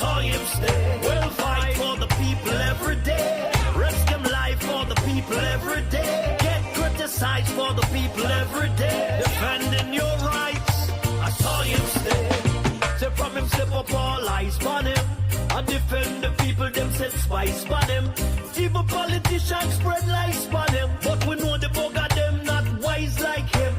saw him stay. We'll fight for the people every day. Risk him life for the people every day. Get criticized for the people every day. Defending your rights, I saw him stay. Say from him slip up all eyes on him. I defend the people, them set spice on him. Evil politicians spread lies on him. But we know the bugger them not wise like him.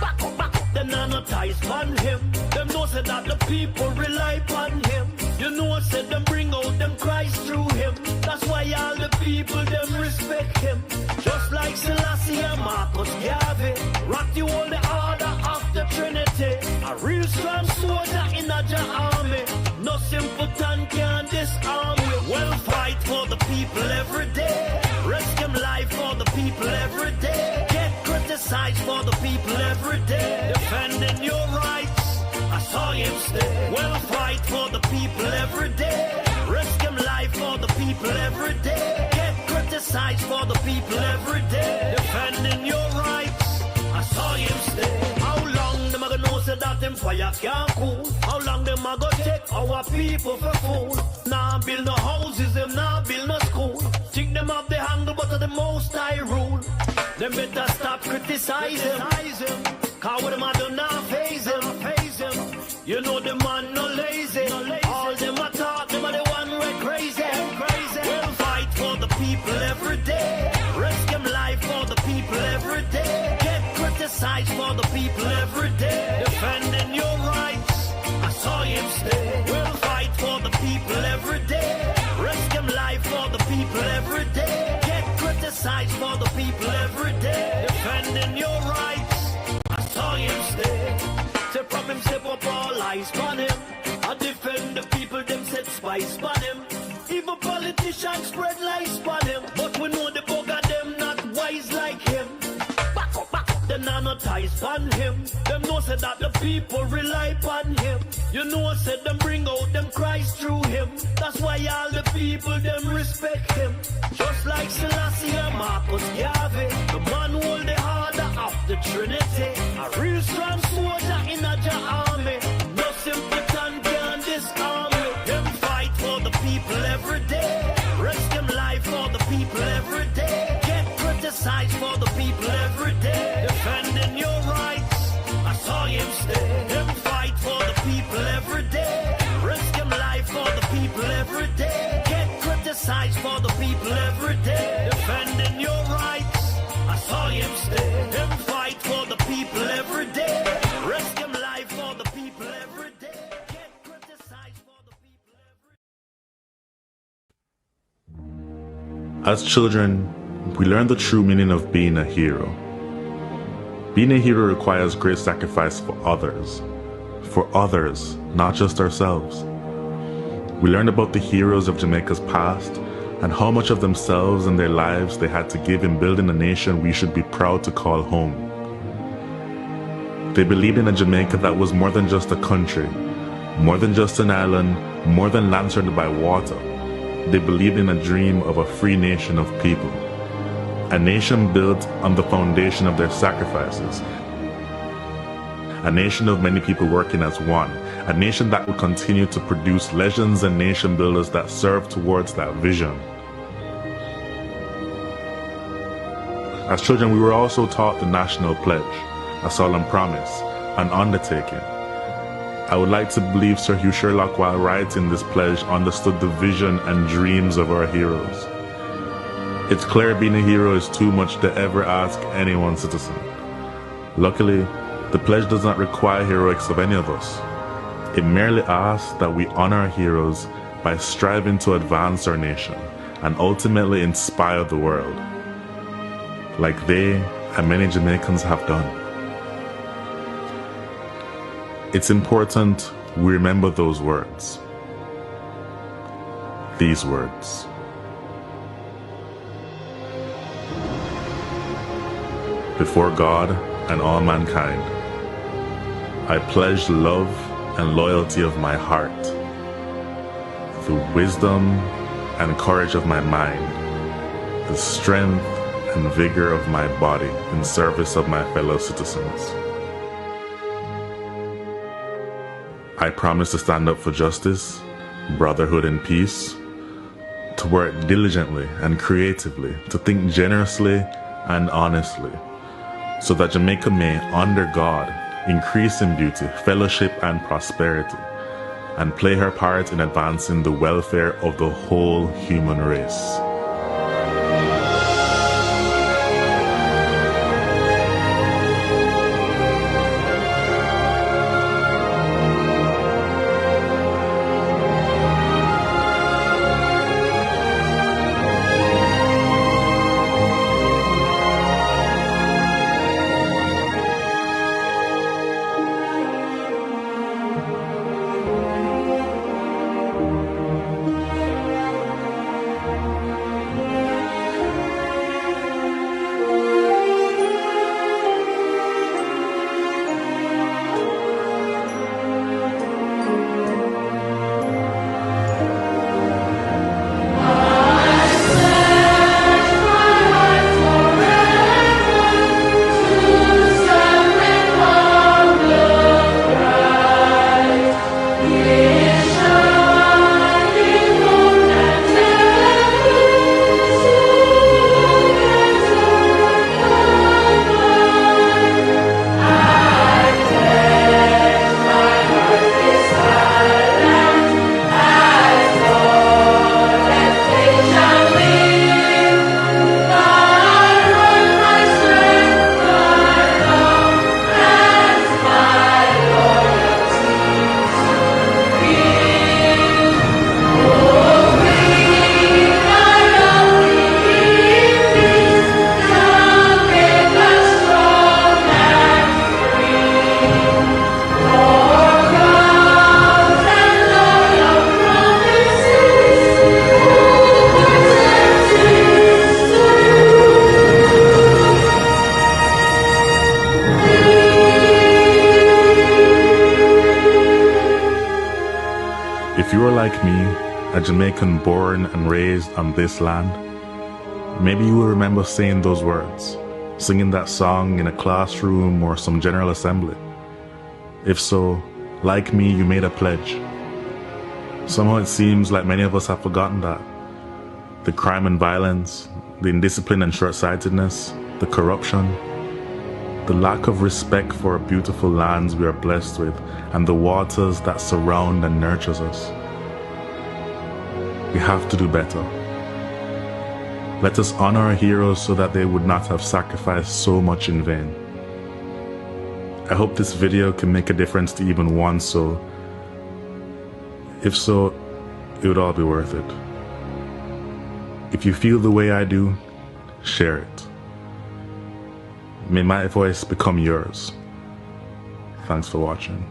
Back up, them not ties on him. Them know say that the people rely on him. You know said them bring out them cries through him. That's why all the people them respect him. Just like St Lucie and Marcus Garvey. Rock you all the order of the Trinity. A real strong soldier in a army. No simpleton can disarm you. We'll fight for the people every day. Risk him life for the people every day. Get criticized for the people every day. Defending your rights, I saw him stay. We'll fight for the people every day. Risk him life for the people every day. Get criticized for the people every day. Defending your rights, I saw him stay. How long them a gonna know say that them fire can't cool? How long them a gonna take our people for fool? Nah build no houses, them nah build no school. Think them have the handle but of the most high rule. Them better stop criticizing. Cause what them a do now phase him. You know the man no lazy. All them a talk, them are the one right crazy. We'll fight for the people every day. Risk him life for the people every day. Get criticized for the people every day. Defending your rights, I saw him stay. We'll fight for the people every day. Risk him life for the people every day. Get criticized for the people every day. Defending your rights, I saw him stay. Say from him step up all eyes on him. I defend the people, them set spice on him. Evil politicians spread lies on him. But we know the bugger them not wise like him. Back up, them not ties on him. Them know say that the people rely on him. You know said them bring out them cries through him. That's why all the people them respect him. Just like St Lucie and Marcus Garvey. The man hold the order of the Trinity. A real strong soldier in a army. No simpleton can disarm you. Them fight for the people every day. Risk them life for the people every day. Get criticized for the people every day. Defending your rights, I saw him stay. Them fight for the people every day. Risk them life for the people every day. Get criticized for the people every day. Defending your rights, I saw him stay. Them fight for the people every day. Risk them life for the people every day. Get criticized for the people every day. As children, we learn the true meaning of being a hero. Being a hero requires great sacrifice for others, not just ourselves. We learn about the heroes of Jamaica's past and how much of themselves and their lives they had to give in building a nation we should be proud to call home. They believed in a Jamaica that was more than just a country, more than just an island, more than land surrounded by water. They believed in a dream of a free nation of people. A nation built on the foundation of their sacrifices. A nation of many people working as one. A nation that will continue to produce legends and nation builders that serve towards that vision. As children, we were also taught the national pledge, a solemn promise, an undertaking. I would like to believe Sir Hugh Sherlock, while writing this pledge, understood the vision and dreams of our heroes. It's clear being a hero is too much to ever ask any one citizen. Luckily, the pledge does not require heroics of any of us. It merely asks that we honor our heroes by striving to advance our nation and ultimately inspire the world, like they and many Jamaicans have done. It's important we remember those words. These words. Before God and all mankind, I pledge the love and loyalty of my heart, the wisdom and courage of my mind, the strength and vigor of my body in service of my fellow citizens. I promise to stand up for justice, brotherhood and peace, to work diligently and creatively, to think generously and honestly, so that Jamaica may, under God, increase in beauty, fellowship, and prosperity, and play her part in advancing the welfare of the whole human race. If you are like me, a Jamaican born and raised on this land, maybe you will remember saying those words, singing that song in a classroom or some general assembly. If so, like me, you made a pledge. Somehow it seems like many of us have forgotten that. The crime and violence, the indiscipline and short-sightedness, the corruption, the lack of respect for our beautiful lands we are blessed with, and the waters that surround and nurtures us. We have to do better. Let us honor our heroes so that they would not have sacrificed so much in vain. I hope this video can make a difference to even one soul. If so, it would all be worth it. If you feel the way I do, share it. May my voice become yours. Thanks for watching.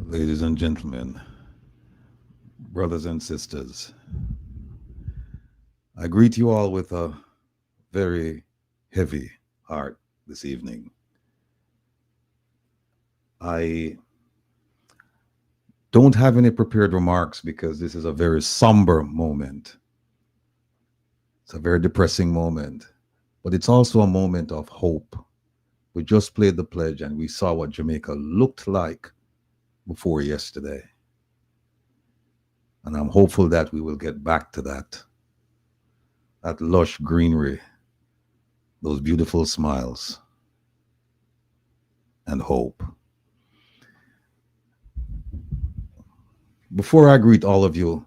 Ladies and gentlemen, brothers and sisters, I greet you all with a very heavy heart this evening. I don't have any prepared remarks because this is a very somber moment. It's a very depressing moment, but it's also a moment of hope. We just played the pledge and we saw what Jamaica looked like before yesterday. And I'm hopeful that we will get back to that lush greenery, those beautiful smiles, and hope. Before I greet all of you,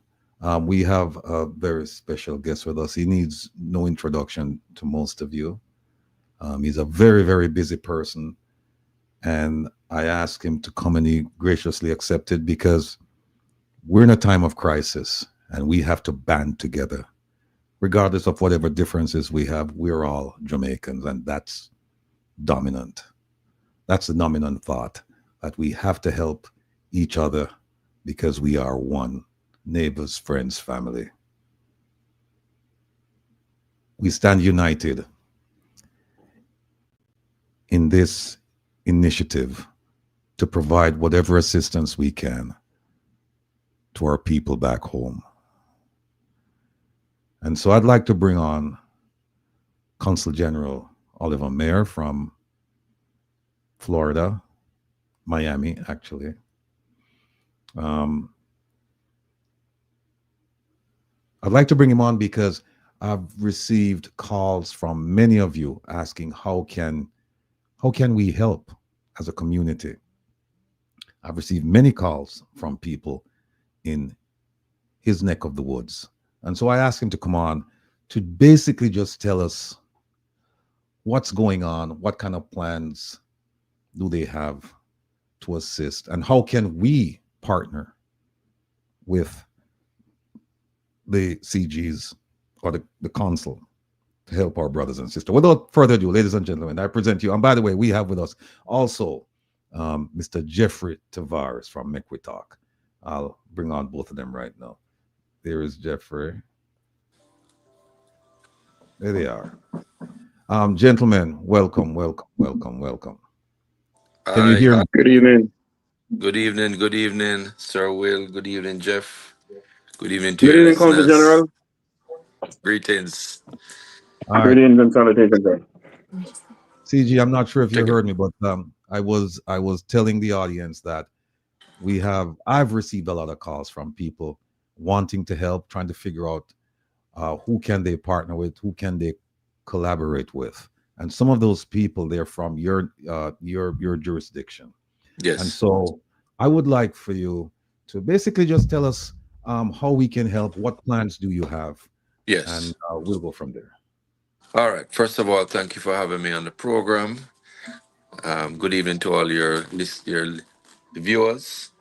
we have a very special guest with us. He needs no introduction to most of you. He's a very, very busy person. And I asked him to come and he graciously accepted because we're in a time of crisis and we have to band together. Regardless of whatever differences we have, we're all Jamaicans, and that's dominant. That's the dominant thought, that we have to help each other because we are one, neighbors, friends, family. We stand united in this initiative to provide whatever assistance we can to our people back home. And so I'd like to bring on Consul General Oliver Mayer from Florida, Miami, actually. I'd like to bring him on because I've received calls from many of you asking how can we help as a community. I've received many calls from people in his neck of the woods. And so I asked him to come on to basically just tell us what's going on, what kind of plans do they have to assist, and how can we partner with the CGs or the consul to help our brothers and sisters. Without further ado, ladies and gentlemen, I present you, and by the way, we have with us also Mr. Jeffrey Tavares from Mequitalk. I'll bring on both of them right now. There is Jeffrey. There they are. Gentlemen, welcome. Can you hear me? Good evening. Good evening, Sir Will. Good evening, Jeff. Good evening to Good your evening, Consul listeners. General. Greetings. All Good right. evening, and salutations, sir. CG, I'm not sure if you Take it. heard me, but I was telling the audience that I've received a lot of calls from people wanting to help, trying to figure out who can they partner with, who can they collaborate with, and some of those people, they're from your jurisdiction. Yes. And so I would like for you to basically just tell us how we can help. What plans do you have? Yes. And we'll go from there. All right. First of all, thank you for having me on the program. Good evening to all your viewers.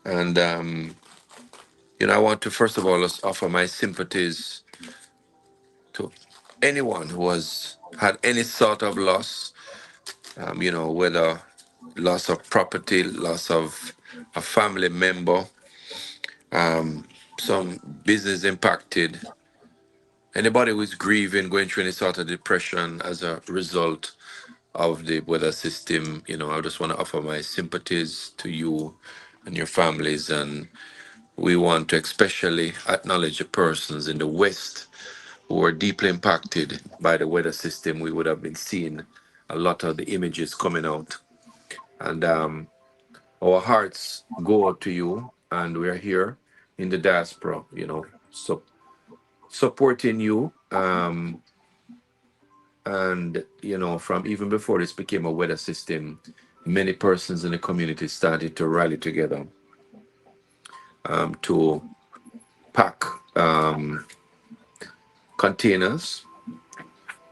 And, I want to first of all just offer my sympathies to anyone who has had any sort of loss, whether loss of property, loss of a family member, some business impacted. Anybody who is grieving, going through any sort of depression as a result of the weather system, I just want to offer my sympathies to you and your families. And we want to especially acknowledge the persons in the West who are deeply impacted by the weather system. We would have been seeing a lot of the images coming out. And our hearts go out to you, and we're here in the diaspora, so supporting you. And from even before this became a weather system, many persons in the community started to rally together to pack containers.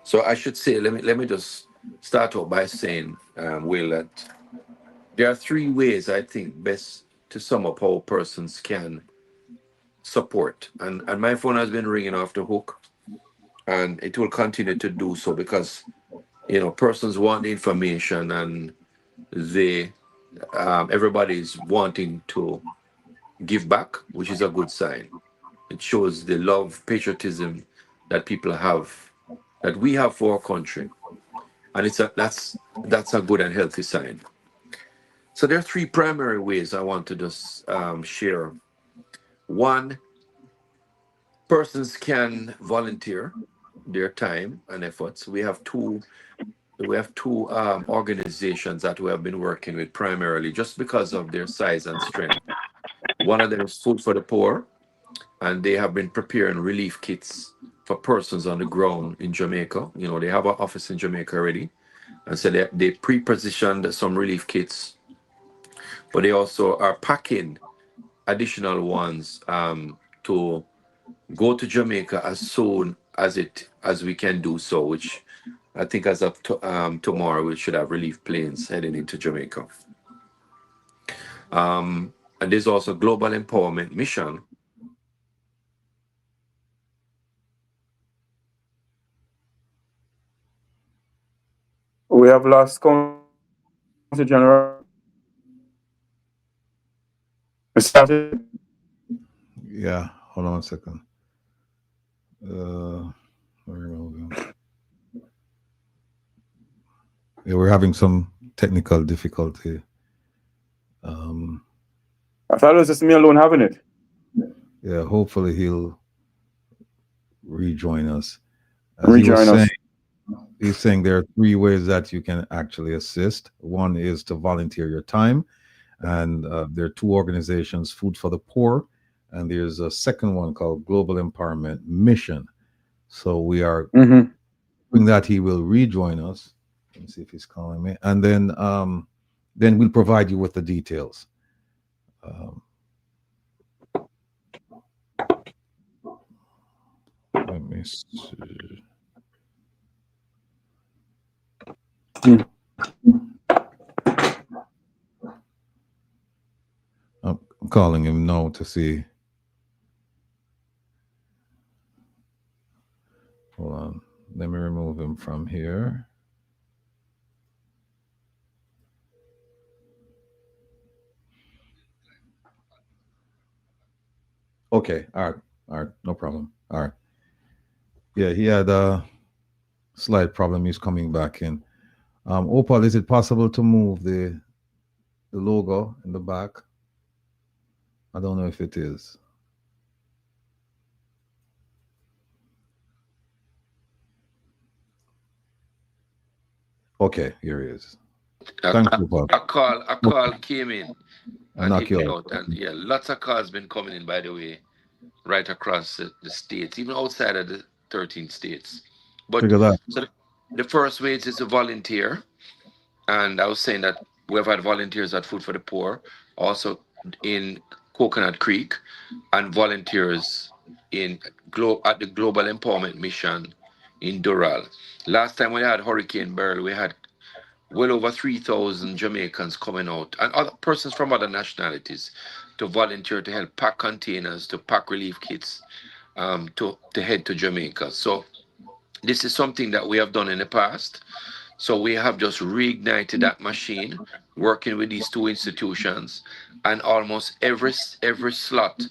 So I should say, let me just start out by saying, Will, that there are three ways I think best to sum up how persons can support. And my phone has been ringing off the hook, and it will continue to do so because persons want the information, and they everybody's wanting to give back, which is a good sign. It shows the love, patriotism that people have, that we have for our country, and that's a good and healthy sign. So there are three primary ways I want to just share. One, persons can volunteer their time and efforts. We have two organizations that we have been working with primarily just because of their size and strength. One of them is Food for the Poor, and they have been preparing relief kits for persons on the ground in Jamaica. They have an office in Jamaica already, and so they pre-positioned some relief kits, but they also are packing additional ones to go to Jamaica as soon as we can do so, which I think as of tomorrow, we should have relief planes heading into Jamaica. And there's also Global Empowerment Mission. We have lost Consul General. Yeah, hold on a second. Where are we going? Yeah, we're having some technical difficulty. I thought it was just me alone having it. Yeah, hopefully he'll rejoin us. Rejoin us. He's saying there are 3 ways that you can actually assist. One is to volunteer your time, and there are 2 organizations, Food for the Poor, and there's a second one called Global Empowerment Mission. So we are hoping that he will rejoin us. Let me see if he's calling me, and then we'll provide you with the details. Let me see. I'm calling him now to see. Hold on. Let me remove him from here. Okay. All right. No problem. All right. Yeah, he had a slight problem. He's coming back in. Opal, is it possible to move the logo in the back? I don't know if it is. Okay, here he is. Thanks, Opal. A call came in and Knock hit you me out. out. And yeah, lots of calls been coming in, by the way, right across the states, even outside of the 13 states. But Figure that. so the first way is to volunteer. And I was saying that we've had volunteers at Food for the Poor, also in Coconut Creek, and volunteers at the Global Empowerment Mission in Doral. Last time we had Hurricane Beryl, we had well over 3,000 Jamaicans coming out and other persons from other nationalities to volunteer to help pack containers, to pack relief kits, to head to Jamaica. So this is something that we have done in the past. So we have just reignited that machine, working with these 2 institutions, and almost every slot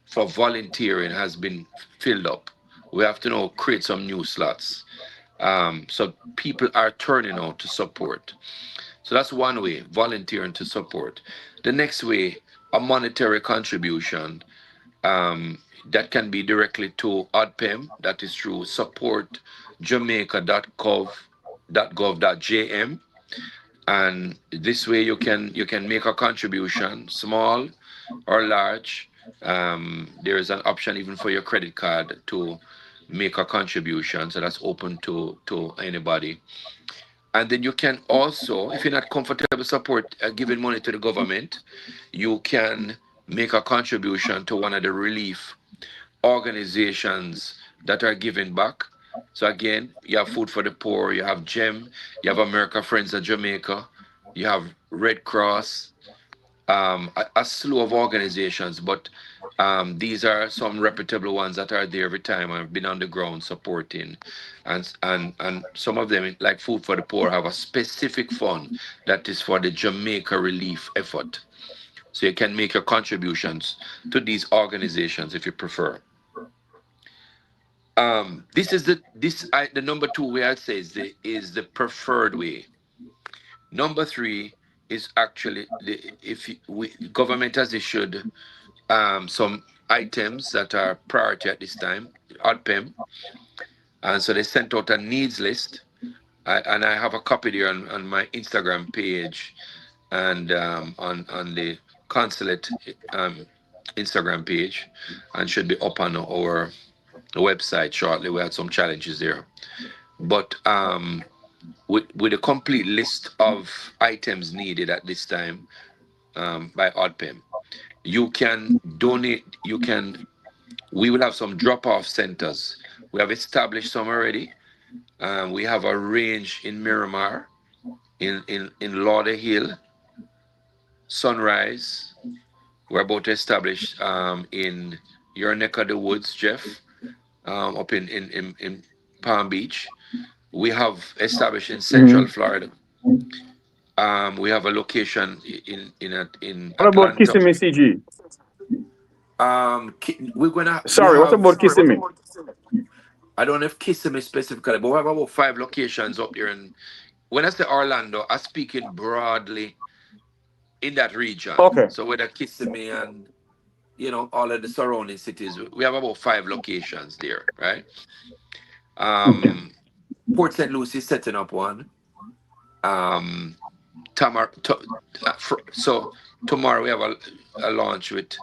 for volunteering has been filled up. We have to now create some new slots. So people are turning out to support. So that's one way, volunteering to support. The next way, a monetary contribution that can be directly to ODPEM, that is through supportjamaica.gov.jm. And this way you can make a contribution, small or large. There is an option even for your credit card to make a contribution, so that's open to anybody. And then you can also, if you're not comfortable support giving money to the government, you can make a contribution to one of the relief organizations that are giving back. So again, you have Food for the Poor, you have GEM, you have America Friends of Jamaica, you have Red Cross, a slew of organizations, but these are some reputable ones that are there every time. I've been on the ground supporting, and some of them, like Food for the Poor, have a specific fund that is for the Jamaica relief effort. So you can make your contributions to these organizations if you prefer. This is the number 2 way I'd say is the preferred way. Number 3 is actually government has issued some items that are priority at this time, ODPEM, and so they sent out a needs list. And I have a copy there on my Instagram page and on the consulate Instagram page, and should be up on our website shortly. We had some challenges there, but with a complete list of items needed at this time by ODPEM, you can donate. We will have some drop-off centers. We have established some already. We have a range in Miramar, in Lauderhill, Sunrise. We're about to establish in your neck of the woods, Jeff, up in Palm Beach. We have established in Central Florida. We have a location in What about Atlanta. Kissimmee, CG? We're gonna. Sorry, what about Kissimmee? I don't know if Kissimmee specifically, but we have about 5 locations up there. And when I say Orlando, I speak in broadly in that region. Okay. So whether Kissimmee and all of the surrounding cities, we have about 5 locations there, right? Okay. Port St Lucie is setting up one. Um, so tomorrow we have a launch with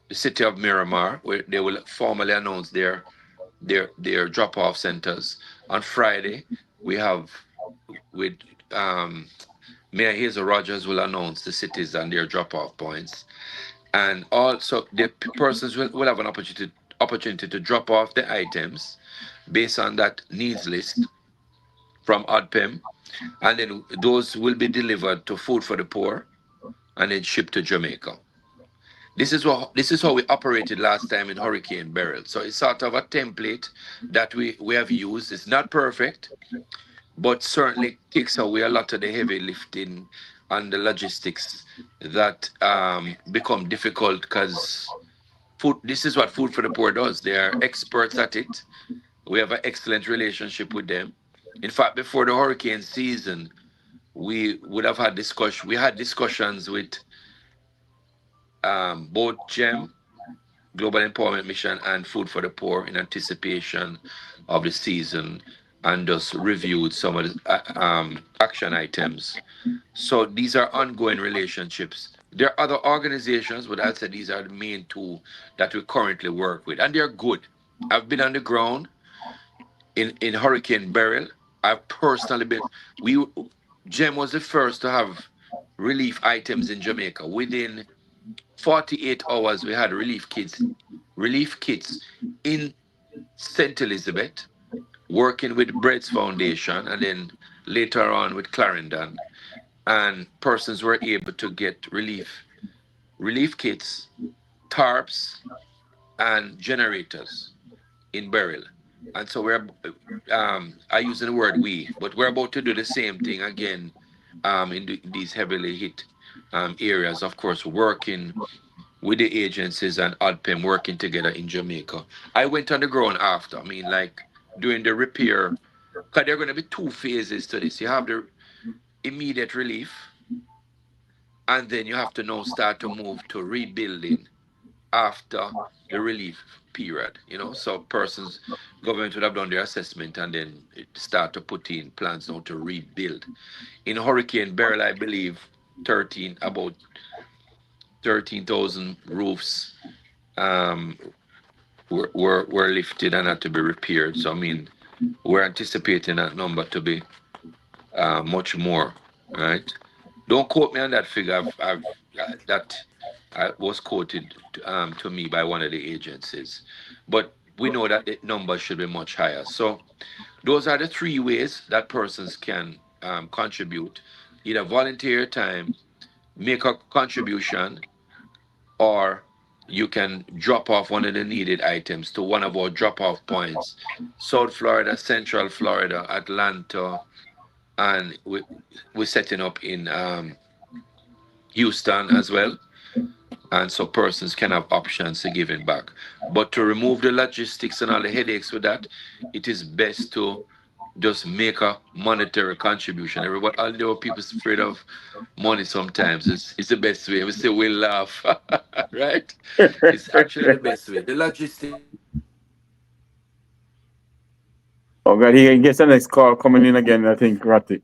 the city of Miramar, where they will formally announce their drop off centers. On Friday, we have with um, Mayor Hazel Rogers will announce the cities and their drop off points, and also the persons will have an opportunity to drop off the items based on that needs list from ODPEM, and then those will be delivered to Food for the Poor and then shipped to Jamaica. This is how we operated last time in Hurricane Beryl. So it's sort of a template that we have used. It's not perfect, but certainly takes away a lot of the heavy lifting and the logistics that become difficult because this is what Food for the Poor does. They are experts at it. We have an excellent relationship with them. In fact, before the hurricane season, we would have had discussion. We had discussions with both GEM, Global Empowerment Mission, and Food for the Poor in anticipation of the season, and just reviewed some of the action items. So these are ongoing relationships. There are other organizations, but I'd say these are the main two that we currently work with, and they're good. I've been on the ground in Hurricane Beryl. I've personally been. GEM was the first to have relief items in Jamaica. Within 48 hours, we had relief kits in St. Elizabeth, working with Bread's Foundation, and then later on with Clarendon. And persons were able to get relief kits, tarps, and generators in Beryl. And so I use the word we, but we're about to do the same thing again in these heavily hit areas, of course, working with the agencies and ODPEM working together in Jamaica. I went on the ground after, like doing the repair, because there are going to be 2 phases to this. You have the immediate relief, and then you have to now start to move to rebuilding after the relief period. So persons, government would have done their assessment and then start to put in plans now to rebuild. In Hurricane Beryl, I believe about 13,000 roofs um, were lifted and had to be repaired. So we're anticipating that number to be much more, right? Don't quote me on that figure. That was quoted to me by one of the agencies, but we know that the number should be much higher. So those are the 3 ways that persons can contribute: either volunteer time, make a contribution, or you can drop off one of the needed items to one of our drop off points: South Florida, Central Florida, Atlanta, and we're setting up in Houston as well. And so persons can have options to giving back. But to remove the logistics and all the headaches with that, it is best to just make a monetary contribution. Everybody, although people's afraid of money sometimes, it's the best way. We say we laugh, right? It's actually the best way. The logistics. Oh God, he gets the next call coming in again. I think Ratty.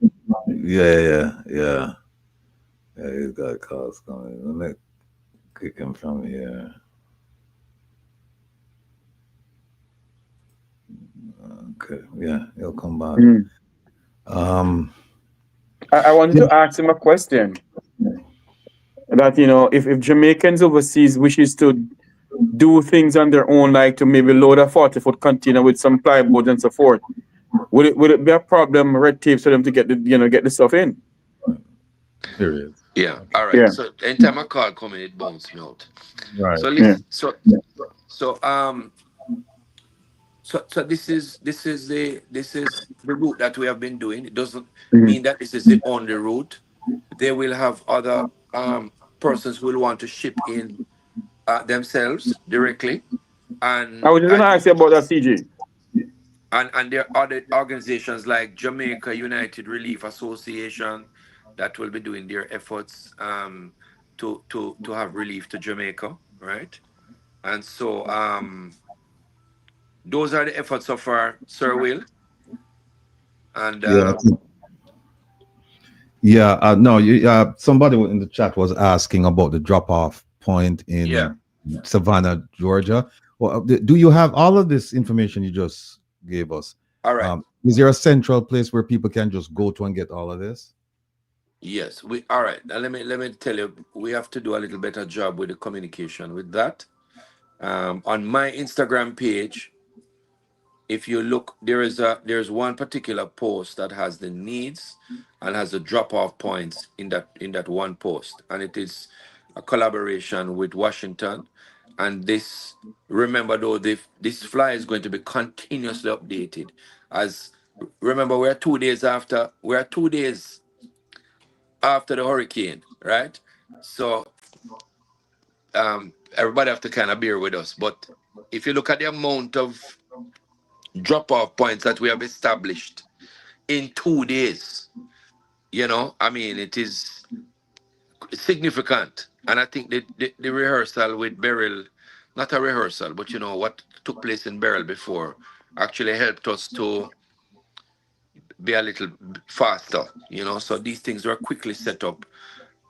Yeah. He's got calls coming. Let me kick him from here. Okay, yeah, he'll come back. I wanted to ask him a question. That if Jamaicans overseas wishes to do things on their own, like to maybe load a 40-foot container with some plywood and so forth, would it be a problem, red tape, for them to get the stuff in? Period. Yeah. All right. Yeah. So anytime a call coming, it bounces me out. Right. So listen. So this is the route that we have been doing. It doesn't mean that this is the only route. They will have other persons who will want to ship in themselves directly, and I was just gonna ask you about that, CJ. and there are other organizations like Jamaica United Relief Association that will be doing their efforts. to have relief to Jamaica, right? And so those are the efforts of our Sir Will. And Yeah. Yeah. No. Somebody in the chat was asking about the drop-off point yeah, in Savannah, Georgia. Well, do you have all of this information you just gave us? all right. Is there a central place where people can just go to and get all of this? Yes, we all right. Now let me tell you, we have to do a little better job with the communication with that. On my Instagram page, if you look, there's one particular post that has the needs and has the drop-off points in that one post, and it is a collaboration with Washington. And this, remember though, this fly is going to be continuously updated. As remember, we're 2 days after the hurricane, right? So everybody have to kind of bear with us. But if you look at the amount of drop-off points that we have established in 2 days, I mean, it is significant. And I think the rehearsal with Beryl, not a rehearsal, but what took place in Beryl before actually helped us to be a little faster, so these things were quickly set up.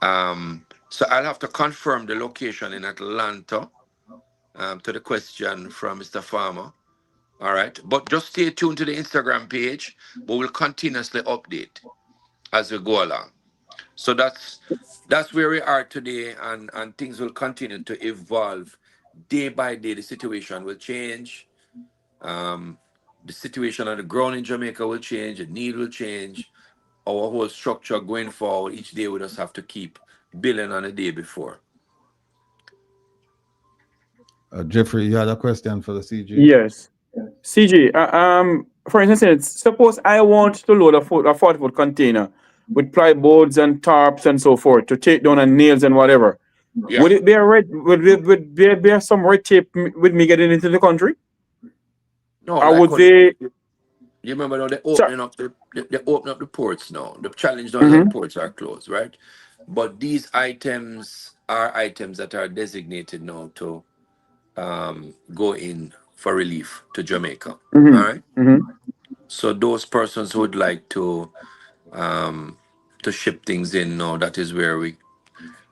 So I'll have to confirm the location in Atlanta, to the question from Mr. Farmer. All right. But just stay tuned to the Instagram page, but we'll continuously update as we go along. So that's where we are today, and things will continue to evolve day by day. The situation will change. The situation on the ground in Jamaica will change, the need will change. Our whole structure going forward, each day we just have to keep building on the day before. Jeffrey, you had a question for the CG? Yes. CG, for instance, suppose I want to load a 40-foot container with plyboards and tarps and so forth to take down and nails and whatever. Yeah. Would it be would there be some red tape with me getting into the country? No, Or like would they? you remember now they opening up the ports now. The challenge now is that the ports are closed, right? But these items are items that are designated now to go in for relief to Jamaica. All right. So those persons who would like to ship things in now, that is where we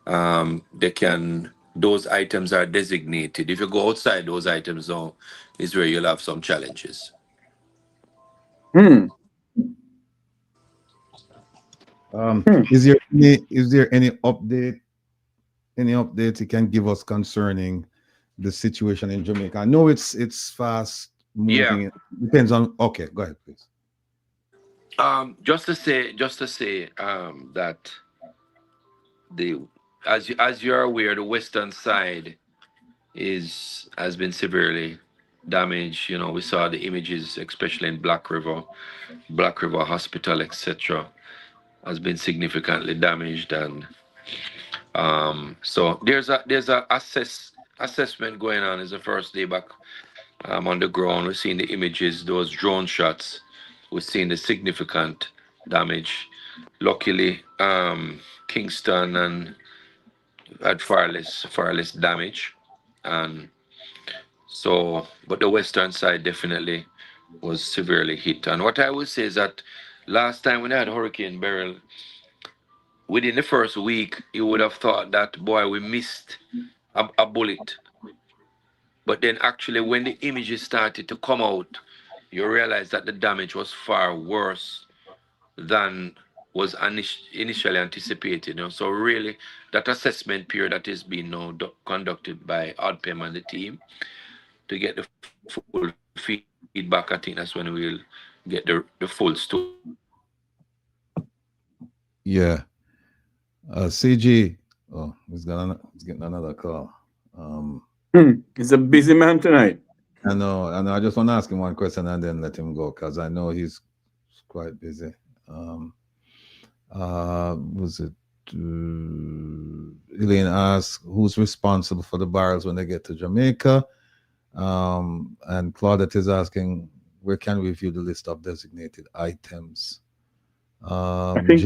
they can. Those items are designated. If you go outside those items now, is where you'll have some challenges. Is there any update you can give us concerning the situation in Jamaica? I know it's fast moving. Yeah. It depends on. Okay, go ahead, please. Just to say that as you're aware, the western side has been severely damaged. We saw the images, especially in Black River Hospital, etc., has been significantly damaged, and so there's a assessment going on. It's the first day back on the ground. We're seeing the images, those drone shots. We're seeing the significant damage. Luckily, Kingston and had far less damage, and so, but the western side definitely was severely hit. And what I would say is that last time when I had Hurricane Beryl, within the first week, you would have thought that, boy, we missed a bullet. But then actually, when the images started to come out, you realize that the damage was far worse than was initially anticipated. So really, that assessment period that is being now conducted by Oddpem and the team to get the full feedback, I think that's when we'll get the full story. Yeah. CG. Oh, he's getting another call. He's a busy man tonight. I know. I just want to ask him one question and then let him go, because I know he's quite busy. Was it Elaine asked who's responsible for the barrels when they get to Jamaica? And Claudette is asking, where can we view the list of designated items? I think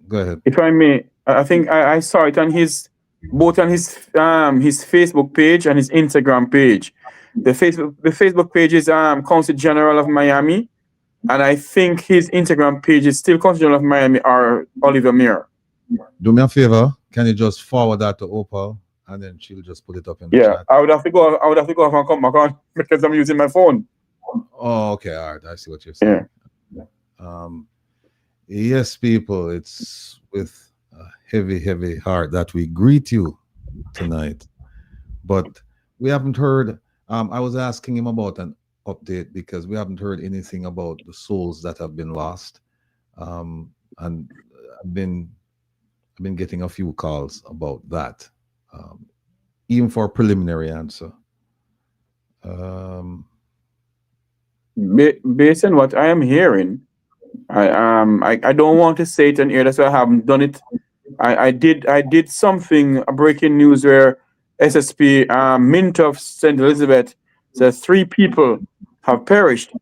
Go ahead. if I may, I think I saw it on both on his Facebook page and his Instagram page. The Facebook page is Consul General of Miami, and I think his Instagram page is still Consul General of Miami or Oliver Muir. Do me a favor. Can you just forward that to Opal, and then she'll just put it up in the Yeah, chat. I would have to go. I would have to go off and come back on because I'm using my phone. Oh, okay. All right. I see what you're saying. Yeah. Yes, people. It's with a heavy, heavy heart that we greet you tonight. But we haven't heard. I was asking him about an update because we haven't heard anything about the souls that have been lost. And I've been getting a few calls about that, even for a preliminary answer. Based on what I am hearing, I don't want to say it on air. That's why I haven't done it. I did something, a breaking news where SSP Mint of St. Elizabeth says 3 people have perished.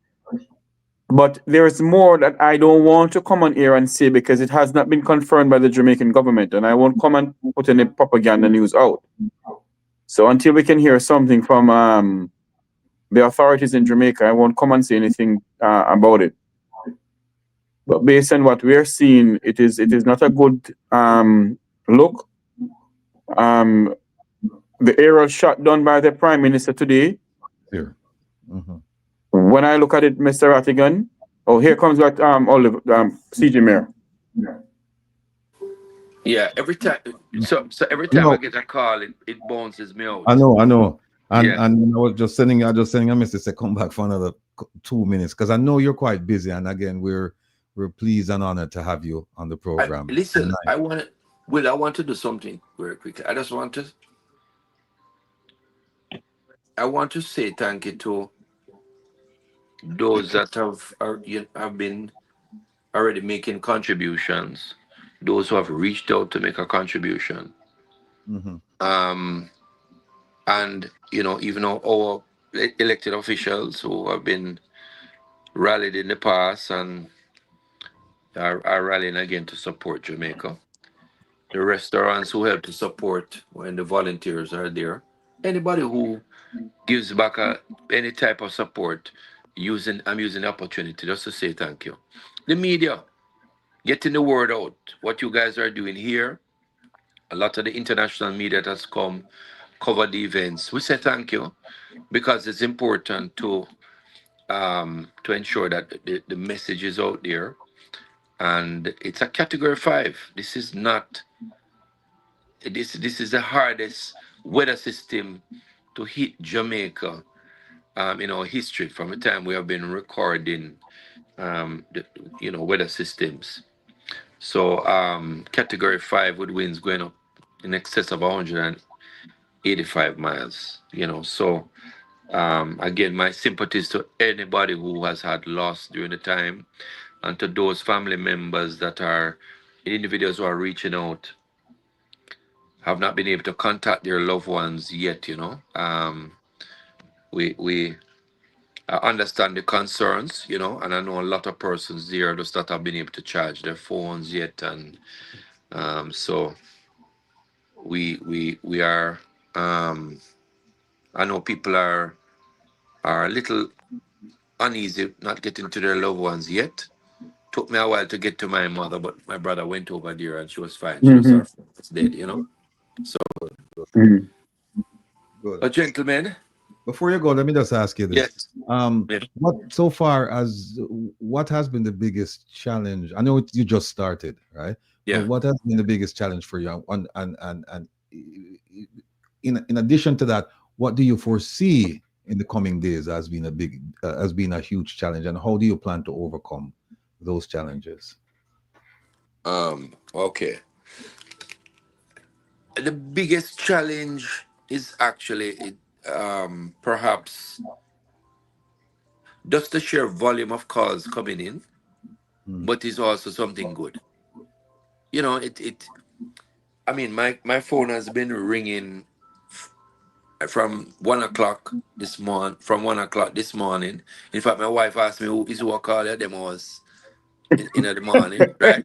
But there is more that I don't want to come on air and say because it has not been confirmed by the Jamaican government, and I won't come and put any propaganda news out. So until we can hear something from the authorities in Jamaica, I won't come and say anything about it. But based on what we're seeing, it is not a good look. The aerial shot done by the Prime Minister today. Here. Mm-hmm. When I look at it, Mr. Rattigan, here comes back Oliver, CG Mayor. Yeah, every time. So every time I get a call, it bounces me out. I know. And Yeah. and I was just sending a message to come back for another 2 minutes because I know you're quite busy. And again, we're pleased and honored to have you on the program. Listen, tonight. I want to do something very quickly. I want to say thank you to those that have been already making contributions, those who have reached out to make a contribution. Mm-hmm. And even our elected officials who have been rallied in the past and are rallying again to support Jamaica. The restaurants who help to support when the volunteers are there. Anybody who gives back any type of support, I'm using the opportunity just to say thank you. The media, getting the word out, what you guys are doing here. A lot of the international media that's come cover the events. We say thank you because it's important to ensure that the message is out there. And it's a category 5. This is not. This is the hardest weather system to hit Jamaica in our history from the time we have been recording weather systems. So category 5 with winds going up in excess of 185 miles. So again, my sympathies to anybody who has had loss during the time, and to those family members that are individuals who are reaching out, have not been able to contact their loved ones yet. We understand the concerns, and I know a lot of persons there just that have been able to charge their phones yet, and so we are. I know people are a little uneasy not getting to their loved ones yet. Took me a while to get to my mother, but my brother went over there and she was fine. She was her friend's dead, So, Good. a gentleman. Before you go, let me just ask you this. Yes. Yes. What has been the biggest challenge? I know you just started, right? Yeah. But what has been the biggest challenge for you? And in addition to that, what do you foresee in the coming days as being a huge challenge, and how do you plan to overcome those challenges? Okay. The biggest challenge is actually perhaps just the sheer volume of calls coming in, but it's also something good. I mean, my phone has been ringing from 1 o'clock this morning. In fact, my wife asked me who called her. Them was in the morning, right?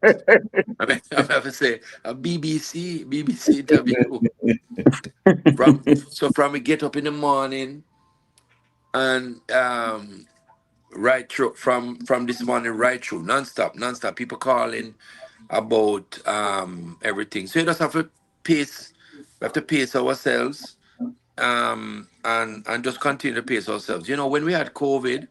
I mean, I have to say a BBC interview from we get up in the morning and right through from this morning right through non-stop people calling about everything. So you just have to pace. We have to pace ourselves and just continue to pace ourselves. You know, when we had COVID,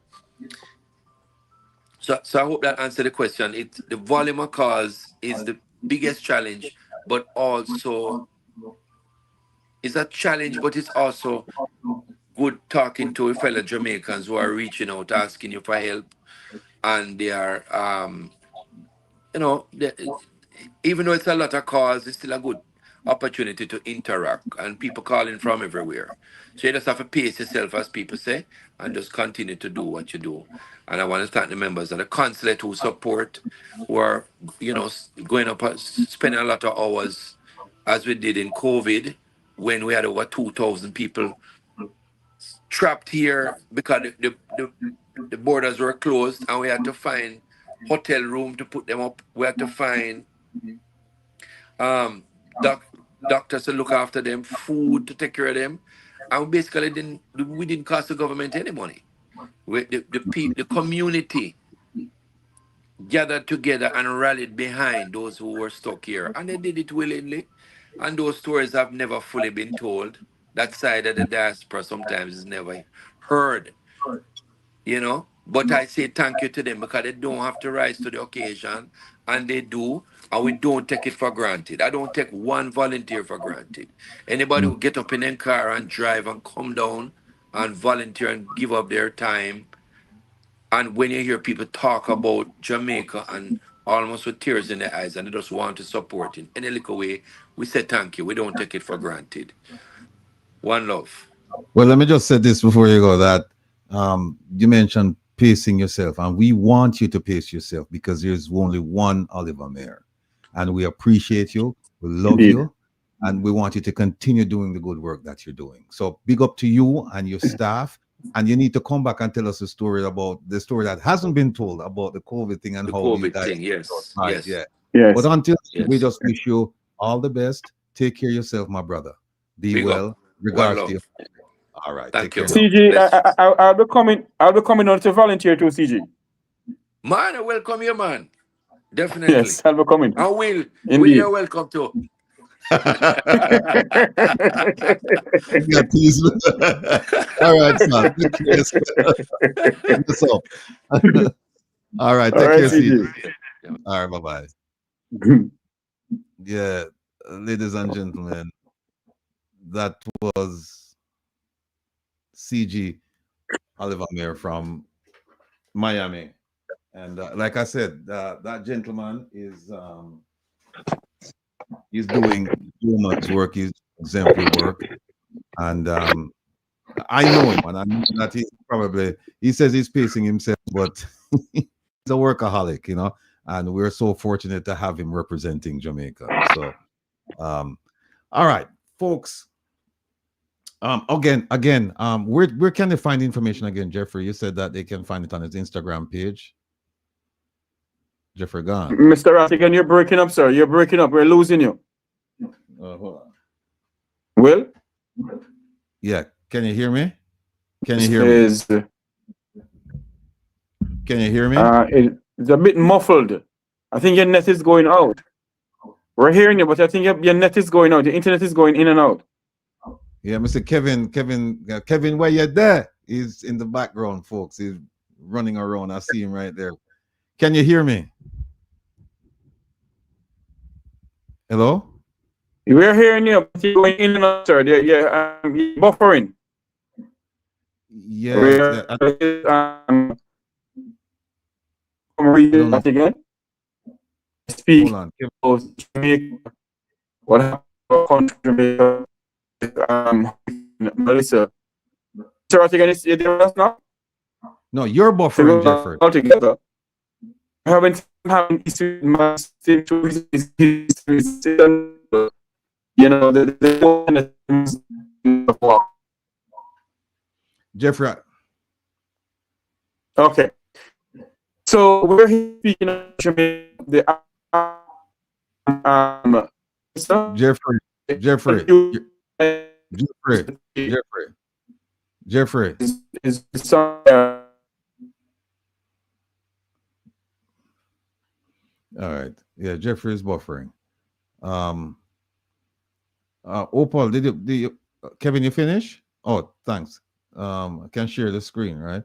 so I hope that answered the question. The volume of calls is the biggest challenge, but also it's a challenge, but it's also good talking to fellow Jamaicans who are reaching out, asking you for help, and they are you know, even though it's a lot of calls, it's still a good opportunity to interact and people calling from everywhere. So you just have to pace yourself, as people say, and just continue to do what you do. And I want to thank the members of the consulate who support, who are, you know, going up, spending a lot of hours, as we did in COVID, when we had over 2,000 people trapped here because the borders were closed and we had to find hotel room to put them up. We had to find um doc, doctors to look after them, food to take care of them, and we didn't cost the government any money. The community gathered together and rallied behind those who were stuck here, and they did it willingly. And those stories have never fully been told. That side of the diaspora sometimes is never heard, you know. But I say thank you to them because they don't have to rise to the occasion, and they do, and we don't take it for granted. I don't take one volunteer for granted. Anybody who get up in their car and drive and come down and volunteer and give up their time, and when you hear people talk about Jamaica and almost with tears in their eyes and they just want to support in any little way, we say thank you. We don't take it for granted. One love. Well, let me just say this before you go, that you mentioned pacing yourself, and we want you to pace yourself because there's only one Oliver Mayer, and we appreciate you, we love Indeed. you, and we want you to continue doing the good work that you're doing. So big up to you and your staff, and you need to come back and tell us a story about the story that hasn't been told about the COVID thing and The how you COVID guys thing, yes. survived. Yes. Yeah. Yes. But until Yes. we just wish you all the best. Take care of yourself, my brother. Be Big up. well. One Regards love. to you. All right. Thank Take you. care now. CG, Bless. I'll be coming. I'll be coming on to volunteer too, CG. Man, I welcome you, man. Definitely. Yes, I'll be coming. And Will Indeed. you're welcome too. Yeah, please. All right, son. Take care of yourself. All right. All Take right, care, CG. CG. All right. Bye-bye. Yeah, ladies and gentlemen, that was CG Oliver Mayer from Miami. And like I said, that gentleman is he's doing so much work. He's exemplary work, and I know him, and I know that he says he's pacing himself, but he's a workaholic, you know. And we're so fortunate to have him representing Jamaica. So, all right, folks. Again, where can they find information again, Jeffrey? You said that they can find it on his Instagram page. Jeffrey gone. Mr. Rattigan, you're breaking up, sir. You're breaking up. We're losing you. Hold on. Will? Yeah, can you hear me? Can you hear me? Can you hear me? It's a bit muffled. I think your net is going out. We're hearing you, but I think your net is going out. The internet is going in and out. Yeah, Mr. Kevin, where you there? He's in the background, folks. He's running around. I see him right there. Can you hear me? Hello? We're hearing you, but you're going in and out, sir. You're buffering. Yeah. Read that again. Speak. Hold on. Jamaica. What happened to Jamaica? Melissa. Sir, Rattigan, is you there with us now? No, you're buffering, Jeffrey. All together. I haven't you know, Jeffrey. Okay. So we're here speaking of Jamaica, Jeffrey, Jeffrey, Jeffrey. is All right. Yeah, Jeffrey is buffering. Opal, did you Kevin, you finish? Oh, thanks. I can share the screen, right?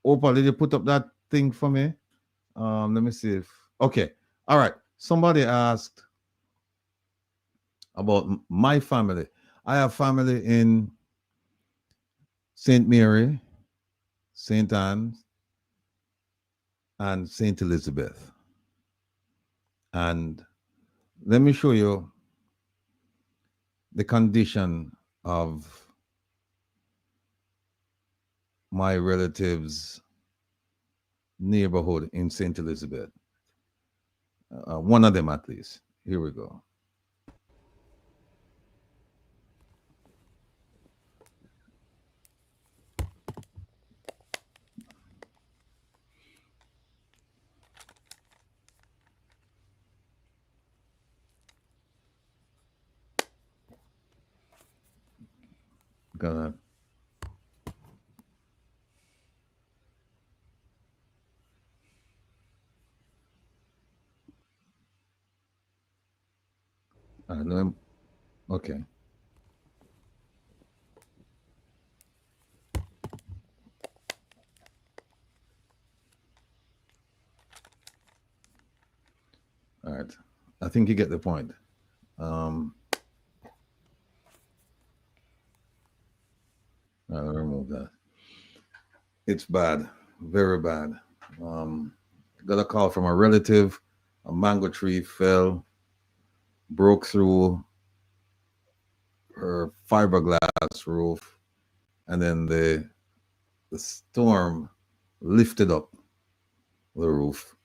Opal, did you put up that thing for me? Let me see if okay. All right. Somebody asked about my family. I have family in St. Mary, St. Anne's, and St. Elizabeth. And let me show you the condition of my relatives' neighborhood in St. Elizabeth. One of them at least. Here we go. Gonna okay. All right. I think you get the point. I'll remove that. It's bad, very bad. Got a call from a relative. A mango tree fell, broke through her fiberglass roof, and then the storm lifted up the roof.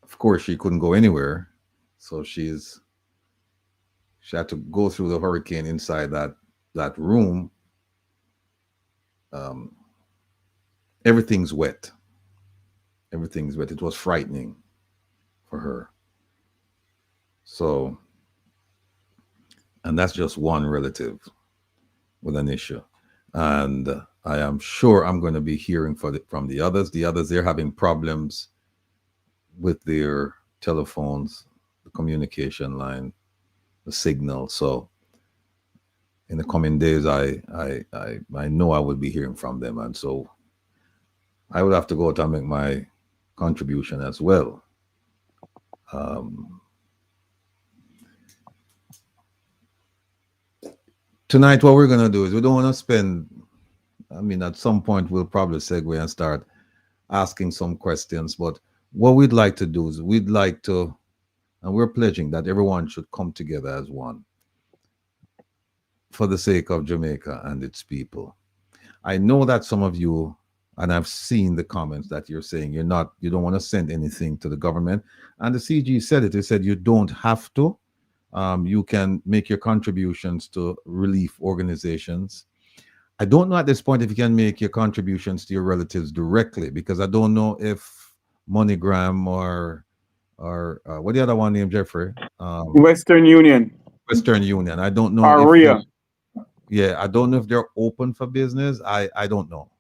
Of course, she couldn't go anywhere, so she had to go through the hurricane inside that room. Everything's wet. Everything's wet. It was frightening for her. So, and that's just one relative with an issue. And I am sure I'm going to be hearing from the others. The others, they're having problems with their telephones, the communication line, the signal. So in the coming days, I know I will be hearing from them. And so I will have to go out and make my contribution as well. Tonight, what we're going to do is we don't want to spend, I mean, at some point, we'll probably segue and start asking some questions. But what we'd like to do is we'd like to, and we're pledging that everyone should come together as one for the sake of Jamaica and its people. I know that some of you, and I've seen the comments that you're saying you don't want to send anything to the government. And the CG said it. They said you don't have to. You can make your contributions to relief organizations. I don't know at this point if you can make your contributions to your relatives directly, because I don't know if MoneyGram or what the other one named, Jeffrey? Western Union. Western Union. I don't know. Aria. Yeah, I don't know if they're open for business. I don't know.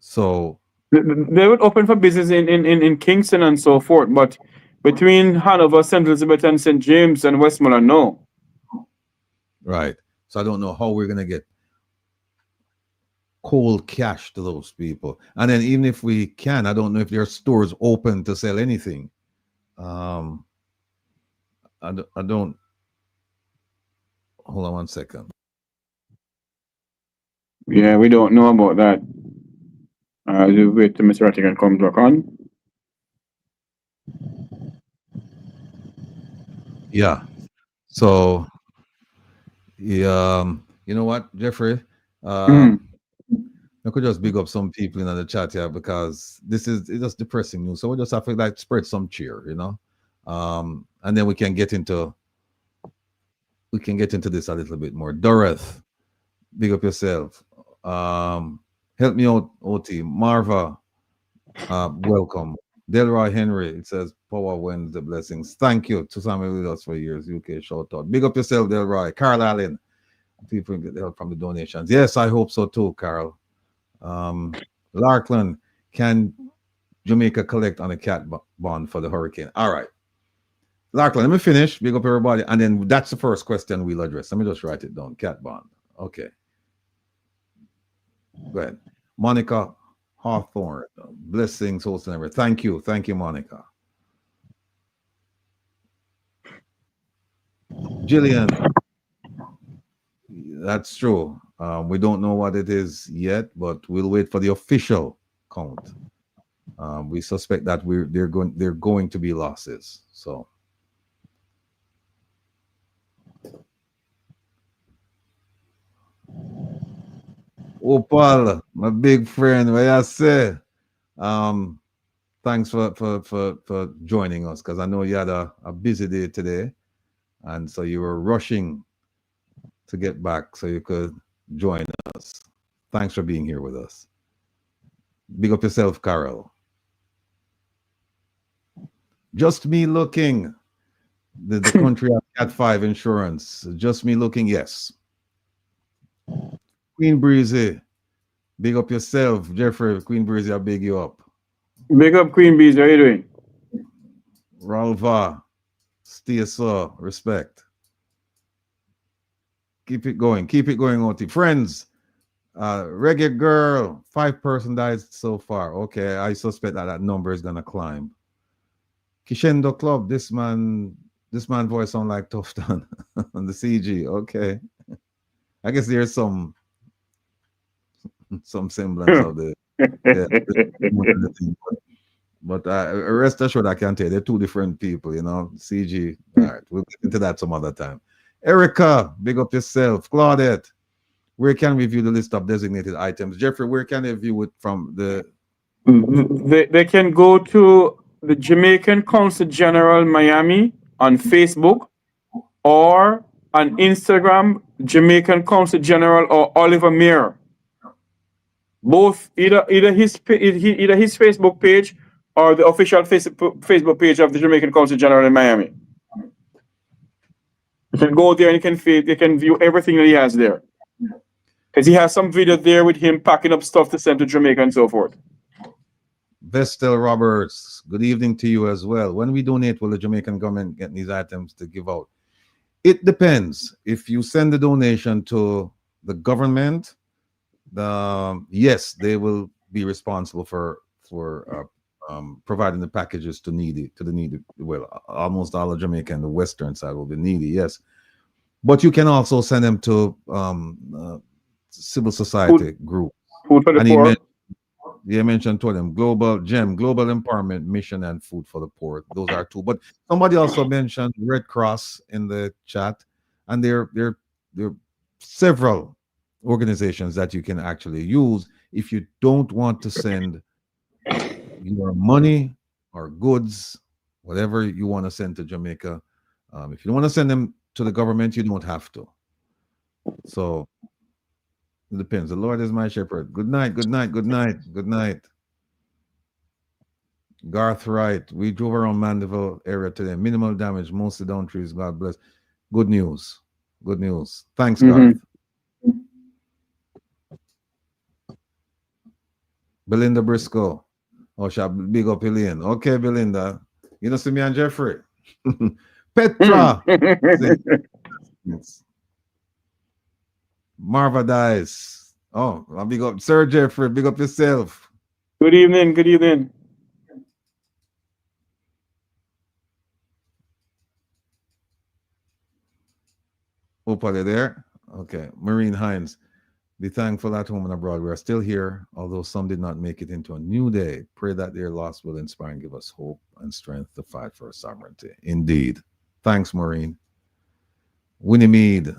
So they would open for business in Kingston and so forth, but between Hanover, St. Elizabeth, and St. James and Westmoreland, no. Right. So I don't know how we're gonna get cold cash to those people. And then even if we can, I don't know if there are stores open to sell anything. I don't. Hold on one second. Yeah, we don't know about that. We'll wait till Mr. Rattigan comes back on. Yeah. So, you know what, Jeffrey? I could just big up some people in the chat here, because it's just depressing news. So we just have to like spread some cheer, you know, and then we can get into this a little bit more. Dorothy, big up yourself. Help me out, OT. Marva, Welcome. Delroy Henry, it says, Power wins the blessings. Thank you to Samuel with us for years. UK shout out. Big up yourself, Delroy. Carl Allen. People get help from the donations. Yes, I hope so too, Carl. Larkland, can Jamaica collect on a cat bond for the hurricane? All right. Larkland, let me finish. Big up everybody. And then that's the first question we'll address. Let me just write it down. Cat bond. Okay. Go ahead. Monica Hawthorne. Blessings, host and everything. Thank you. Thank you, Monica. Jillian. That's true. We don't know what it is yet, but we'll wait for the official count. We suspect that they're going to be losses. So Opal, my big friend, what I say? Thanks for joining us, because I know you had a busy day today, and so you were rushing to get back so you could join us. Thanks for being here with us. Big up yourself, Carol. Just me looking. The country at 5 insurance. Just me looking, yes. Queen Breezy, big up yourself. Jeffrey, Queen Breezy, I big you up. Big up, Queen Bees. How you doing? Ralva, stay so, respect. Keep it going, Oti. Friends, Reggae Girl, 5 person died so far. Okay, I suspect that number is gonna climb. Kishendo Club, this man voice sound like Tufton on the CG. Okay, I guess there's some semblance of the but rest assured, I can tell you, they're 2 different people, you know. CG. All right, we'll get into that some other time. Erica, big up yourself. Claudette, where can we view the list of designated items? Jeffrey, where can they view it from? They can go to the Jamaican Consul General Miami on Facebook, or on Instagram, Jamaican Consul General or Oliver Mir. Both either his Facebook page or the official Facebook page of the Jamaican Consul General in Miami. You can go there and you can view everything that he has there, because he has some video there with him packing up stuff to send to Jamaica and so forth. Vestel Roberts, good evening to you as well. When we donate, will the Jamaican government get these items to give out? It depends. If you send the donation to the government, yes, they will be responsible for providing the packages to the needy. Well, almost all of Jamaica and the western side will be needy, yes. But you can also send them to civil society group. Food for the poor. He mentioned to them Global Empowerment Mission and Food for the Poor. Those are 2. But somebody also mentioned Red Cross in the chat, and there are several organizations that you can actually use if you don't want to send your money or goods, whatever you want to send to Jamaica. If you don't want to send them to the government, you don't have to. So it depends. The Lord is my shepherd. Good night, good night, good night, good night. Garth Wright, we drove around Mandeville area today. Minimal damage, mostly down trees. God bless. Good news. Good news. Thanks, Garth. Belinda Briscoe. Oh, shall big up Elaine. Okay, Belinda. You know, see me and Jeffrey. Petra. Marva Dice. Oh, I'll big up Sir Jeffrey. Big up yourself. Good evening. Good evening. Opal, you there? Okay. Maureen Hines. Be thankful at home and abroad. We are still here, although some did not make it into a new day. Pray that their loss will inspire and give us hope and strength to fight for our sovereignty. Indeed. Thanks, Maureen. Winnie Mead.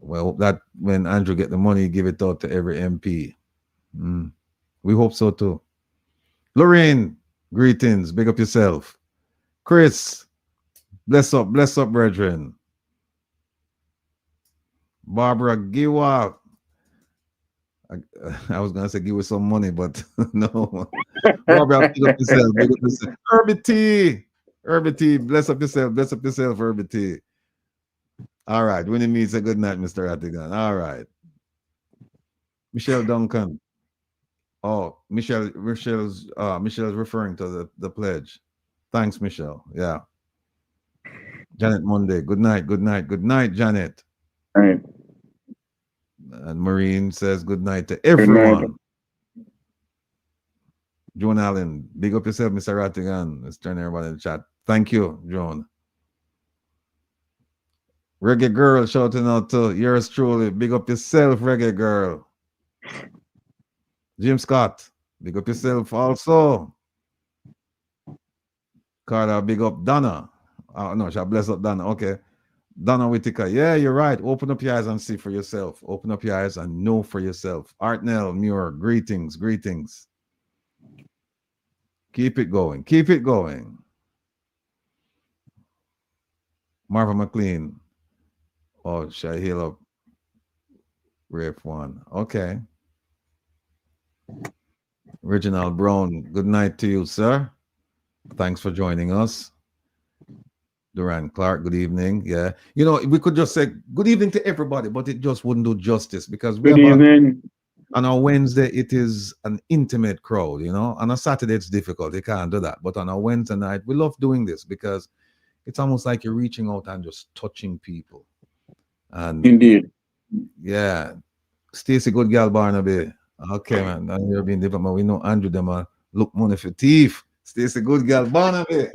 Well, that when Andrew get the money, give it out to every MP. We hope so too. Lorraine, greetings. Big up yourself. Chris, bless up, brethren. Barbara Giwa. I was gonna say give us some money, but no. Robert, big up yourself, big up yourself. Herbie T, bless up yourself, Herbie T. All right, when he meets a good night, Mr. Rattigan. All right. Michelle Duncan. Oh, Michelle's referring to the pledge. Thanks, Michelle. Yeah. Janet Monday. Good night, Janet. All right. And Maureen says good night to Good night. everyone. Joan Allen, big up yourself, Mr. Rattigan. Let's turn everybody in the chat. Thank you, Joan. Reggae Girl shouting out to yours truly. Big up yourself, Reggae Girl. Jim Scott, big up yourself also. Carter, big up Donna. Oh, no, shall bless up Donna. Okay. Donna Whitaker. Yeah, you're right. Open up your eyes and see for yourself. Open up your eyes and know for yourself. Artnell Muir, greetings. Keep it going. Marvin McLean. Oh, shall I heal up? Ref 1. Okay. Reginald Brown, good night to you, sir. Thanks for joining us. Duran Clark, good evening. Yeah. You know, we could just say good evening to everybody, but it just wouldn't do justice because Good evening. On a Wednesday, it is an intimate crowd, you know. On a Saturday, it's difficult. You can't do that. But on a Wednesday night, we love doing this because it's almost like you're reaching out and just touching people. And indeed. Yeah. Stacey Good Gal Barnaby. Okay, man. And you're being different, but we know Andrew them look money for thief. Stacey Good Gal Barnaby.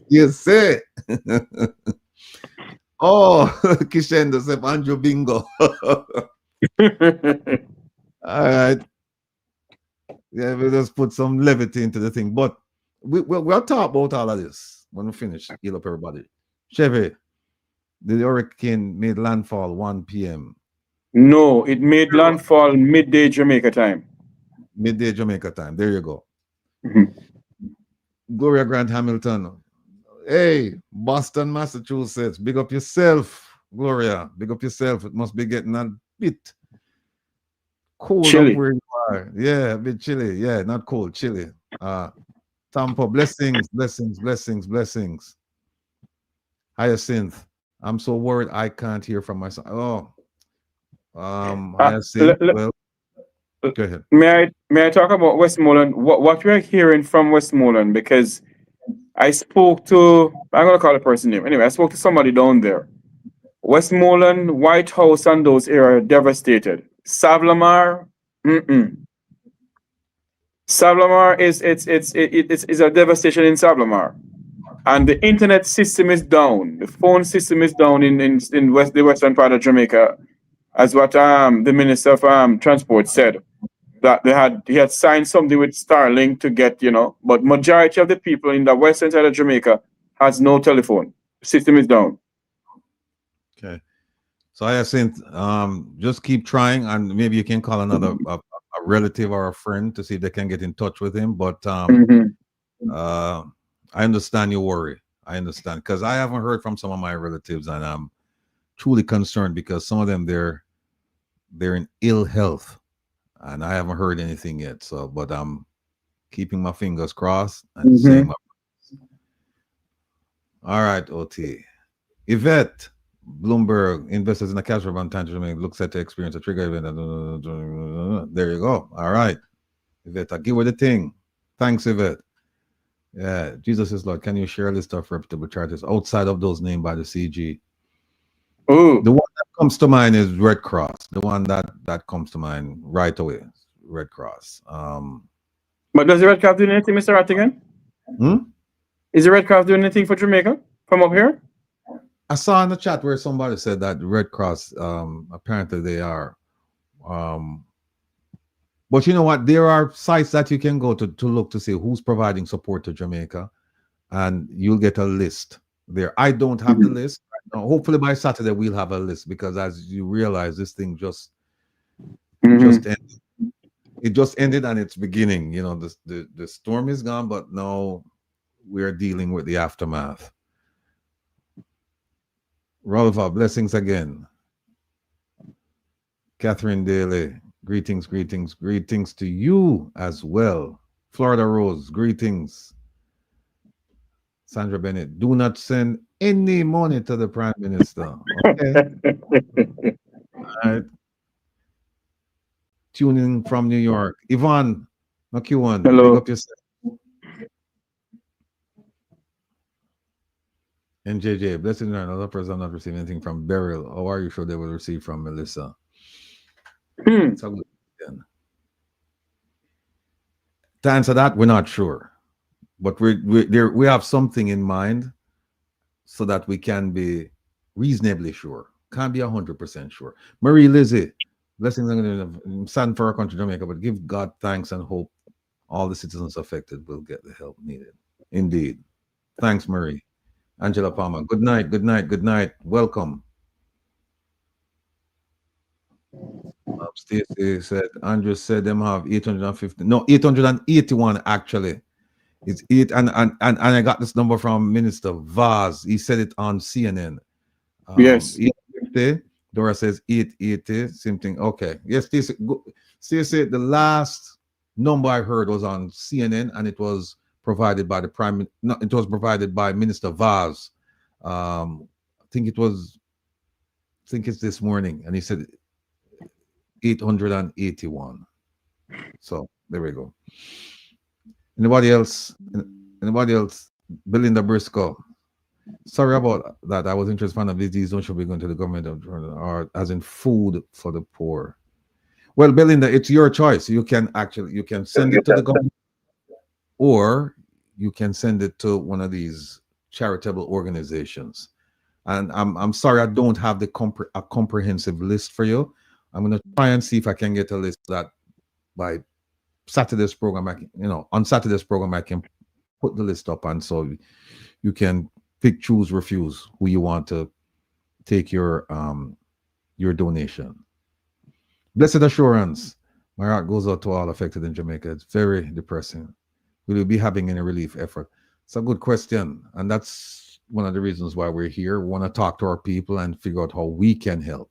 Yes, sir. Oh, Kishendo said Andrew Bingo. All right. Yeah, we just put some levity into the thing. But we'll talk about all of this when we finish. Heal up everybody. Chevy, the hurricane made landfall 1 p.m. No, it made landfall midday Jamaica time. Midday Jamaica time. There you go. Mm-hmm. Gloria Grant Hamilton. Hey, Boston, Massachusetts. Big up yourself, Gloria. Big up yourself. It must be getting a bit cold chilly up where you are. Yeah, a bit chilly. Yeah, not cold, chilly. Tampa, blessings. Hyacinth. I'm so worried I can't hear from myself. Oh. Hyacinth. Well, go ahead. May I talk about Westmoreland? What we're hearing from Westmoreland, because I spoke to, I'm going to call the person name. Anyway, I spoke to somebody down there. Westmoreland, White House, and those areas are devastated. Savlamar, Savlamar is a devastation in Savlamar. And the internet system is down. The phone system is down in the western part of Jamaica, as what the Minister of Transport said. That he had signed something with Starlink to get, but majority of the people in the western side of Jamaica has no telephone. The system is down. Okay. So Hyacinth, just keep trying, and maybe you can call another a relative or a friend to see if they can get in touch with him. But I understand your worry. I understand, because I haven't heard from some of my relatives, and I'm truly concerned because some of them they're in ill health. And I haven't heard anything yet. So, but I'm keeping my fingers crossed and saying my prayers. All right, OT. Yvette Bloomberg, investors in a cash run time looks set to experience a trigger event. There you go. All right. Yvette, I give her the thing. Thanks, Yvette. Yeah, Jesus is Lord. Can you share a list of reputable charities outside of those named by the CG? Ooh. The one that comes to mind is Red Cross. The one that comes to mind right away, Red Cross. But does the Red Cross do anything, Mr. Rattigan? Is the Red Cross doing anything for Jamaica from up here? I saw in the chat where somebody said that the Red Cross, apparently they are. But you know what? There are sites that you can go to look to see who's providing support to Jamaica, and you'll get a list there. I don't have the list. Hopefully by Saturday we'll have a list, because as you realize, this thing just ended. It just ended and it's beginning. You know, the storm is gone, but now we're dealing with the aftermath. Rolva, blessings again. Catherine Daly, greetings, greetings, greetings to you as well. Florida Rose, greetings. Sandra Bennett, do not send any money to the Prime Minister. Okay. All right. Tuning from New York. Yvonne McEwen, Hello. big up yourself. And JJ, blessed and another person not receiving anything from Beryl. How are you sure they will receive from Melissa? It's a good question. To answer that, we're not sure. But we have something in mind so that we can be reasonably sure. Can't be 100% sure. Marie Lizzie, blessings and stand for our country, Jamaica, but give God thanks and hope all the citizens affected will get the help needed. Indeed. Thanks, Marie. Angela Palmer, good night, good night, good night. Welcome. Stacey said, Andrew said them have 850, no, 881 actually. It's 8, and I got this number from Minister Vaz. He said it on CNN. Yes. 850. Dora says 880. Same thing. Okay. Yes, Stacey, the last number I heard was on CNN, and it was provided by it was provided by Minister Vaz. I think it's this morning, and he said 881. So there we go. Anybody else? Belinda Briscoe. Sorry about that. I was interested in these don't should be going to the government or as in food for the poor. Well, Belinda, it's your choice. You can send it to the government, or you can send it to one of these charitable organizations. And I'm sorry I don't have a comprehensive list for you. I'm going to try and see if I can get a list that by Saturday's program, on Saturday's program, I can put the list up, and so you can pick, choose, refuse who you want to take your donation. Blessed assurance. My heart goes out to all affected in Jamaica. It's very depressing. Will you be having any relief effort? It's a good question, and that's one of the reasons why we're here. We want to talk to our people and figure out how we can help.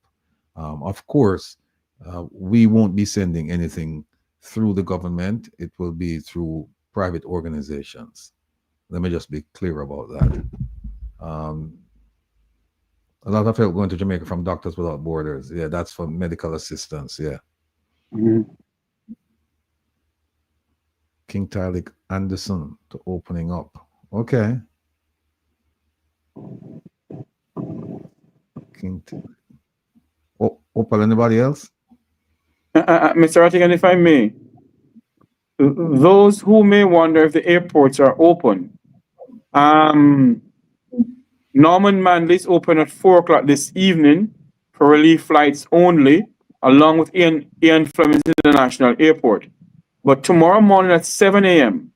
Of course, we won't be sending anything through the government. It will be through private organizations. Let me just be clear about that. A lot of help going to Jamaica from Doctors Without Borders. Yeah, that's for medical assistance. Yeah. King Tylik Anderson to opening up. Okay. King Opal, anybody else? Mr. Rattigan, if I may, those who may wonder if the airports are open, Norman Manley is open at 4 o'clock this evening for relief flights only, along with Ian Fleming International Airport. But tomorrow morning at 7 a.m.,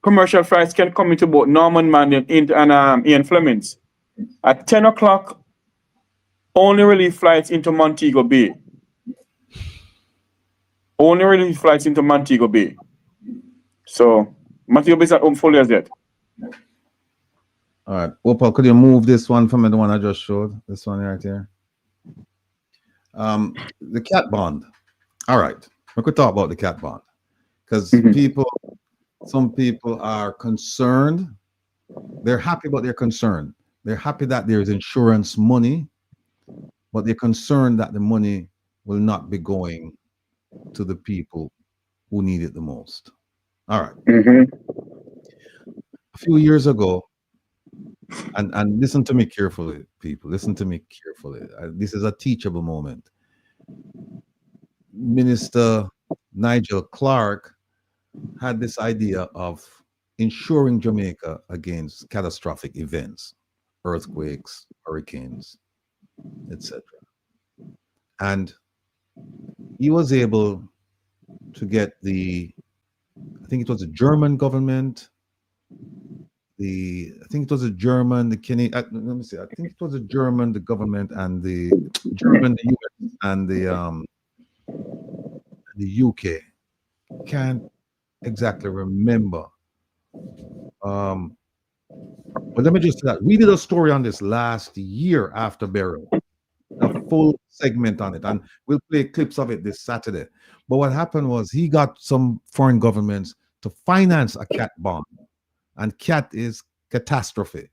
commercial flights can come into both Norman Manley and Ian Fleming's. At 10 o'clock, only relief flights into Montego Bay. Only relief flights into Montego Bay. So Montego Bay is not open fully as yet. All right. Opal, could you move this one from the one I just showed? This one right here. The cat bond. All right. We could talk about the cat bond. Because some people are concerned. They're happy, but they're concerned. They're happy that there's insurance money, but they're concerned that the money will not be going to the people who need it the most. All right. A few years ago, and listen to me carefully, people. Listen to me carefully. This is a teachable moment. Minister Nigel Clark had this idea of insuring Jamaica against catastrophic events, earthquakes, hurricanes, etc. And he was able to get I think it was the German government, the government, and the German, the US, and the UK. Can't exactly remember. But let me just say that we did a story on this last year after Beryl. The full segment on it, and we'll play clips of it this Saturday. But what happened was he got some foreign governments to finance a cat bond, and cat is catastrophe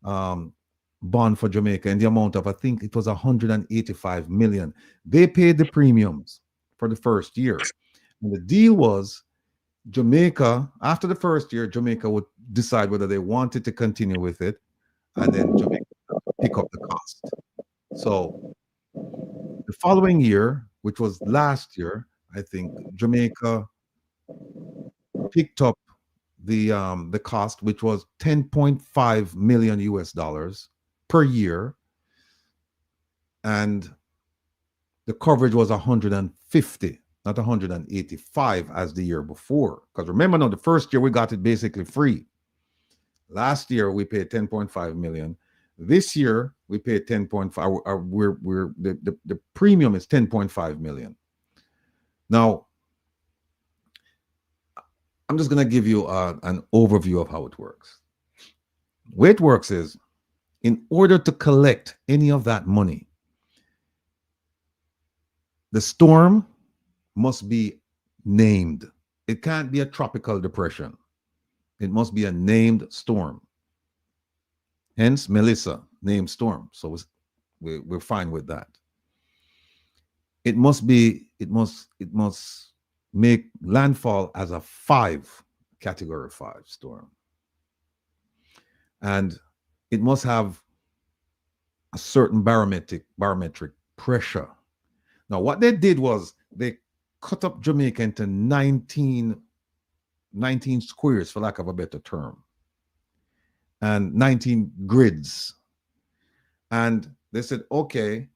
bond for Jamaica in the amount of, I think it was 185 million. They paid the premiums for the first year, and the deal was Jamaica, after the first year, Jamaica would decide whether they wanted to continue with it, and then Jamaica would pick up the cost. So the following year, which was last year, I think Jamaica picked up the cost, which was 10.5 million US dollars per year, and the coverage was 150, not 185 as the year before. Because remember now, the first year we got it basically free. Last year we paid 10.5 million. This year we paid 10.5. The premium is 10.5 million. Now, I'm just going to give you an overview of how it works. The way it works is, in order to collect any of that money, the storm must be named. It can't be a tropical depression. It must be a named storm. Hence, Melissa, named storm. So we're fine with that. It must make landfall as a category 5 storm. And it must have a certain barometric pressure. Now, what they did was they cut up Jamaica into 19 squares, for lack of a better term, and 19 grids. And they said, okay,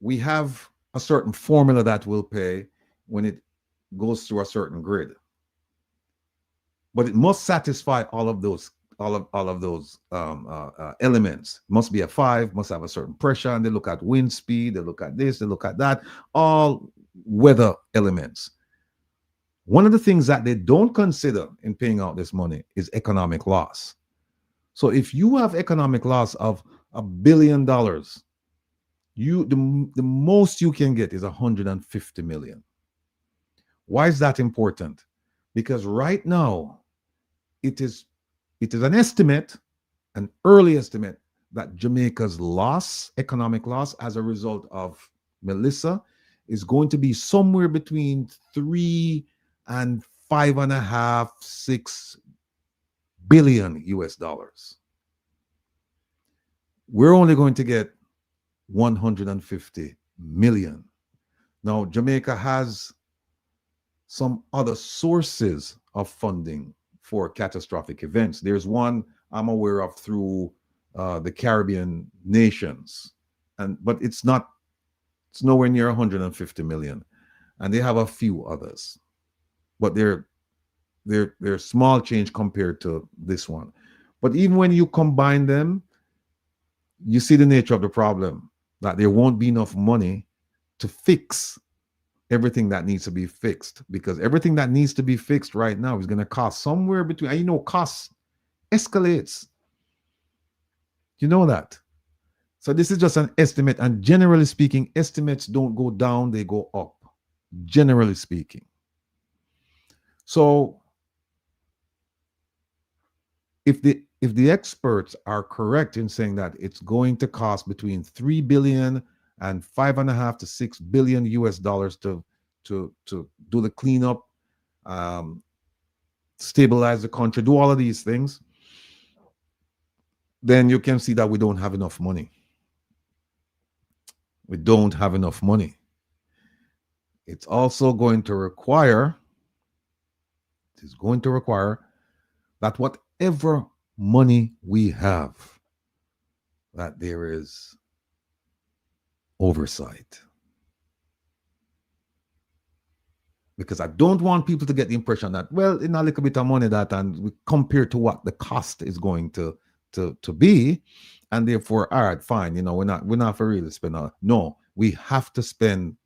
we have a certain formula that will pay when it goes through a certain grid. But it must satisfy all of those elements. It must be a 5, must have a certain pressure, and they look at wind speed, they look at this, they look at that, all weather elements. One of the things that they don't consider in paying out this money is economic loss. So if you have economic loss of $1 billion, the most you can get is 150 million. Why is that important? Because right now, it is an estimate, an early estimate, that Jamaica's economic loss as a result of Melissa, is going to be somewhere between 3 and 5.5, 6 billion US dollars. We're only going to get 150 million. Now, Jamaica has some other sources of funding for catastrophic events. There's one I'm aware of through the Caribbean nations, but it's nowhere near 150 million, and they have a few others, but they're small change compared to this one. But even when you combine them, you see the nature of the problem, that there won't be enough money to fix everything that needs to be fixed, because everything that needs to be fixed right now is going to cost somewhere between, cost escalates. You know that. So this is just an estimate, and generally speaking, estimates don't go down, they go up, generally speaking. So if the experts are correct in saying that it's going to cost between 3 billion and 5.5 to 6 billion US dollars to do the cleanup, stabilize the country, do all of these things, then you can see that we don't have enough money. We don't have enough money. It's also going to require, that whatever money we have, that there is oversight. Because I don't want people to get the impression that, well, in a little bit of money that, and we compare to what the cost is going to be, and therefore, all right, fine, we're not for real to spend. No, we have to spend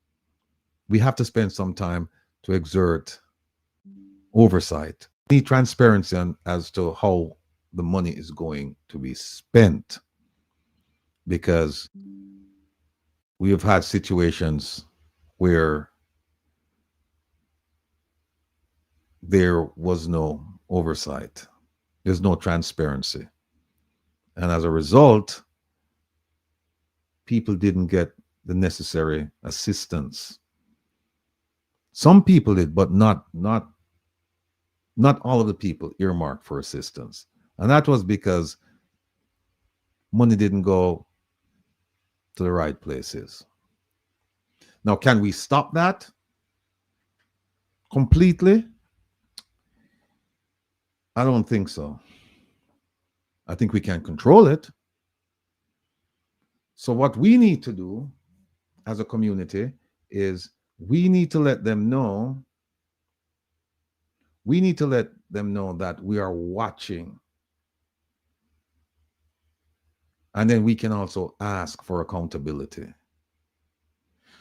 some time to exert oversight, need transparency as to how the money is going to be spent, because we have had situations where there was no oversight. There's no transparency. And as a result, people didn't get the necessary assistance. Some people did, but not all of the people earmarked for assistance. And that was because money didn't go to the right places. Now, can we stop that completely? I don't think so. I think we can control it. So what we need to do as a community is we need to let them know. We need to let them know that we are watching. And then we can also ask for accountability.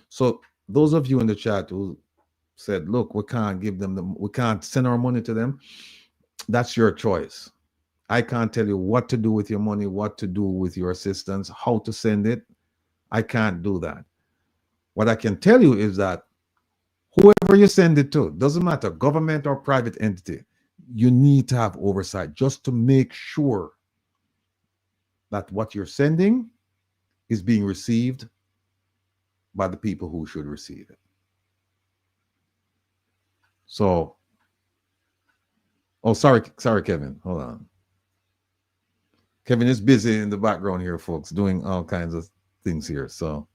So those of you in the chat who said, look, we can't give them we can't send our money to them. That's your choice. I can't tell you what to do with your money, what to do with your assistance, how to send it. I can't do that. What I can tell you is that whoever you send it to, doesn't matter, government or private entity, you need to have oversight just to make sure that what you're sending is being received by the people who should receive it. So, oh, sorry, Kevin, hold on. Kevin is busy in the background here, folks, doing all kinds of things here. So,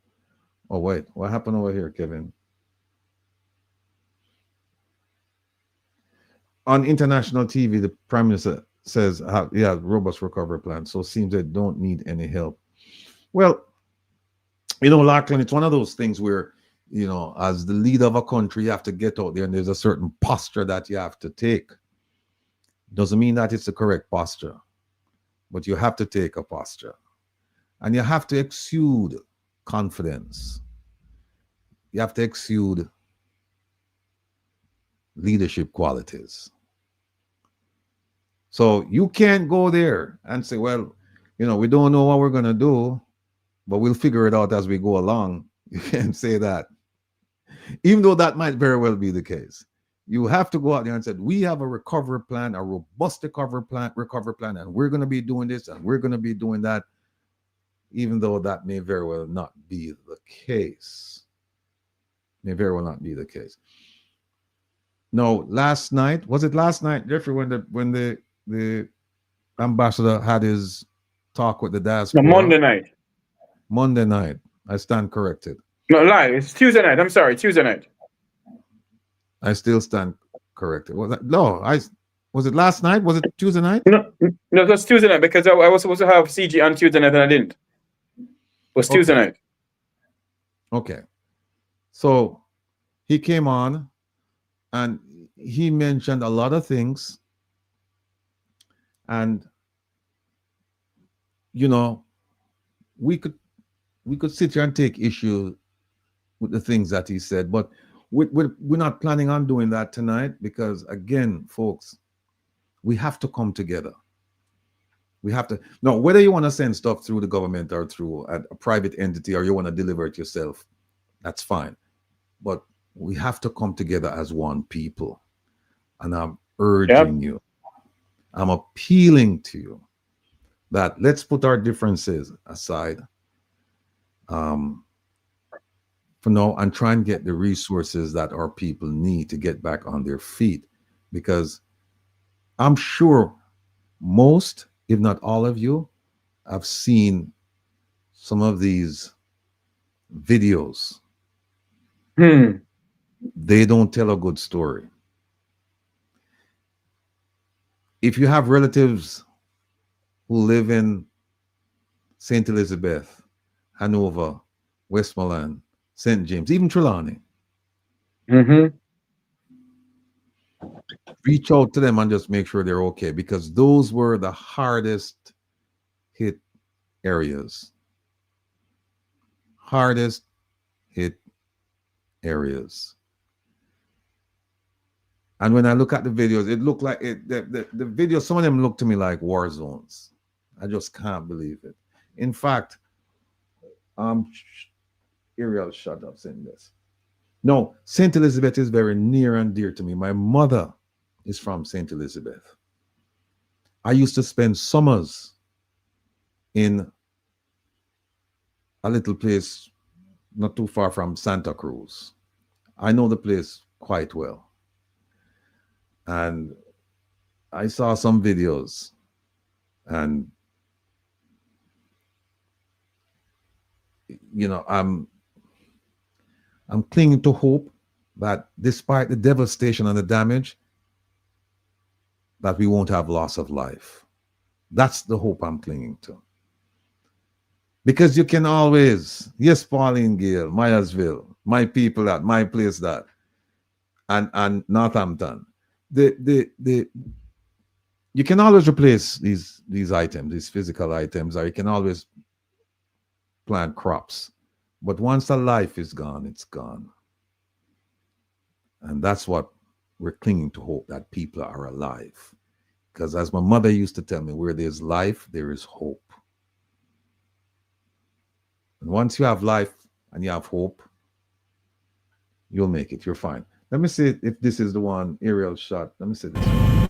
oh, wait, what happened over here, Kevin? On international TV, the Prime Minister says, yeah, robust recovery plan. So it seems they don't need any help. Well, you know, Lachlan, it's one of those things where, you know, as the leader of a country, you have to get out there and there's a certain posture that you have to take. Doesn't mean that it's the correct posture, but you have to take a posture. And you have to exude confidence. You have to exude leadership qualities. So you can't go there and say, well, you know, we don't know what we're going to do, but we'll figure it out as we go along. You can't say that, even though that might very well be the case. You have to go out there and say, we have a recovery plan, a robust recovery plan, and we're going to be doing this and we're going to be doing that, even though that may very well not be the case. May very well not be the case. No, last night, was it last night, Jeffrey, when the ambassador had his talk with the diaspora? No, Monday night. Monday night. I stand corrected. No, lie. It's Tuesday night. I'm sorry, Tuesday night. I still stand corrected. Was it last night? Was it Tuesday night? No, that's Tuesday night because I was supposed to have CG on Tuesday night and I didn't. It was Tuesday night. Okay. So he came on and he mentioned a lot of things. And, you know, we could sit here and take issue with the things that he said, but we're not planning on doing that tonight because, again, folks, we have to come together. We have to, no, whether you want to send stuff through the government or through a private entity or you want to deliver it yourself, that's fine. But we have to come together as one people. And I'm urging you, I'm appealing to you that let's put our differences aside for now and try and get the resources that our people need to get back on their feet. Because I'm sure most, if not all of you, have seen some of these videos. They don't tell a good story. If you have relatives who live in St. Elizabeth, Hanover, Westmoreland, St. James, even Trelawney, reach out to them and just make sure they're okay, because those were the hardest hit areas. Hardest hit areas. And when I look at the videos, it looked like the videos, some of them look to me like war zones. I just can't believe it. In fact, aerial shot of St. Elizabeth. No, St. Elizabeth is very near and dear to me. My mother is from St. Elizabeth. I used to spend summers in a little place not too far from Santa Cruz. I know the place quite well. And I saw some videos, and you know, I'm clinging to hope that despite the devastation and the damage, that we won't have loss of life. That's the hope I'm clinging to. Because you can always, yes, Pauline Gale, Myersville, my people that, my place that, and Northampton. You can always replace these items, these physical items, or you can always plant crops. But once a life is gone, it's gone. And that's what we're clinging to, hope that people are alive. Because as my mother used to tell me, where there's life, there is hope. And once you have life and you have hope, you'll make it. You're fine. Let me see if this is the one aerial shot. Let me see this one.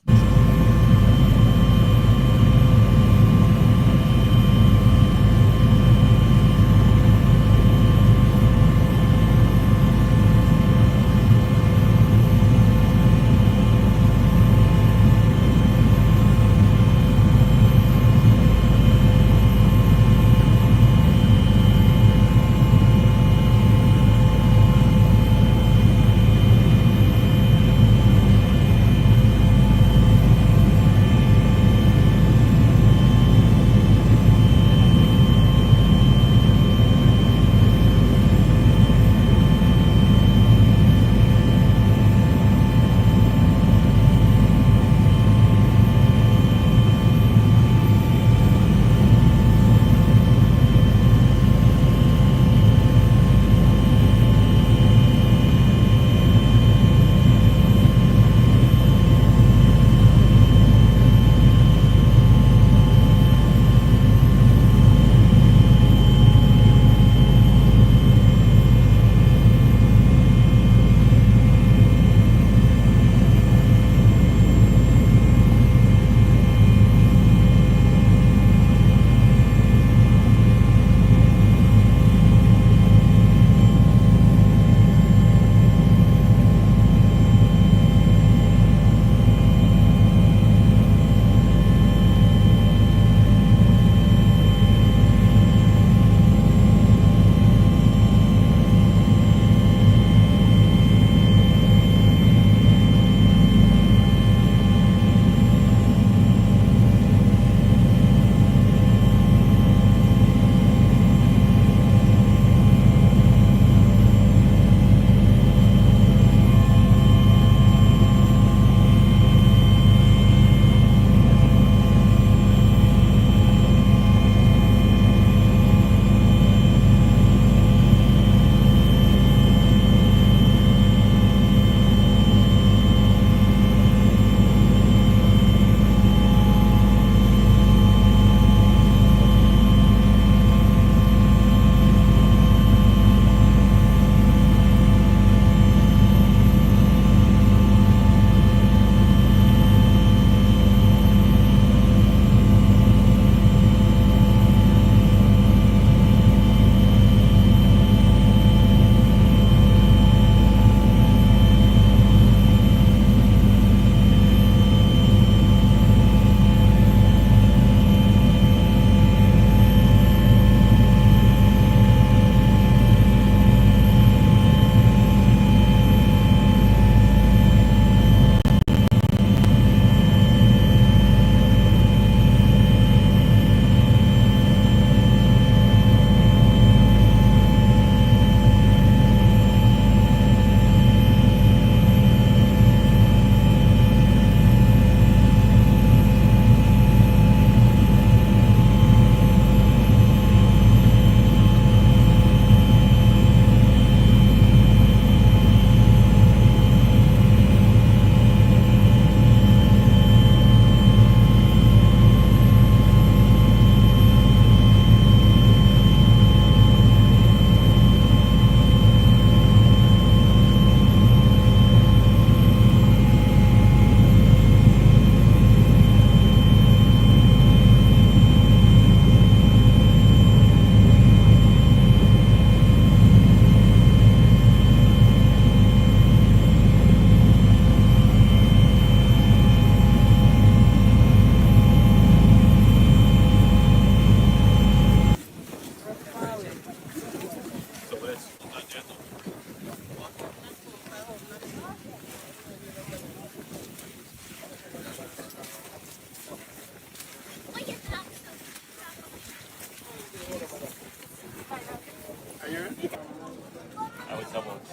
about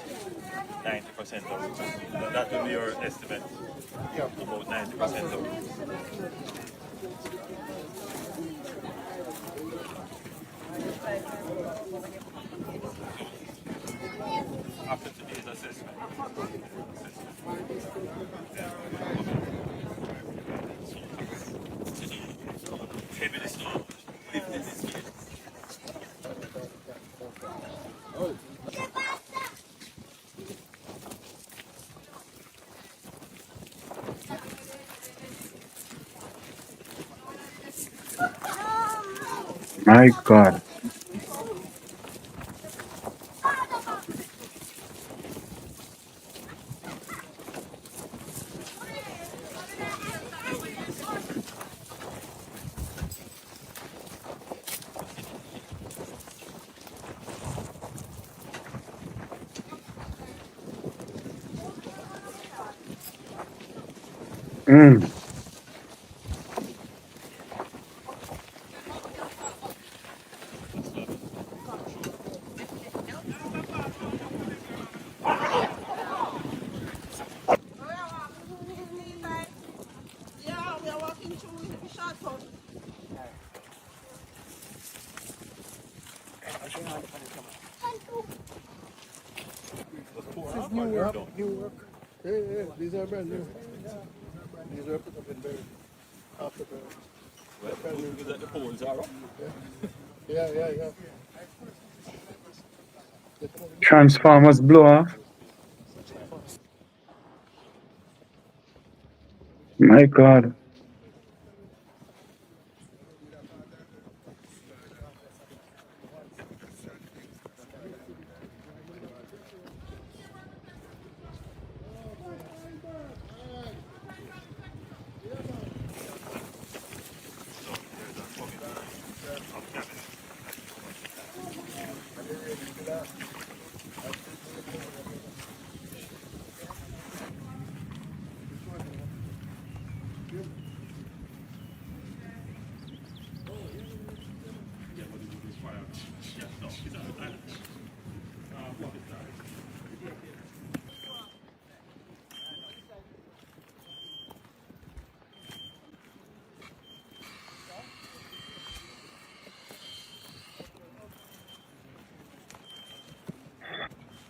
90% of it. That would be your estimate. About 90% of it. After today's assessment. Heavy the snow, lifting this gate. My God. Mm. Yeah, we are walking through the short cut. This is new work. New work. Yeah, yeah, these are brand new. These were put up in Berry. After Berry. Because the poles are up. Yeah, yeah, yeah. Transformers blow off. My God.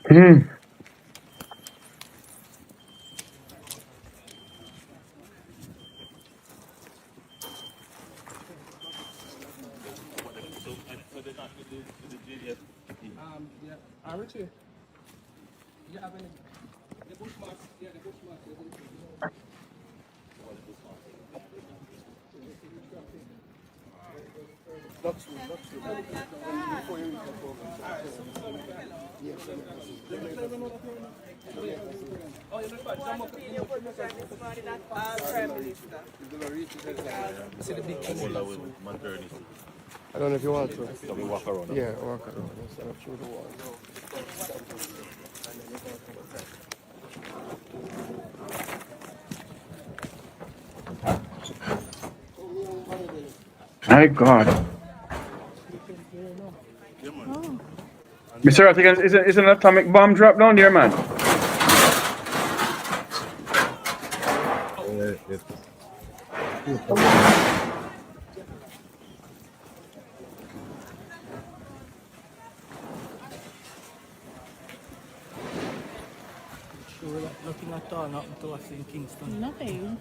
Mm. Yeah. Richie. You have any? The bushmarks. Yeah, the bushmarks. Before you reach the program. Yes. Oh, you're not jump up. See the big thing. I don't know if you want to. So we walk around. Yeah, walk around instead of through the wall. My God. Mr. Rattigan, is an atomic bomb drop down there, man? Nothing at all happened to us in Kingston. Nothing.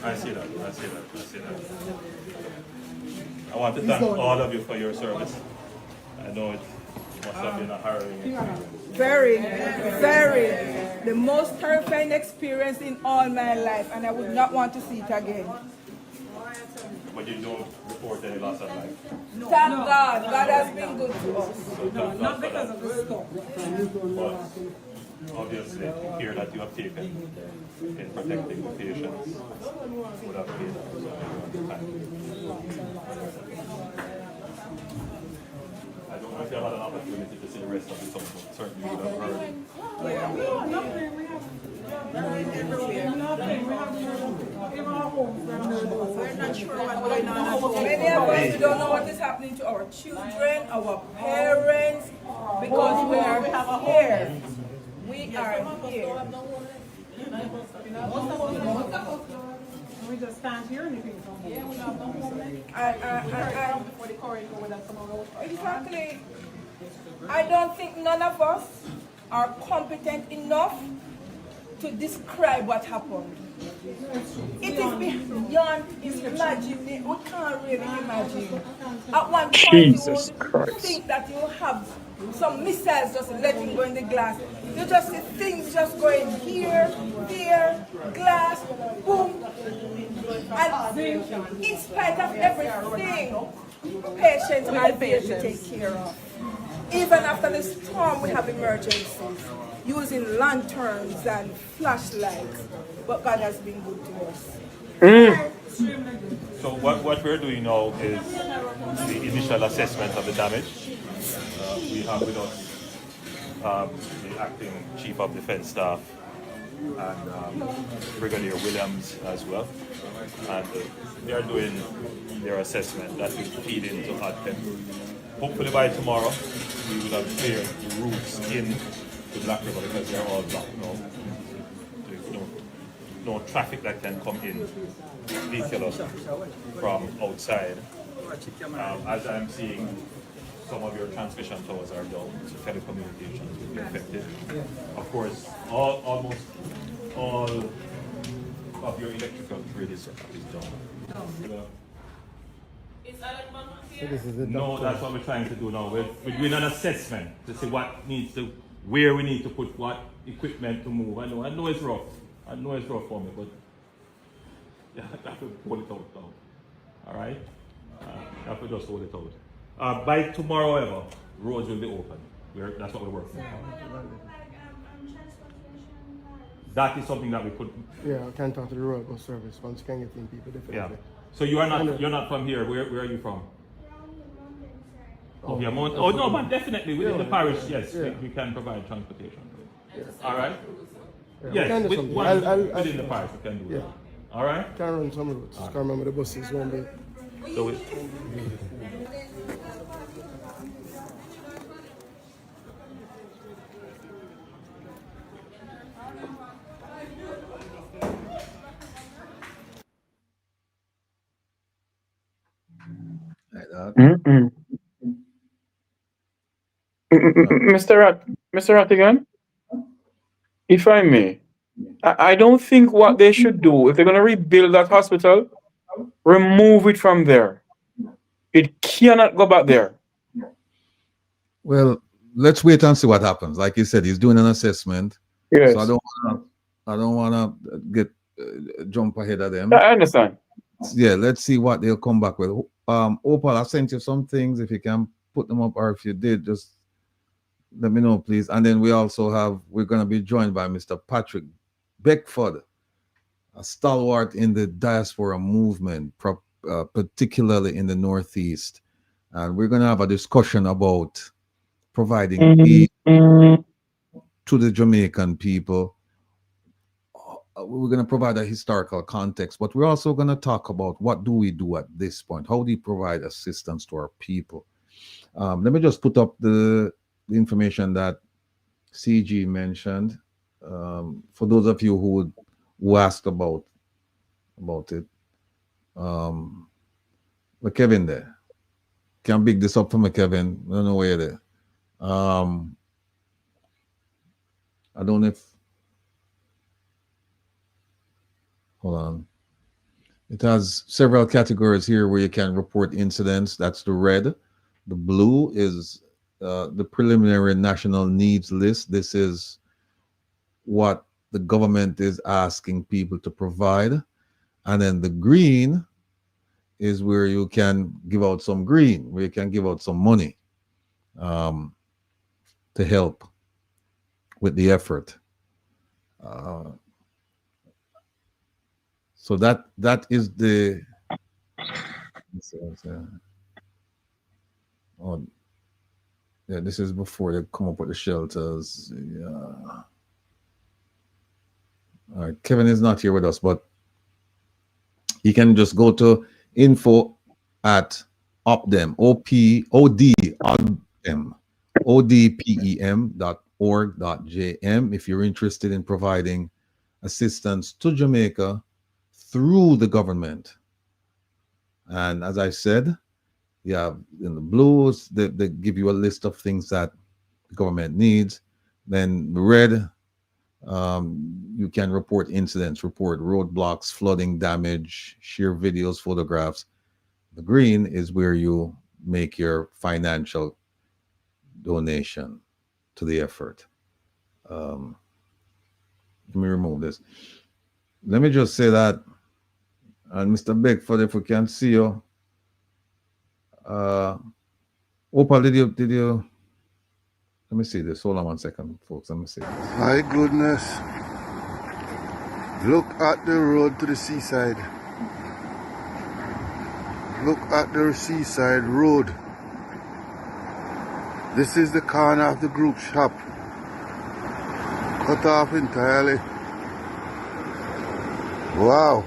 I see that. I want to thank all of you for your service. I know Must have been a harrowing experience. Very, very. The most terrifying experience in all my life, and I would not want to see it again. But you don't report any loss of life. Thank God. God has been good to us. So not because of the storm. But obviously, the care that you have taken in protecting the patients would have been. I don't know if you had an opportunity to see the rest of the song, but certainly you would have heard. We're not sure what's going on. Many of us don't know what is happening to our children, our parents, because we are here. We are here. We just can't hear anything from them. Exactly. I don't think none of us are competent enough to describe what happened. It is beyond imagining. We can't really imagine. At one point, Jesus you would Christ. think that you have some missiles just letting go in the glass. You just see things just going here, there, glass, boom. And in spite of everything, patients are there to take care of. Even after the storm, we have emergencies, using lanterns and flashlights. But God has been good to us. So what we're doing now is the initial assessment of the damage. We have with us the acting Chief of Defense Staff and Brigadier Williams as well. And they are doing their assessment that will feed into ADTEM. Hopefully by tomorrow we will have cleared the routes in the Black River because they're all blocked now. There's no traffic that can come in vehicular from outside. As I'm seeing, some of your transmission towers are down, so telecommunications will be affected. Of course, almost all of your electrical grid is down. No, that's what we're trying to do now. We're doing an assessment to see where we need to put what equipment to move. I know it's rough. I know it's rough for me, but yeah, I have to hold it out now. All right? I have to just hold it out. By tomorrow, however, roads will be open. That's what we're working on. That is something that we could. Yeah, I can talk to the road bus service once you can get in people definitely. Yeah. So you're not from here. Where are you from? Oh, no, but definitely within the parish, yes, we can provide transportation. Yeah. All right. Yeah, yes, within the parish we can do that. All right. Can run some routes. Can't remember the buses won't be. So Like that. Mr. Rattigan, if I may, I don't think what they should do, if they're going to rebuild that hospital, remove it from there. It cannot go back there. Well, let's wait and see what happens. Like you said, he's doing an assessment. Yes. So I don't want to get jump ahead of them. I understand. Yeah, let's see what they'll come back with. Opal, I sent you some things. If you can put them up, or if you did, just let me know, please. And then we're going to be joined by Mr. Patrick Beckford, a stalwart in the diaspora movement, particularly in the Northeast. And we're going to have a discussion about providing aid to the Jamaican people. We're going to provide a historical context, but we're also going to talk about what do we do at this point? How do we provide assistance to our people? Let me just put up the information that CG mentioned. For those of you who asked about it. But Kevin there. Can big this up for me, Kevin. I don't know where you're there. I don't know if. Hold on. It has several categories here where you can report incidents. That's the red. The blue is the preliminary national needs list. This is what the government is asking people to provide. And then the green is where you can give out some green, where you can give out some money to help with the effort. So that is the oh, yeah, this is before they come up with the shelters. Yeah. All right, Kevin is not here with us, but you can just go to info at opdem, odpem.org.jm if you're interested in providing assistance to Jamaica through the government. And as I said, yeah, in the blues, they give you a list of things that the government needs. Then the red, you can report incidents, report roadblocks, flooding damage, share videos, photographs. The green is where you make your financial donation to the effort. Let me remove this. Let me just say that, and Mr. Beckford, if we can see you. Opal, did you? Let me see this. Hold on 1 second, folks. Let me see this. My goodness. Look at the road to the seaside. Look at the seaside road. This is the corner of the group shop. Cut off entirely. Wow.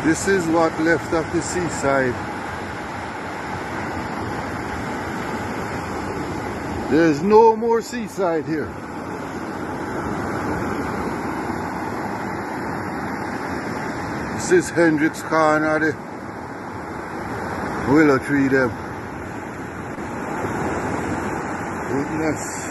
This is what left of the seaside. There's no more seaside here. This is Hendricks Corner, the willow tree them. Goodness.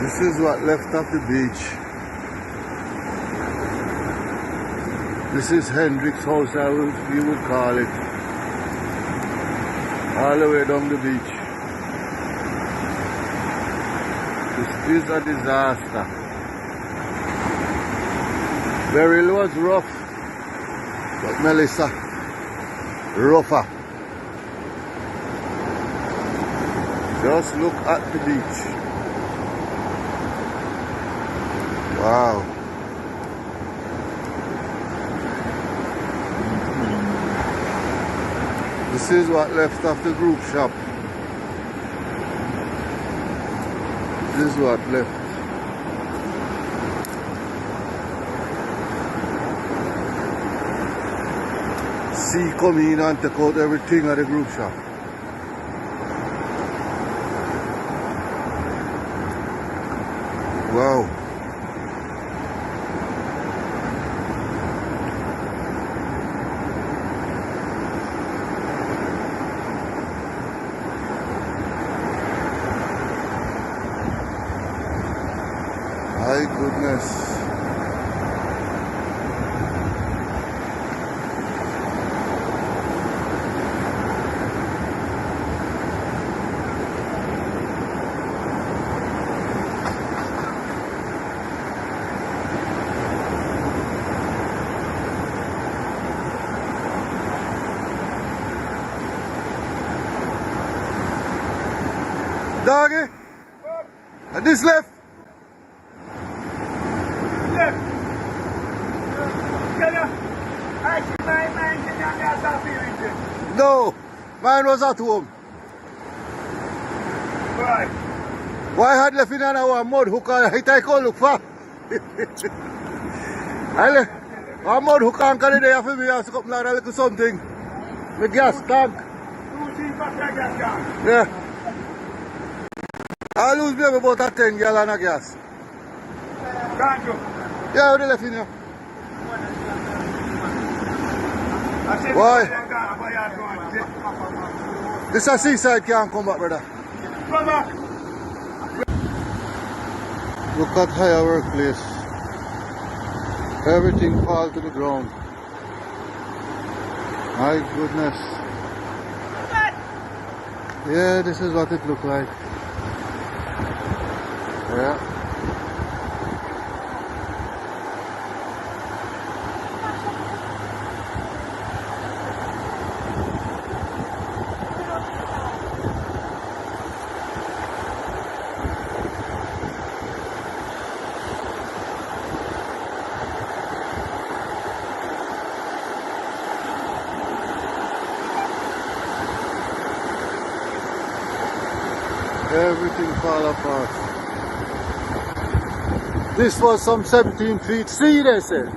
This is what left of the beach. This is Hendricks House, you would call it. All the way down the beach. This is a disaster. Beryl was rough, but Melissa, rougher. Just look at the beach. Wow. This is what left of the group shop. This is what left. Sea come in and take out everything at the group shop. Wow. My goodness. Doggy, and this left. No, mine was at home. Why? Why had left in our mud hook and hit I call look for? I left a mud hook and carry there for me and come like a little something. The gas tank. Yeah. I lose maybe about a 10 gallon of gas. Can't you? Yeah, they left in here. Why? This a seaside can't come back, brother. Look at higher workplace. Everything fall to the ground. My goodness. Yeah, this is what it looked like. Yeah. Everything fall apart. This was some 17 feet sea, they said.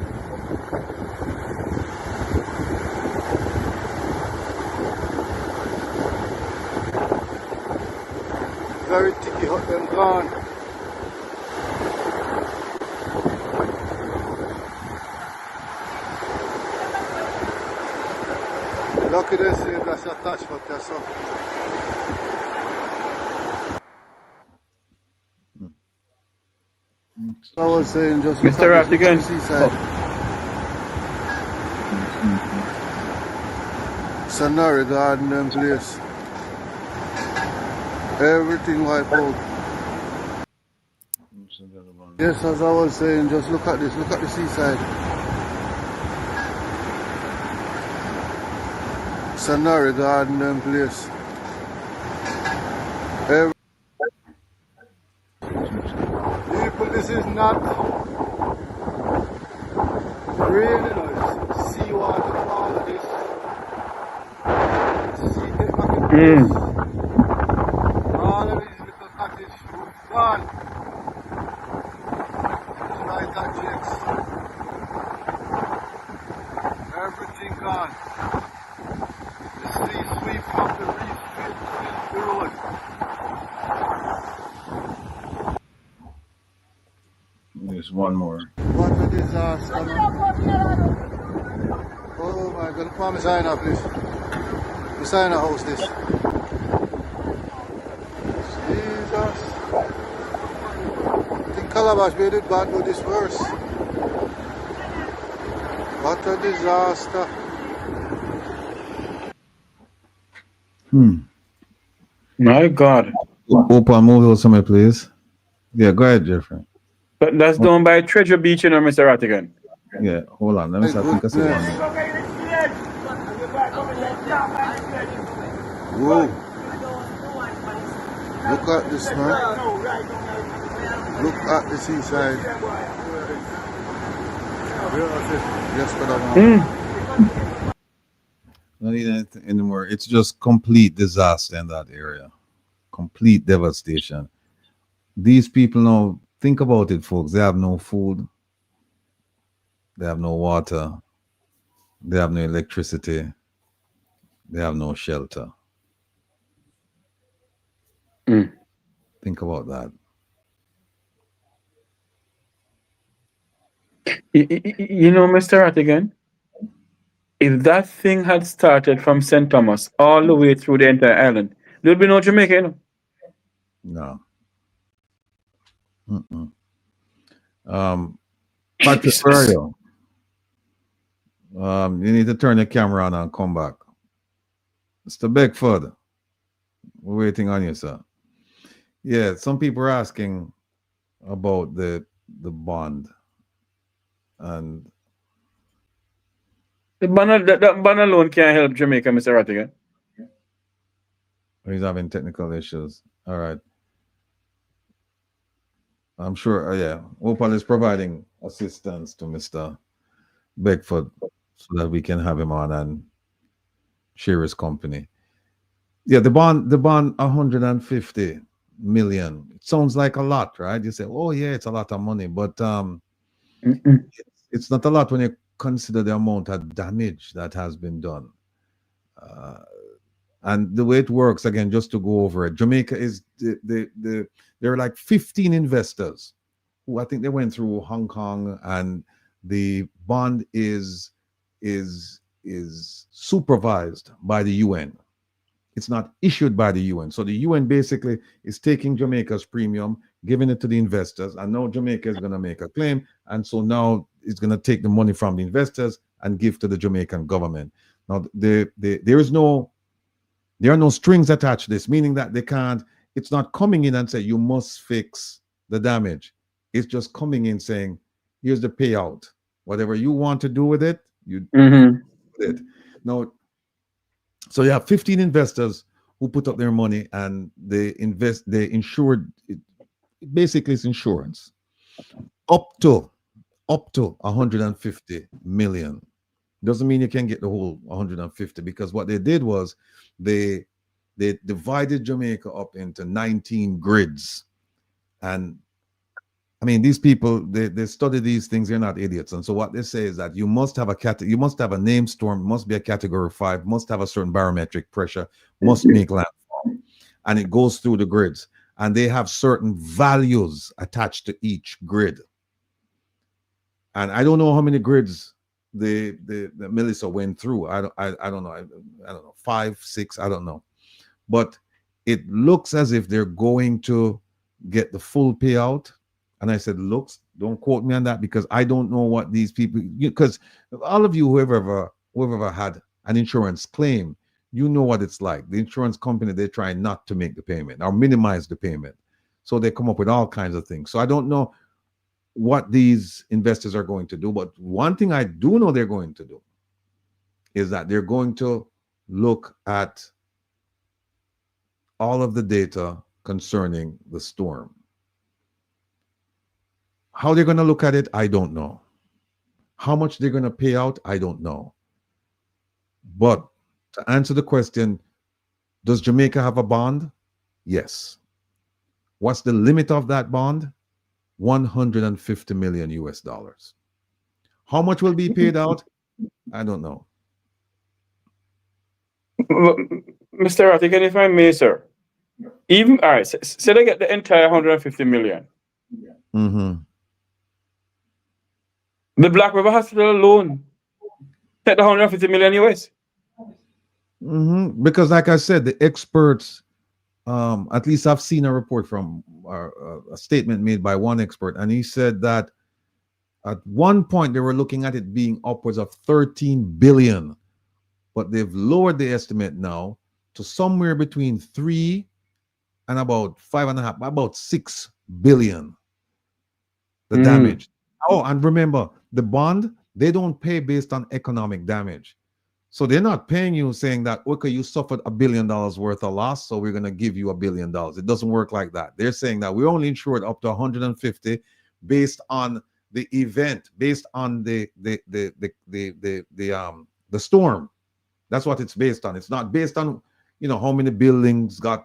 Very ticky hot and gone. Lucky they say that's attached, but that's all. I was saying just Mr. Rattigan. Scenario garden them place. Everything wiped out. Yes, as I was saying, just look at this, look at the seaside. Scenario garden them place. People, this is not rain, you know, it's seawater, all of this. See, get back in place. All of these little cottage roof gone. It's right at Jake's. Everything gone. The sea sweep up the reef straight to the road. There's one more. What a disaster, man. Oh my God, come on, sign up, please. The sign a house, this. Jesus. I think Calabash made it bad, but this worse. What a disaster. My God. Open move somewhere, please. Yeah, go ahead, Jeffrey. But that's done by Treasure Beach, you know, Mr. Rattigan. Yeah, hold on. Let me see. I think I see one more. Whoa. Look at this, man. Look at the seaside. Yes, but Not need anything anymore. It's just complete disaster in that area. Complete devastation. These people now, think about it, folks. They have no food. They have no water. They have no electricity. They have no shelter. Think about that. You know, Mr. Rattigan, if that thing had started from St. Thomas all the way through the entire island, there'd be no Jamaica, you know? No. Patrick, where are you? You need to turn your camera on and come back. Mr. Beckford, we're waiting on you, sir. Yeah, some people are asking about the bond. And that bond alone can't help Jamaica, Mr. Rattigan. He's having technical issues. All right. I'm sure, yeah. Opal is providing assistance to Mr. Beckford so that we can have him on and share his company. Yeah, the bond 150 million. It sounds like a lot, right? You say, oh yeah, it's a lot of money, but it's not a lot when you consider the amount of damage that has been done. And the way it works, again, just to go over it, Jamaica is there are like 15 investors who I think they went through Hong Kong, and the bond is supervised by the UN. It's not issued by the UN. So the UN basically is taking Jamaica's premium, giving it to the investors, and now Jamaica is going to make a claim, and so now it's going to take the money from the investors and give to the Jamaican government. Now there are no strings attached to this, meaning that they can't. It's not coming in and say you must fix the damage. It's just coming in saying, here's the payout. Whatever you want to do with it, you do it. Now, so you have 15 investors who put up their money and they insured. Basically, it's insurance up to 150 million. Doesn't mean you can get the whole 150, because what they did was they divided Jamaica up into 19 grids. And I mean, these people, they study these things, they're not idiots. And so what they say is that you must have a name storm, must be a category 5, must have a certain barometric pressure, must make landfall. And it goes through the grids. And they have certain values attached to each grid. And I don't know how many grids the Melissa went through. I don't know. I don't know. 5, 6, I don't know. But it looks as if they're going to get the full payout. And I said, looks, don't quote me on that, because I don't know what these people, because all of you whoever had an insurance claim, you know what it's like. The insurance company, they try not to make the payment or minimize the payment. So they come up with all kinds of things. So I don't know what these investors are going to do. But one thing I do know they're going to do is that they're going to look at all of the data concerning the storm. How they're going to look at it, I don't know. How much they're going to pay out, I don't know. But to answer the question, does Jamaica have a bond? Yes. What's the limit of that bond? 150 million US dollars. How much will be paid out? I don't know. Mr. Rattigan, if I may, sir. Even, all right, say they get the entire 150 million. The Black River Hospital alone take the 150 million US. Because like I said, the experts, at least I've seen a report from a statement made by one expert, and he said that at one point they were looking at it being upwards of 13 billion, but they've lowered the estimate now to somewhere between 3 and about 5.5, about 6 billion. The damage. Oh, and remember, the bond, they don't pay based on economic damage. So they're not paying you saying that, okay, you suffered $1 billion worth of loss, so we're going to give you $1 billion. It doesn't work like that. They're saying that we only insured up to 150 based on the event, based on the storm. That's what it's based on. It's not based on, how many buildings got,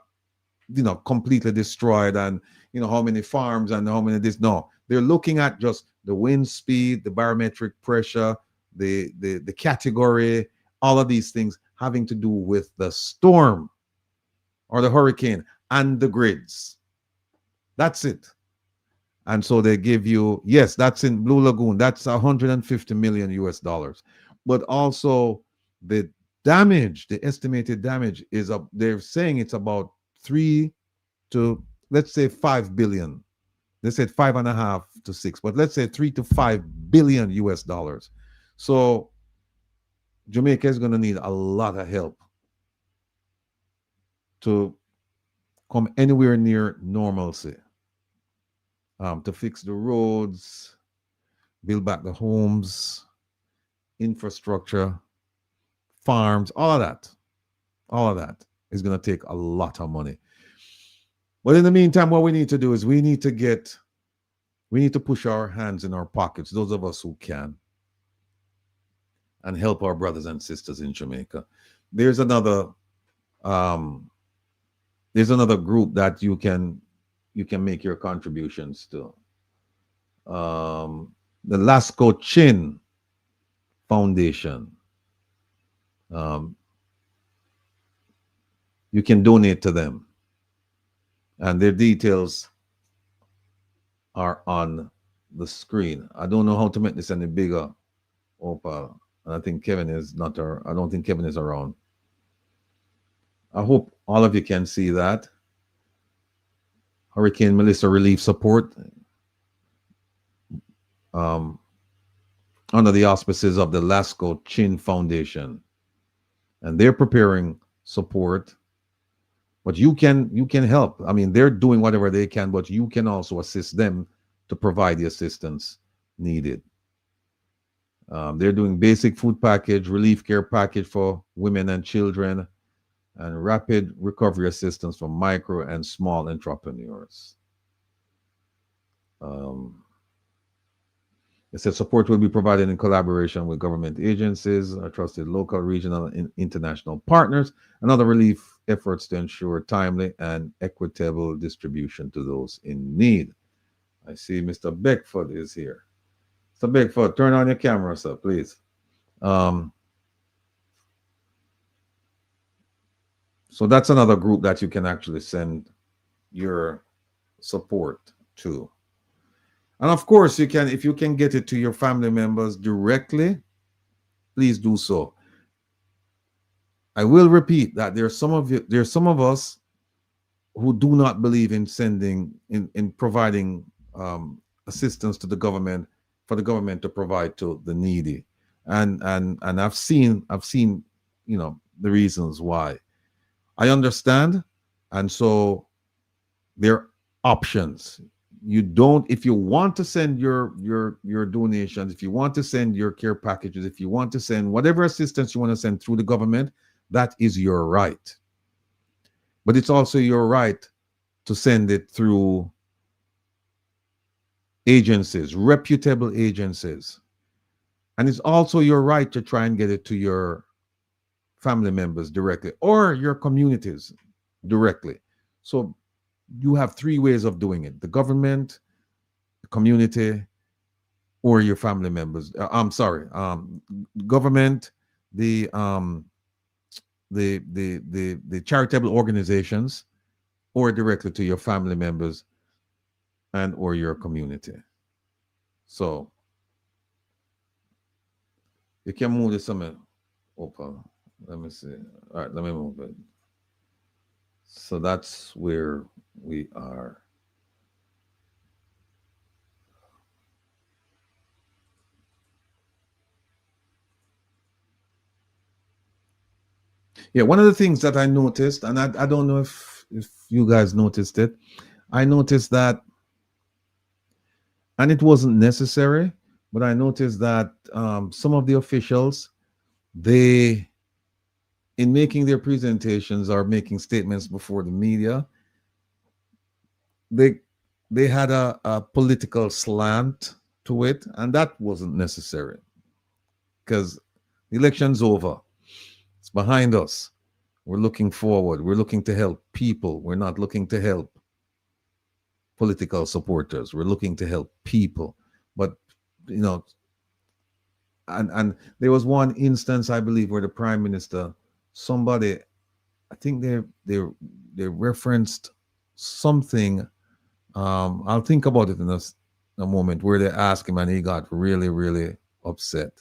completely destroyed, and, how many farms and how many this. No, they're looking at just the wind speed, the barometric pressure, the category, all of these things having to do with the storm or the hurricane and the grids. That's it. And so they give you, yes, that's in Blue Lagoon. That's 150 million US dollars. But also the damage, the estimated damage is up. They're saying it's about 3 to, let's say, 5 billion. They said 5.5 to 6, but let's say 3 to 5 billion US dollars. So Jamaica is going to need a lot of help to come anywhere near normalcy, to fix the roads, build back the homes, infrastructure, farms, all of that is going to take a lot of money. But in the meantime, what we need to do is we need to push our hands in our pockets, those of us who can, and help our brothers and sisters in Jamaica. There's another group that you can make your contributions to. The Lasco Chin Foundation. You can donate to them, and their details are on the screen. I don't know how to make this any bigger, Opal. I think Kevin is not, I don't think Kevin is around. I hope all of you can see that. Hurricane Melissa relief support under the auspices of the Lasco Chin Foundation, and they're preparing support. But you can help. I mean, they're doing whatever they can, but you can also assist them to provide the assistance needed. They're doing basic food package, relief care package for women and children, and rapid recovery assistance for micro and small entrepreneurs. It said support will be provided in collaboration with government agencies, our trusted local, regional, and international partners, and other relief efforts to ensure timely and equitable distribution to those in need. I see Mr. Beckford is here. Mr. Beckford, turn on your camera, sir, please. So that's another group that you can actually send your support to. And of course, you can, if you can get it to your family members directly, please do so. I will repeat that there's some of us who do not believe in sending, in providing assistance to the government, for the government to provide to the needy. And I've seen, you know, the reasons why. I understand. And so there are options. You don't, if you want to send your donations, if you want to send your care packages, if you want to send whatever assistance you want to send through the government, that is your right. But it's also your right to send it through agencies, reputable agencies. And it's also your right to try and get it to your family members directly or your communities directly. So you have three ways of doing it: the government, the community, or your family members. Government, the charitable organizations, or directly to your family members and or your community. So you can move this somewhere. Open. Let me see. All right, let me move it. So that's where we are. Yeah, one of the things that I noticed, and I don't know if you guys noticed it, I noticed that, and it wasn't necessary, but I noticed that some of the officials, they, in making their presentations or making statements before the media, they had a political slant to it, and that wasn't necessary, because the election's over. It's behind us. We're looking forward. We're looking to help people. We're not looking to help political supporters. We're looking to help people. But, you know, and there was one instance, I believe, where the prime minister, somebody, I think they referenced something. I'll think about it in a moment, where they asked him and he got really, really upset.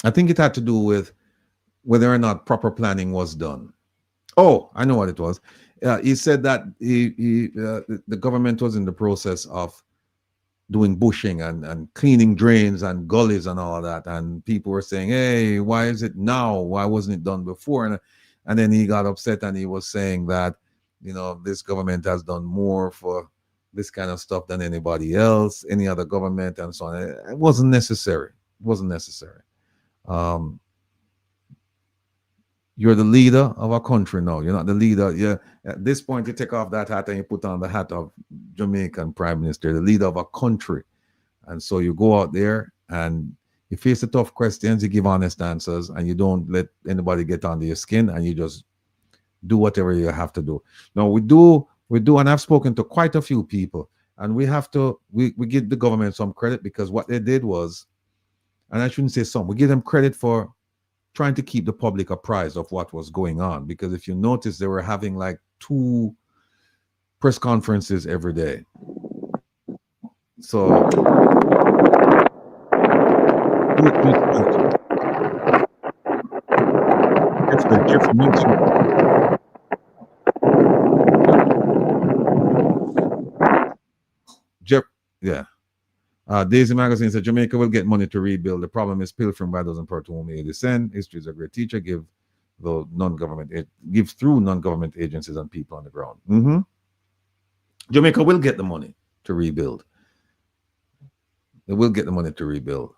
I think it had to do with whether or not proper planning was done. Oh, I know what it was. He said that the government was in the process of doing bushing and cleaning drains and gullies and all that. And people were saying, hey, why is it now? Why wasn't it done before? And then he got upset and he was saying that, you know, this government has done more for this kind of stuff than anybody else, any other government, and so on. It wasn't necessary. It wasn't necessary. You're the leader of a country now. You're not the leader. Yeah, at this point, you take off that hat and you put on the hat of Jamaican Prime Minister, the leader of a country. And so you go out there and you face the tough questions, you give honest answers, and you don't let anybody get under your skin, and you just do whatever you have to do. Now, we do, and I've spoken to quite a few people, and we have to, we give the government some credit, because what they did was, and I shouldn't say some, we give them credit for trying to keep the public apprised of what was going on. Because if you notice, they were having like 2 press conferences every day. So Jeff, yeah. Daisy Magazine said Jamaica will get money to rebuild. The problem is pilfering by those in part to whom they descend. History is a great teacher. Gives through non-government agencies and people on the ground. Jamaica will get the money to rebuild. They will get the money to rebuild.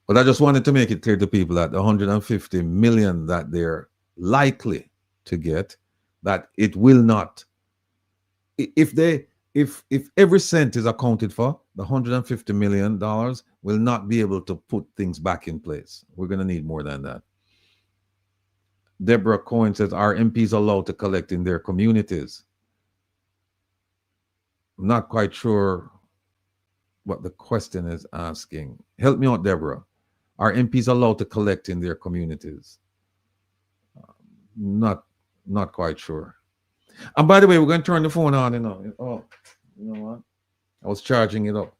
But I just wanted to make it clear to people that the 150 million that they're likely to get, that it will not. If every cent is accounted for, the $150 million will not be able to put things back in place. We're going to need more than that. Deborah Cohen says, are MPs allowed to collect in their communities? I'm not quite sure what the question is asking. Help me out, Deborah. Are MPs allowed to collect in their communities? Not quite sure. And by the way, we're going to turn the phone on. Oh, you know what? I was charging it up.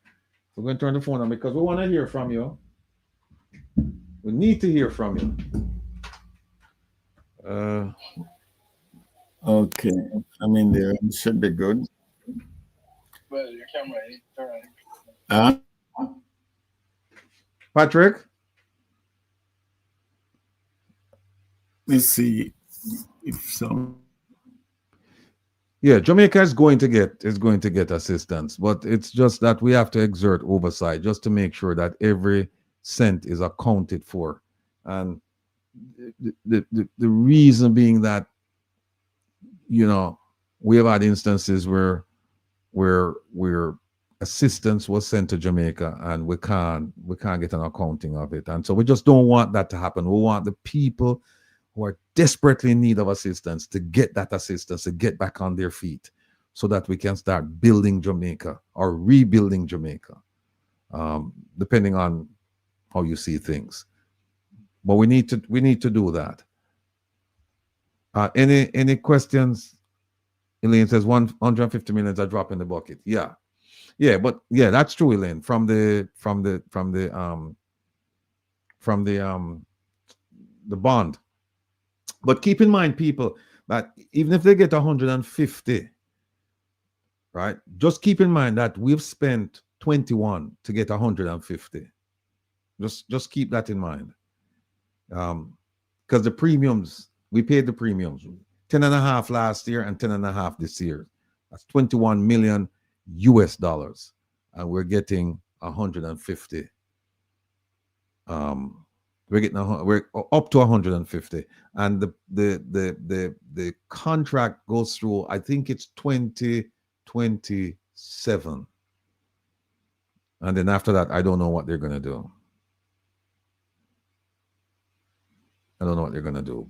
We're going to turn the phone on because we want to hear from you. We need to hear from you. Okay. I'm in there. It should be good. Well, your camera is turning. Patrick? Let's see if some. Yeah, Jamaica is going to get assistance, but it's just that we have to exert oversight just to make sure that every cent is accounted for. And the reason being that, you know, we have had instances where assistance was sent to Jamaica and we can't get an accounting of it. And so we just don't want that to happen. We want the people who are desperately in need of assistance to get that assistance, to get back on their feet so that we can start building Jamaica or rebuilding Jamaica, depending on how you see things. But we need to do that. Any questions? Elaine says 150 million is a drop in the bucket. Yeah, but yeah, that's true, Elaine. From the bond. But keep in mind, people, that even if they get 150, right? Just keep in mind that we've spent 21 to get 150. Just keep that in mind. Because the premiums, we paid the premiums, 10.5 last year and 10.5 this year. That's 21 million US dollars, and we're getting 150. We're up to 150, and the contract goes through, I think it's 2027, and then after that, I don't know what they're gonna do.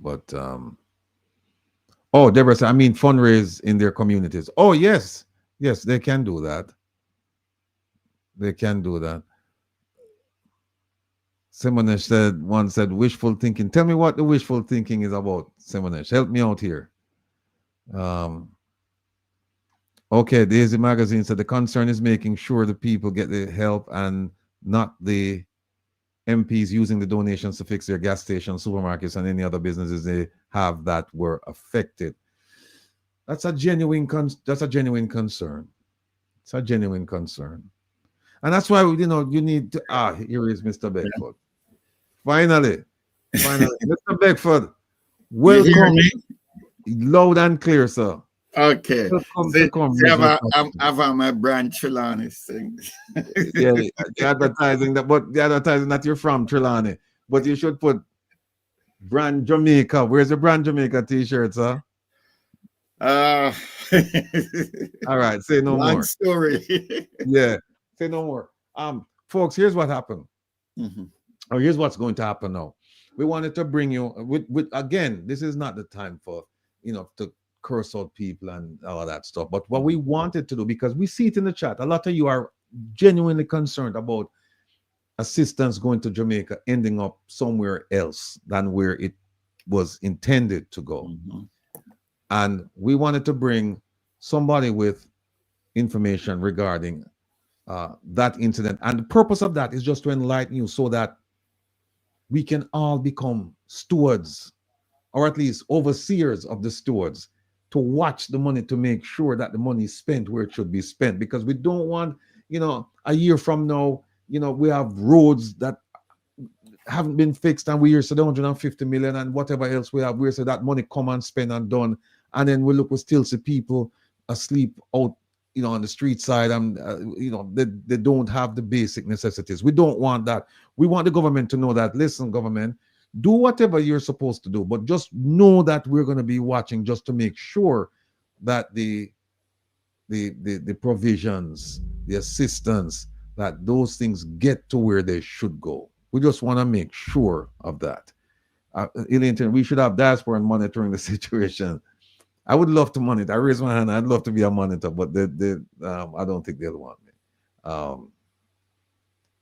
But oh, Deborah said, I mean, fundraise in their communities. Oh, yes, they can do that. Simonesh said wishful thinking. Tell me what the wishful thinking is about, Simonesh. Help me out here. Okay, Daisy Magazine said the concern is making sure the people get the help and not the MPs using the donations to fix their gas stations, supermarkets, and any other businesses they have that were affected. That's a genuine concern. It's a genuine concern. And that's why, you need to, here is Mr. Beckford. Finally, Mr. Beckford, welcome. Loud and clear, sir. Okay. I've my brand Trelawney thing. Yeah, the advertising that you're from Trelawney, but you should put brand Jamaica. Where's the brand Jamaica t-shirt, sir? All right, say no more. Story. Yeah, say no more. Folks, here's what happened. Or here's what's going to happen now. We wanted to bring you with again, this is not the time for to curse out people and all of that stuff. But what we wanted to do, because we see it in the chat, a lot of you are genuinely concerned about assistance going to Jamaica ending up somewhere else than where it was intended to go. And we wanted to bring somebody with information regarding that incident. And the purpose of that is just to enlighten you so that we can all become stewards or at least overseers of the stewards, to watch the money to make sure that the money is spent where it should be spent. Because we don't want, a year from now, we have roads that haven't been fixed and we hear 750 million and whatever else we have, we say that money come and spend and done. And then we still see people asleep out, on the street side, and they don't have the basic necessities. We don't want that. We want the government to know that, listen, government, do whatever you're supposed to do, but just know that we're going to be watching just to make sure that the provisions, the assistance, that those things get to where they should go. We just want to make sure of that. Ellington, we should have diaspora monitoring the situation. I would love to monitor. I raise my hand. I'd love to be a monitor, but I don't think they'll want me.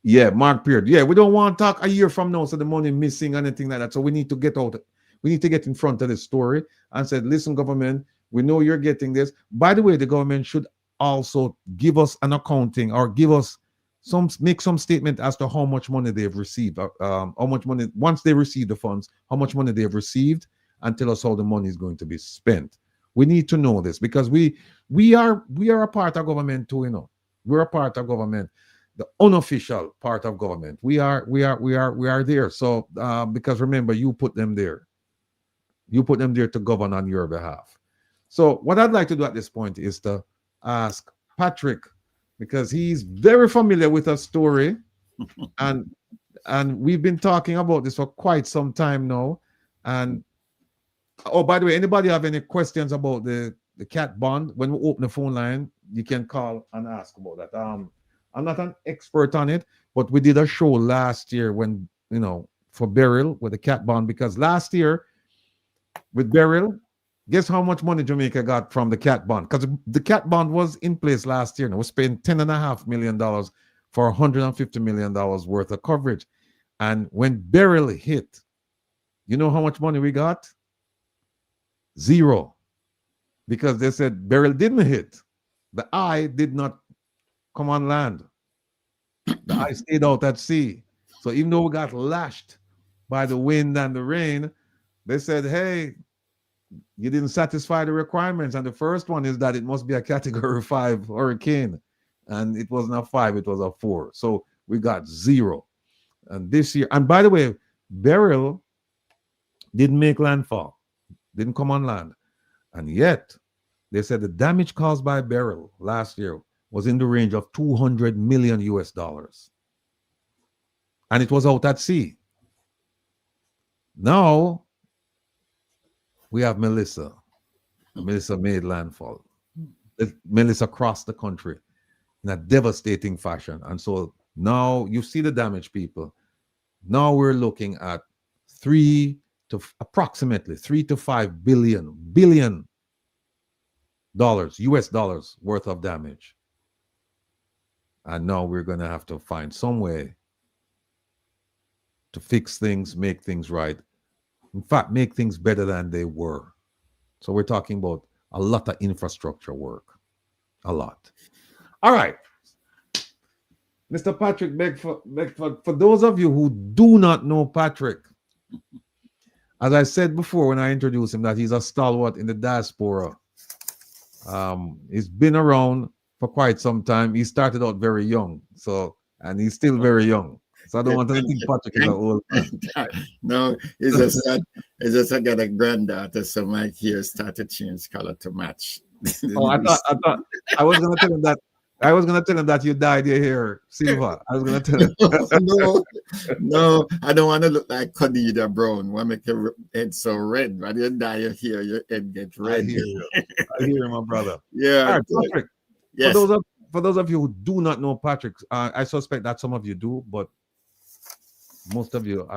Yeah, Mark Beard. Yeah, we don't want to talk a year from now, so the money missing, anything like that. So we need to get out. We need to get in front of the story and say, listen, government, we know you're getting this. By the way, the government should also give us an accounting or give us make some statement as to how much money they've received, how much money, once they receive the funds, how much money they've received, and tell us how the money is going to be spent. We need to know this because we are a part of government too, We're a part of government, the unofficial part of government. We are there. So because remember, you put them there. You put them there to govern on your behalf. So what I'd like to do at this point is to ask Patrick, because he's very familiar with a story, and we've been talking about this for quite some time now. And oh, by the way, anybody have any questions about the cat bond? When we open the phone line, you can call and ask about that. I'm not an expert on it, but we did a show last year when, for Beryl with the cat bond, because last year with Beryl, guess how much money Jamaica got from the cat bond? Because the cat bond was in place last year. We spent $10.5 million for $150 million worth of coverage. And when Beryl hit, you know how much money we got? Zero. Because they said Beryl didn't hit. The eye did not come on land. The eye stayed out at sea. So even though we got lashed by the wind and the rain, they said, hey, you didn't satisfy the requirements. And the first one is that it must be a category 5 hurricane. And it wasn't a 5, it was a 4. So we got zero. And this year, and by the way, Beryl didn't make landfall, didn't come on land. And yet, they said the damage caused by Beryl last year was in the range of $200 million US. And it was out at sea. Now, we have Melissa. Melissa made landfall. Melissa crossed the country in a devastating fashion. And so now you see the damage, people. Now we're looking at approximately 3 to 5 billion dollars, US dollars worth of damage. And now we're going to have to find some way to fix things, make things right. In fact, make things better than they were. So we're talking about a lot of infrastructure work. A lot. All right. Mr. Patrick Beckford, for those of you who do not know Patrick, as I said before when I introduced him, that he's a stalwart in the diaspora. He's been around for quite some time. He started out very young, and he's still very young. So I don't want to think Patrick is old. No, it's just I got a granddaughter, so my hair started to change color to match. Oh, I thought I was gonna tell him that. I was gonna tell him that you dyed your hair silver. I was gonna tell him. No, I don't want to look like Khadija Brown. Want to make your head so red? When you dye your hair, your head gets red. I hear you, my brother. Yeah. All right, Patrick. Yes. For those of you who do not know Patrick, I suspect that some of you do, but most of you,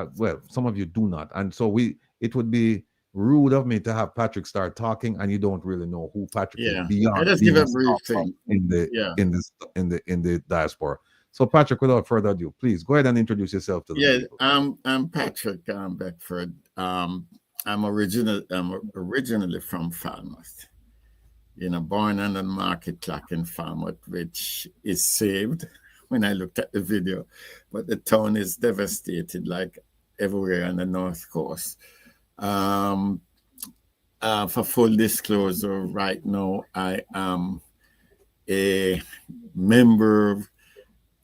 some of you do not. And so it would be rude of me to have Patrick start talking and you don't really know who Patrick is beyond. I just give a brief thing in the diaspora. So Patrick, without further ado, please go ahead and introduce yourself to the people. I'm Patrick Beckford. I'm originally from Falmouth. Born on the market clock in Falmouth, which is saved when I looked at the video, but the town is devastated like everywhere on the North Coast. for full disclosure, right now I am a member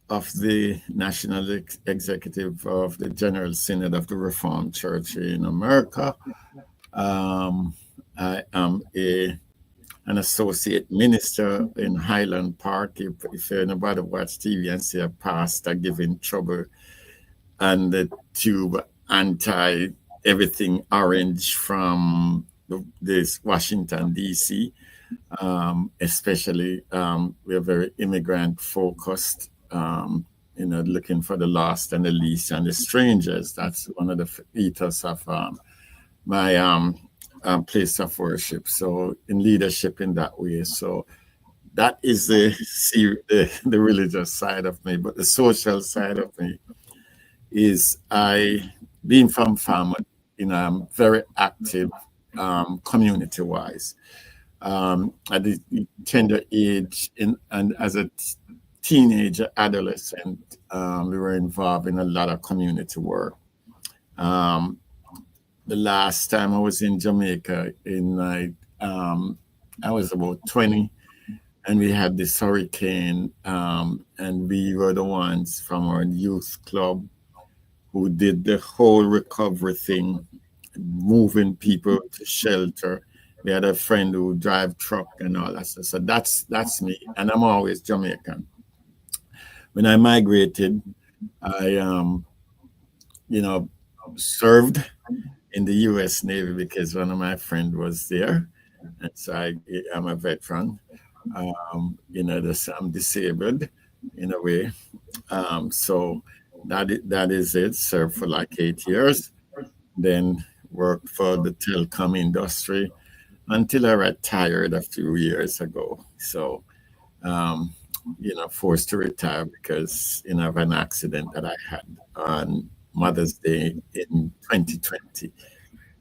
of the National Executive of the General Synod of the Reformed Church in America. I am an associate minister in Highland Park. If anybody watch TV and see a pastor giving trouble and the tube anti everything orange from this Washington, D.C., especially we're very immigrant focused, looking for the lost and the least and the strangers. That's one of the ethos of my place of worship. So in leadership in that way. So that is the religious side of me. But the social side of me is being from farmer, I'm very active community-wise. At the tender age and as a teenager, adolescent, we were involved in a lot of community work. The last time I was in Jamaica, I was about 20, and we had this hurricane, and we were the ones from our youth club who did the whole recovery thing, moving people to shelter. We had a friend who drive truck and all that stuff. So that's me, and I'm always Jamaican. When I migrated, I served in the U.S. Navy because one of my friends was there, and so I'm a veteran. I'm disabled in a way, so that is it. Served for like 8 years, then worked for the telecom industry until I retired a few years ago. So, forced to retire because of an accident that I had on Mother's Day in 2020.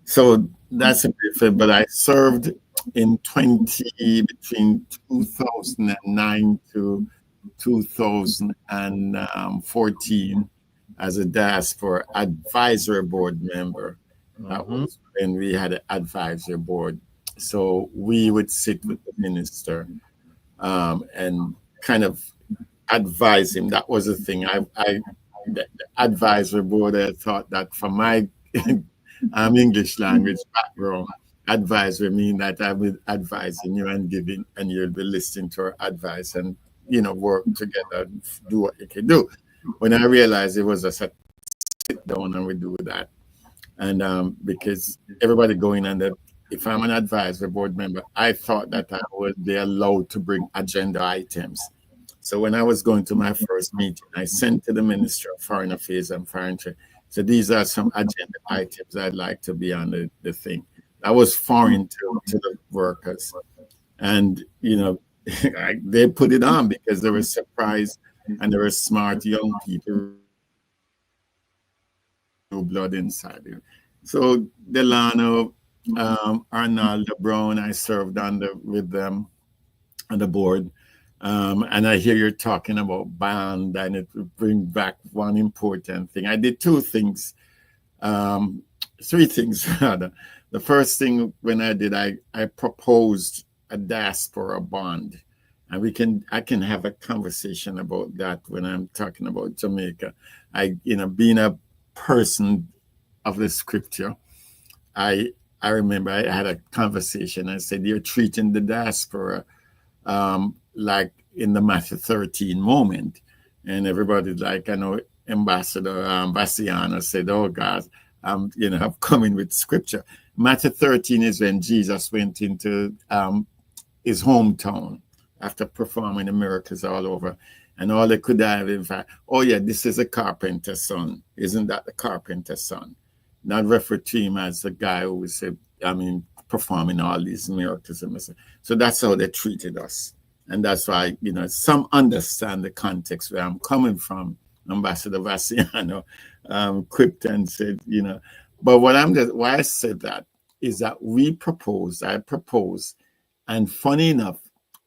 So that's a bit, but I served in between 2009 to 2014 as a Diaspora Advisory Board member. That was when we had an advisory board. So we would sit with the minister and kind of advise him. That was the thing. The advisory board, I thought that from my English language background, advisory mean that I will advising you and giving, and you'll be listening to our advice and work together, do what you can do. When I realized it was just a sit down and we do that, and because everybody going under, if I'm an advisory board member, I thought that I would be allowed to bring agenda items. So when I was going to my first meeting, I sent to the Minister of Foreign Affairs and Foreign Trade. So these are some agenda items I'd like to be on the thing. That was foreign to the workers. And, they put it on because they were surprised and they were smart young people, blood inside you. So Delano, Arnold, Brown, I served with them on the board. And I hear you're talking about band, and it will bring back one important thing. I did three things rather. The first thing when I did, I proposed a diaspora bond, and I can have a conversation about that when I'm talking about Jamaica. Being a person of the scripture, I remember I had a conversation. I said, you're treating the diaspora like in the Matthew 13 moment. And everybody's like, I know Ambassador Bassiano said, oh God, I'm coming with scripture. Matthew 13 is when Jesus went into his hometown after performing the miracles all over. And all they could have, in fact, oh yeah, this is a carpenter's son. Isn't that the carpenter's son? Not refer to him as the guy who was, performing all these miracles. So that's how they treated us. And that's why, some understand the context where I'm coming from. Ambassador Vassiano quipped and said, but why I said that is that I proposed, and funny enough,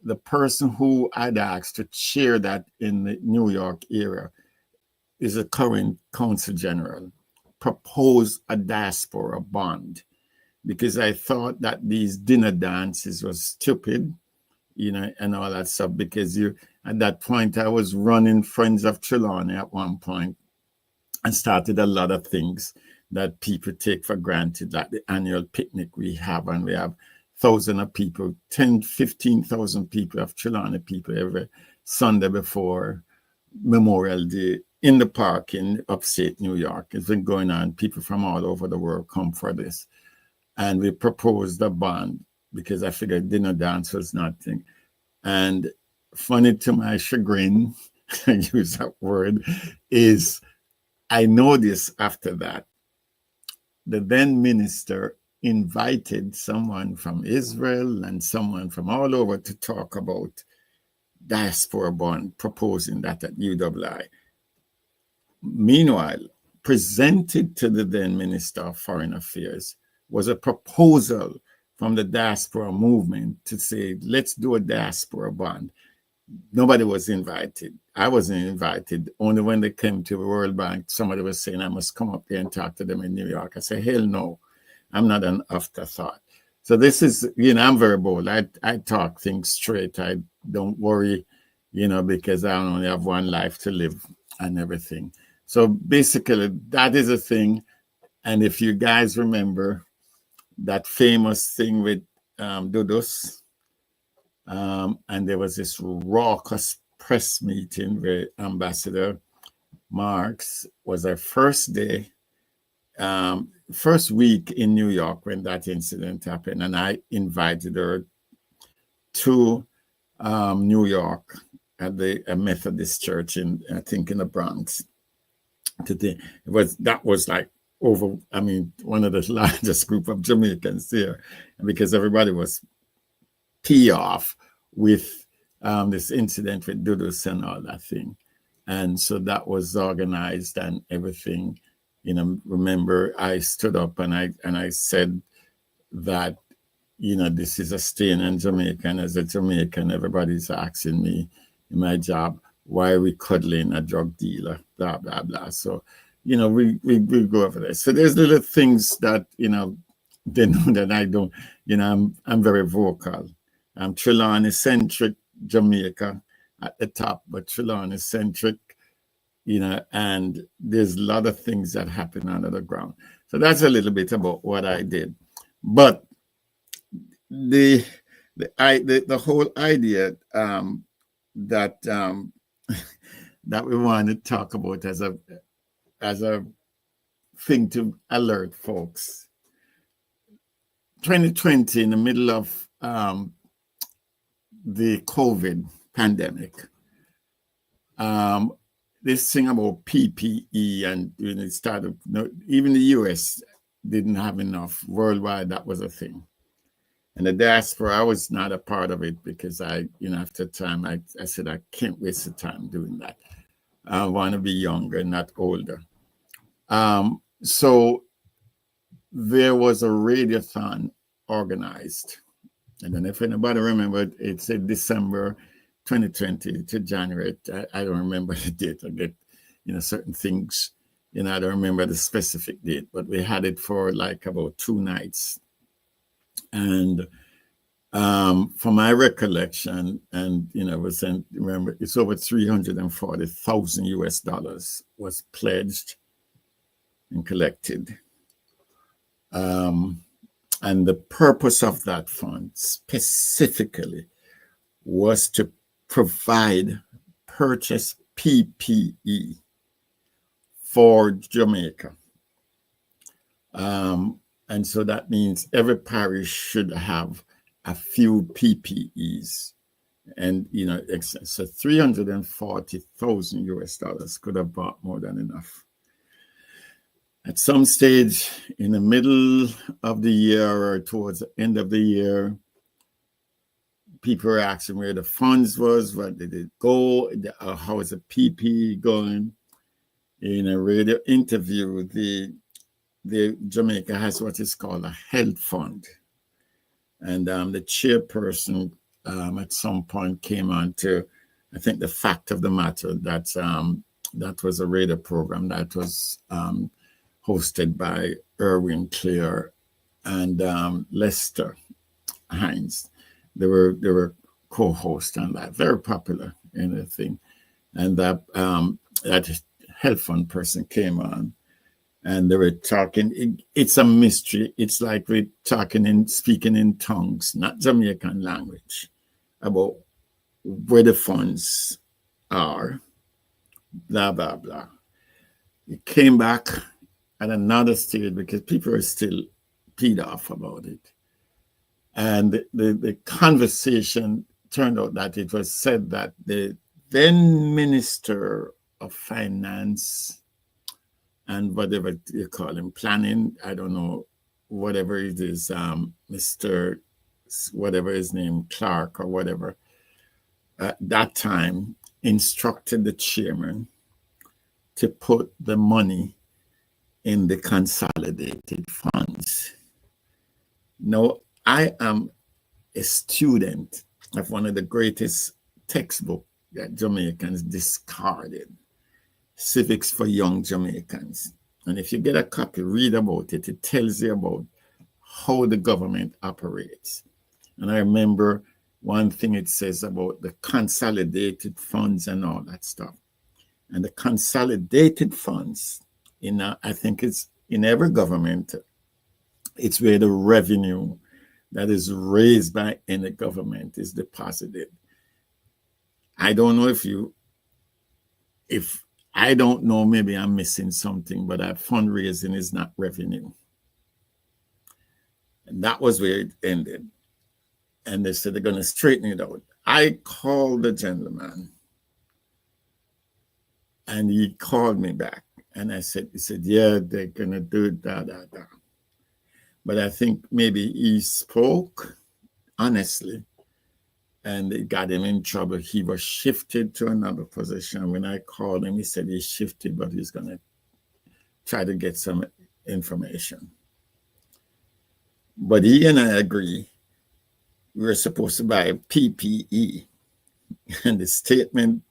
the person who I'd asked to chair that in the New York area is a current consul general, proposed a diaspora bond. because I thought that these dinner dances was stupid, you know, and all that stuff, because at that point I was running Friends of Trelawney at one point and started a lot of things that people take for granted, like the annual picnic we have, and we have thousands of people, 10, 15,000 people of Trelawney people every Sunday before Memorial Day in the park in upstate New York. It's been going on. People from all over the world come for this. And we proposed a bond because I figured dinner dance was nothing. And funny to my chagrin, I use that word, is I know this after that. The then minister invited someone from Israel and someone from all over to talk about diaspora bond, proposing that at UWI. Meanwhile, presented to the then Minister of Foreign Affairs was a proposal from the diaspora movement to say, let's do a diaspora bond. Nobody was invited. I wasn't invited. Only when they came to the World Bank, somebody was saying I must come up there and talk to them in New York. I said, hell no, I'm not an afterthought. So this is, you know, I'm very bold. I talk things straight. I don't worry, you know, because I only have one life to live and everything. So basically, that is a thing. And if you guys remember that famous thing with Dudus, and there was this raucous press meeting where Ambassador Marks was her first day, first week in New York when that incident happened. And I invited her to New York at the Methodist church in, I think, in the Bronx. That was like one of the largest group of Jamaicans there, because everybody was pee off with this incident with Dudus and all that thing. And so that was organized and everything. You know, remember I stood up and I said that, you know, this is a stain in Jamaica, and as a Jamaican, everybody's asking me in my job, why are we cuddling a drug dealer, blah, blah, blah. So, you know, we go over there. So there's little things that, you know, they know that I don't, you know, I'm very vocal. I'm Trelawney-centric Jamaica at the top, but Trelawney-centric, you know, and there's a lot of things that happen under the ground. So that's a little bit about what I did. But the whole idea that that we want to talk about as a thing to alert folks. 2020, in the middle of the COVID pandemic, this thing about PPE, and when it started, even the US didn't have enough. Worldwide, that was a thing. And the diaspora, I was not a part of it because after time, I said, I can't waste the time doing that. I want to be younger, not older. So there was a radiothon organized. And then if anybody remembered, it's in December 2020 to January. I don't remember the date. I get, certain things, I don't remember the specific date, but we had it for like about 2 nights. And from my recollection, and remember, it's over $340,000 was pledged and collected. And the purpose of that fund specifically was to purchase PPE for Jamaica. And so that means every parish should have a few PPEs. And, so $340,000 could have bought more than enough. At some stage in the middle of the year or towards the end of the year, people were asking where the funds was, where did it go, how is the PPE going. In a radio interview, the Jamaica has what is called a health fund. And the chairperson at some point came on to, I think, the fact of the matter that that was a radio program that was hosted by Erwin Clear and Lester Hines. They were co-hosts on that, very popular in the thing. And that health fund person came on, and they were talking. It's a mystery. It's like we're speaking in tongues, not Jamaican language, about where the funds are, blah, blah, blah. It came back at another stage because people are still peed off about it. And the conversation turned out that it was said that the then Minister of Finance and whatever you call him, planning, I don't know, whatever it is, Mr. whatever his name, Clark or whatever, at that time instructed the chairman to put the money in the consolidated funds. Now, I am a student of one of the greatest textbooks that Jamaicans discarded, Civics for Young Jamaicans. And if you get a copy, read about it. It tells you about how the government operates. And I remember one thing it says about the consolidated funds and all that stuff. And the consolidated funds, I think it's in every government, it's where the revenue that is raised by any government is deposited. I don't know if I don't know, maybe I'm missing something, but that fundraising is not revenue. And that was where it ended. And they said they're going to straighten it out. I called the gentleman, and he called me back. And he said, yeah, they're going to do it, da. But I think maybe he spoke honestly, and it got him in trouble. He was shifted to another position. When I called him, he said he's shifted, but he's going to try to get some information. But he and I agree, we were supposed to buy PPE. And the statement,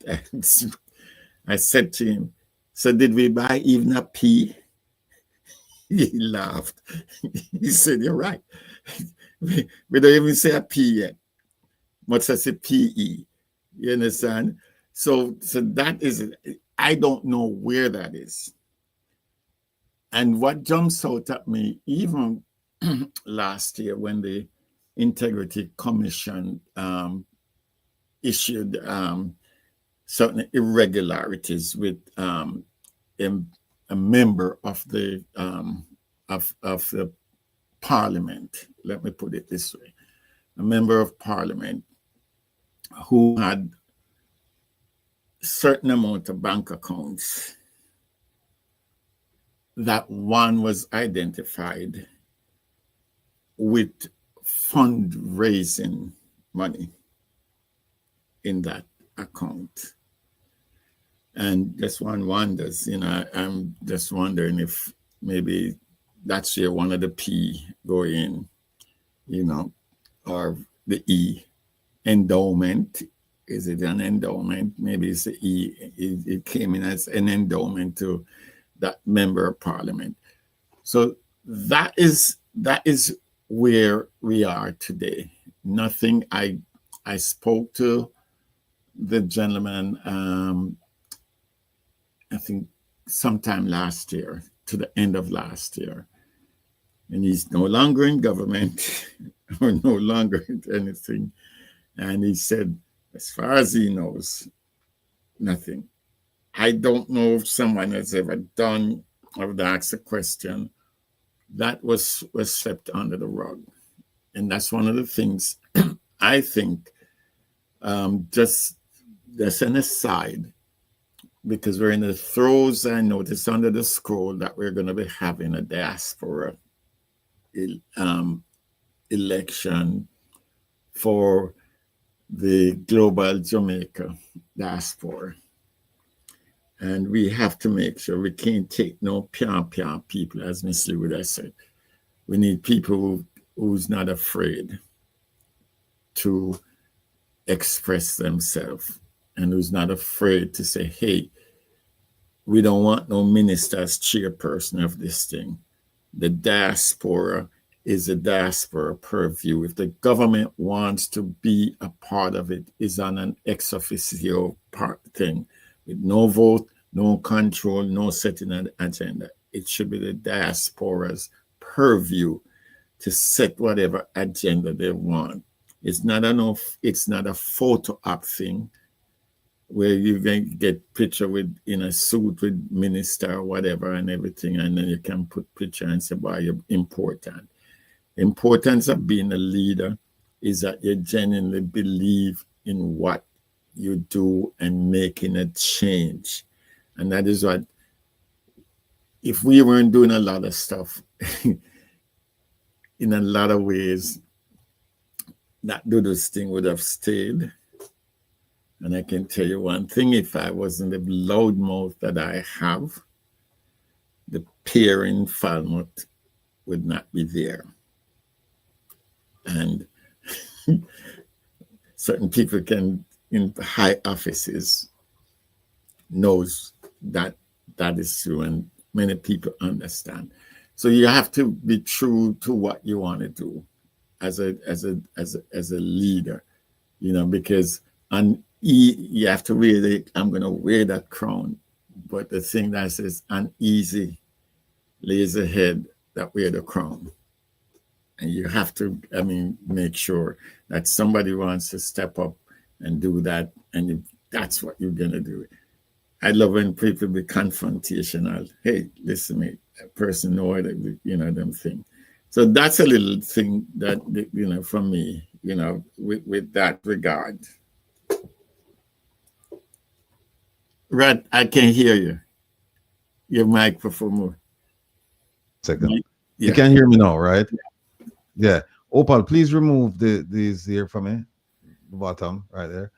I said to him, so did we buy even a P? He laughed. He said, you're right. We don't even say a P yet, much as a PE. You understand? So that is, I don't know where that is. And what jumps out at me, even last year when the Integrity Commission issued certain irregularities with a member of the Parliament. Let me put it this way: a member of Parliament who had a certain amount of bank accounts. That one was identified with fundraising money in that account. And just one wonders, I'm just wondering if maybe that's where one of the P go in, or the E, endowment. Is it an endowment? Maybe it's the E. It came in as an endowment to that member of Parliament. So that is where we are today. Nothing. I spoke to the gentleman, I think sometime last year, to the end of last year, and he's no longer in government or no longer in anything. And he said, as far as he knows, nothing. I don't know if someone has ever done, I would ask a question, that was swept under the rug. And that's one of the things I think, just an aside, because we're in the throes, I noticed under the scroll that we're going to be having a diaspora election for the global Jamaica diaspora. And we have to make sure we can't take no pian people, as Ms. Lee would have said. We need people who's not afraid to express themselves and who's not afraid to say, hey, we don't want no minister as chairperson of this thing. The Diaspora is a diaspora purview. If the government wants to be a part of it, is on an ex officio part thing, with no vote, no control, no setting an agenda. It should be the diaspora's purview to set whatever agenda they want. It's not enough. It's not a photo op thing where you can get picture with in a suit with minister or whatever and everything, and then you can put picture and say, "Why you're important." The importance of being a leader is that you genuinely believe in what you do and making a change, and that is what. If we weren't doing a lot of stuff, in a lot of ways, that Dudu's thing would have stayed. And I can tell you one thing, if I wasn't the loudmouth that I have, the peer in Falmouth would not be there. And certain people can, in high offices, knows that that is true, and many people understand. So you have to be true to what you want to do as a leader, you know, because you have to wear I'm going to wear that crown. But the thing that says uneasy lays ahead that wear the crown. And you have to, make sure that somebody wants to step up and do that. And that's what you're going to do. I love when people be confrontational. Hey, listen, mate, a person know that, them thing. So that's a little thing that, for me, with that regard. Rat, I can hear you. Your microphone more. Second. Yeah. You can hear me now, right? Yeah. Opal, please remove these here for me. The bottom right there.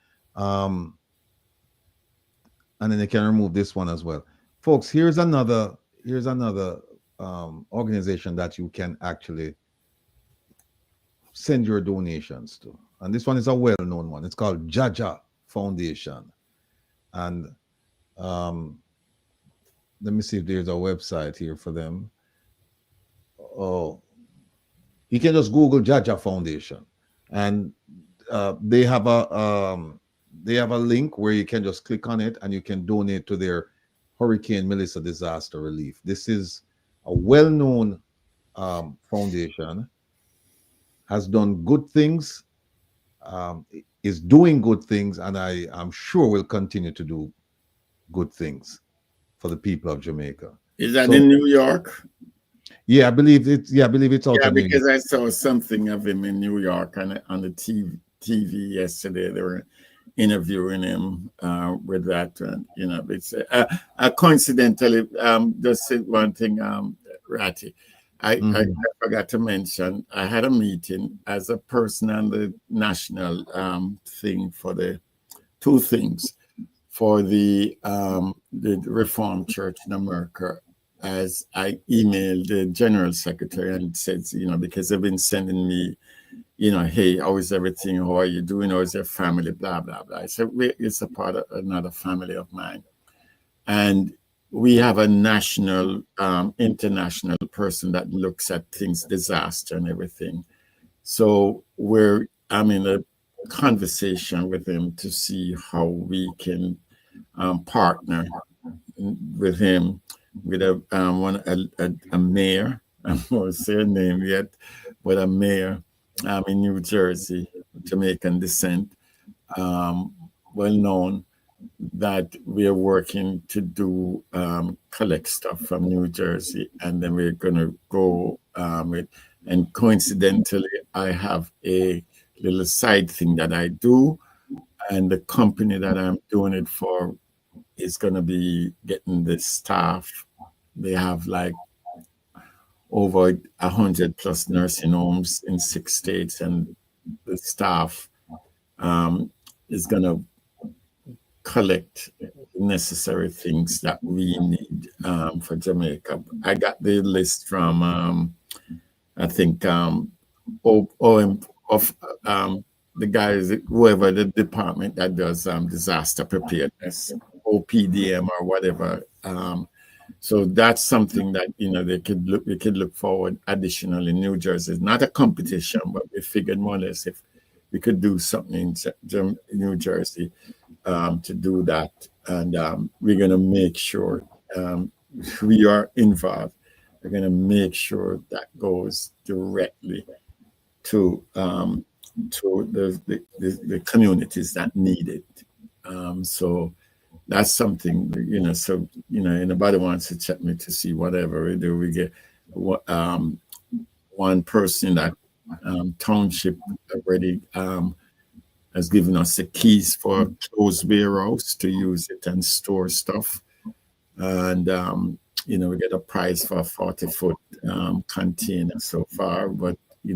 And then you can remove this one as well. Folks, here's another organization that you can actually send your donations to. And this one is a well-known one. It's called Jaja Foundation. And let me see if there's a website here for them. Oh, you can just Google Jaja Foundation, and they have a link where you can just click on it and you can donate to their Hurricane Melissa disaster relief. This is a well-known foundation, has done good things, is doing good things, and I'm sure will continue to do good things for the people of Jamaica. Is that in New York? Yeah, I believe it's out. Yeah, because I saw something of him in New York on the TV yesterday. They were interviewing him with that. It's coincidentally, just say one thing, Ratty. I forgot to mention, I had a meeting as a person on the national thing for the two things for the Reformed Church in America, as I emailed the General Secretary and said, because they've been sending me, hey, how is everything? How are you doing? How is your family? Blah, blah, blah. I said, it's a part of another family of mine. And we have a national, international person that looks at things, disaster and everything. So I'm in a conversation with him to see how we can partner with him with a mayor. I won't say her name yet, but a mayor in New Jersey, Jamaican descent, well known, that we are working to do collect stuff from New Jersey, and then we're going to go and coincidentally, I have a little side thing that I do, and the company that I'm doing it for is going to be getting the staff. They have like over 100+ nursing homes in 6 states, and the staff is going to collect necessary things that we need for Jamaica. I got the list from I think of the guys, whoever the department that does disaster preparedness, OPDM or whatever. So that's something that we could look forward additionally in New Jersey. It's not a competition, but we figured more or less if we could do something in New Jersey to do that. And we're gonna make sure we are involved. We're gonna make sure that goes directly to the communities that need it. So that's something, so, anybody wants to check me to see whatever we do. We get one person that township already has given us the keys for a closed warehouse to use it and store stuff. And, we get a price for a 40-foot container so far, but, we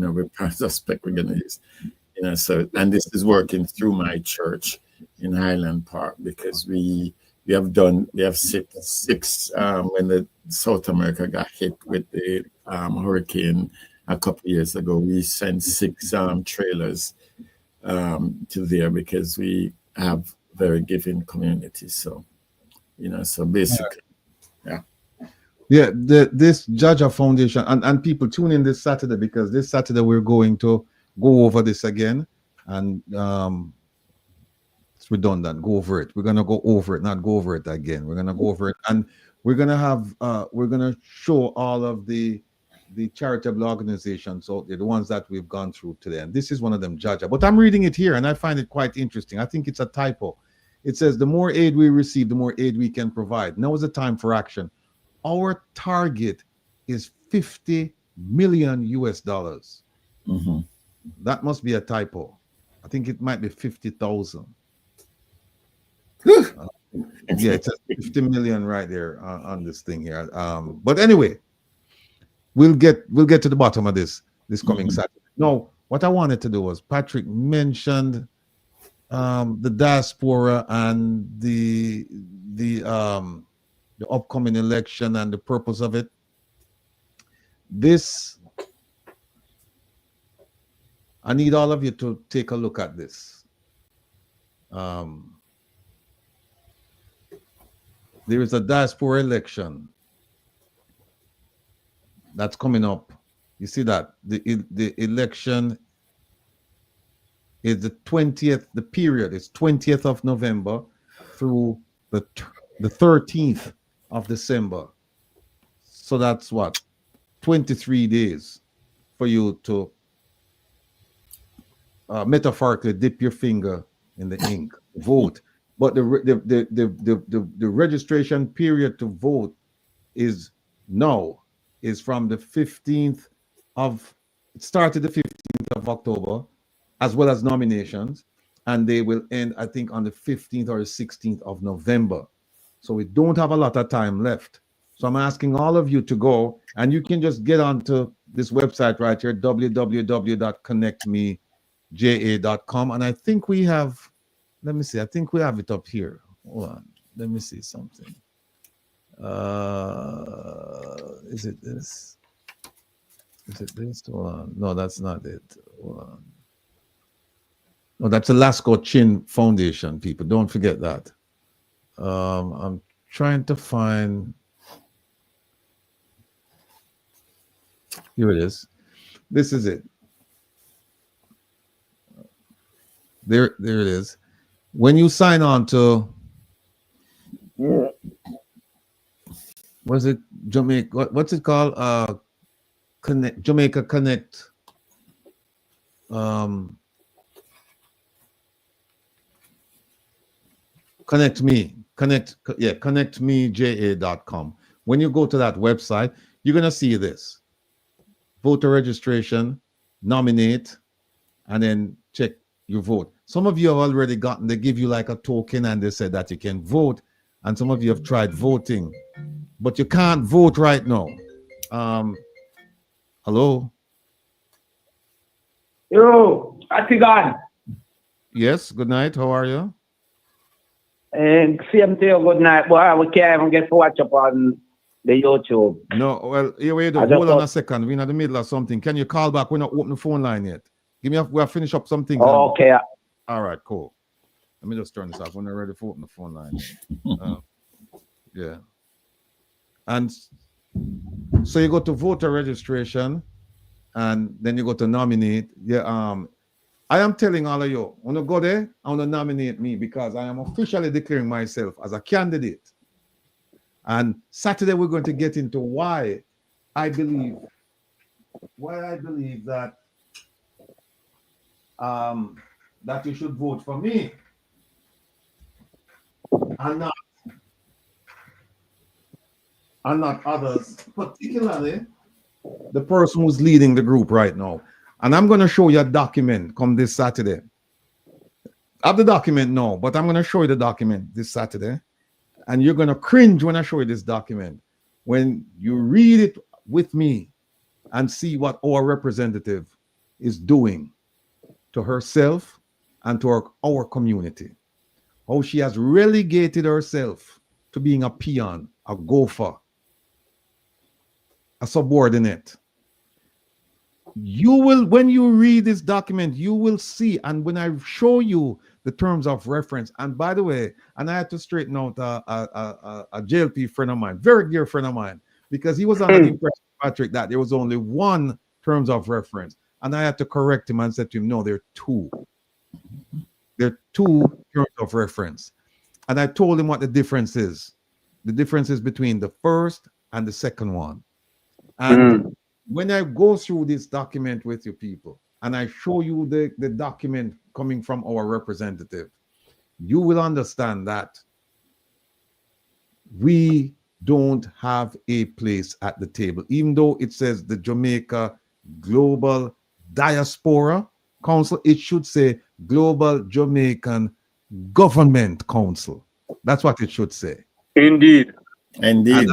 suspect we're going to use, so, and this is working through my church in Highland Park, because we have six when the South America got hit with the hurricane a couple of years ago. We sent 6 trailers to there because we have very giving communities. So, so basically, yeah. This Jaja Foundation, and people tune in this Saturday, because this Saturday we're going to go over this again, and it's redundant. Go over it. We're gonna go over it, not go over it again. We're gonna go over it, and we're gonna have we're gonna show all of the charitable organizations, so the ones that we've gone through today. And this is one of them, Jaja. But I'm reading it here, and I find it quite interesting. I think it's a typo. It says the more aid we receive, the more aid we can provide. Now is the time for action. Our target is $50 million US. Mm-hmm. That must be a typo. I think it might be 50,000. Yeah, it says 50 million right there on this thing here. But anyway, we'll get to the bottom of this coming Saturday. No, what I wanted to do was, Patrick mentioned the diaspora and the upcoming election and the purpose of it. This, I need all of you to take a look at this. There is a diaspora election that's coming up. You see that the election is the 20th. The period is 20th of November through the 13th of December. So that's what, 23 days for you to metaphorically dip your finger in the ink, vote. But the registration period to vote is from the 15th of, it started the 15th of October, as well as nominations, and they will end, I think, on the 15th or the 16th of November. So we don't have a lot of time left. So I'm asking all of you to go, and you can just get onto this website right here, www.connectmeja.com. And I think we have, let me see, I think we have it up here. Hold on, let me see something. Is it this? Is it this? Hold on. No, that's not it. Hold on. No, that's the Lasco Chin Foundation, people. Don't forget that. I'm trying to find. Here it is. This is it. There it is. When you sign on to, what's it, Jamaica? What's it called? Connect, Jamaica Connect. connectmeja.com. When you go to that website, you're gonna see this: voter registration, nominate, and then check your vote. Some of you have already gotten, they give you like a token and they said that you can vote, and some of you have tried voting, but you can't vote right now. Hello? Yo, Rattigan. Yes, good night, how are you? And same to you, good night. Boy, we can't even get to watch up on the YouTube. No, well, here we go. Hold on a second. We're in the middle of something. Can you call back? We're not open the phone line yet. We'll finish up something. Oh, okay. All right, cool. Let me just turn this off. We're not ready for open the phone line. Yeah. And so you go to voter registration, and then you go to nominate. Yeah, I am telling all of you, when you go there, I want to nominate me because I am officially declaring myself as a candidate. And Saturday we're going to get into why I believe that that you should vote for me and not others, particularly the person who's leading the group right now. And I'm going to show you a document come this Saturday. I have the document now, but I'm going to show you the document this Saturday. And you're going to cringe when I show you this document. When you read it with me and see what our representative is doing to herself and to our community. How she has relegated herself to being a peon, a gopher, a subordinate. You will, when you read this document, you will see, and when I show you the terms of reference, and by the way, and I had to straighten out a JLP friend of mine, very dear friend of mine, because he was under the impression, Patrick, that there was only one terms of reference, and I had to correct him and said to him, no, there are two. There are two terms of reference, and I told him what the difference is. The difference is between the first and the second one. And when I go through this document with you people, and I show you the document coming from our representative, you will understand that we don't have a place at the table. Even though it says the Jamaica Global Diaspora Council, it should say Global Jamaican Government Council. That's what it should say. Indeed. Indeed.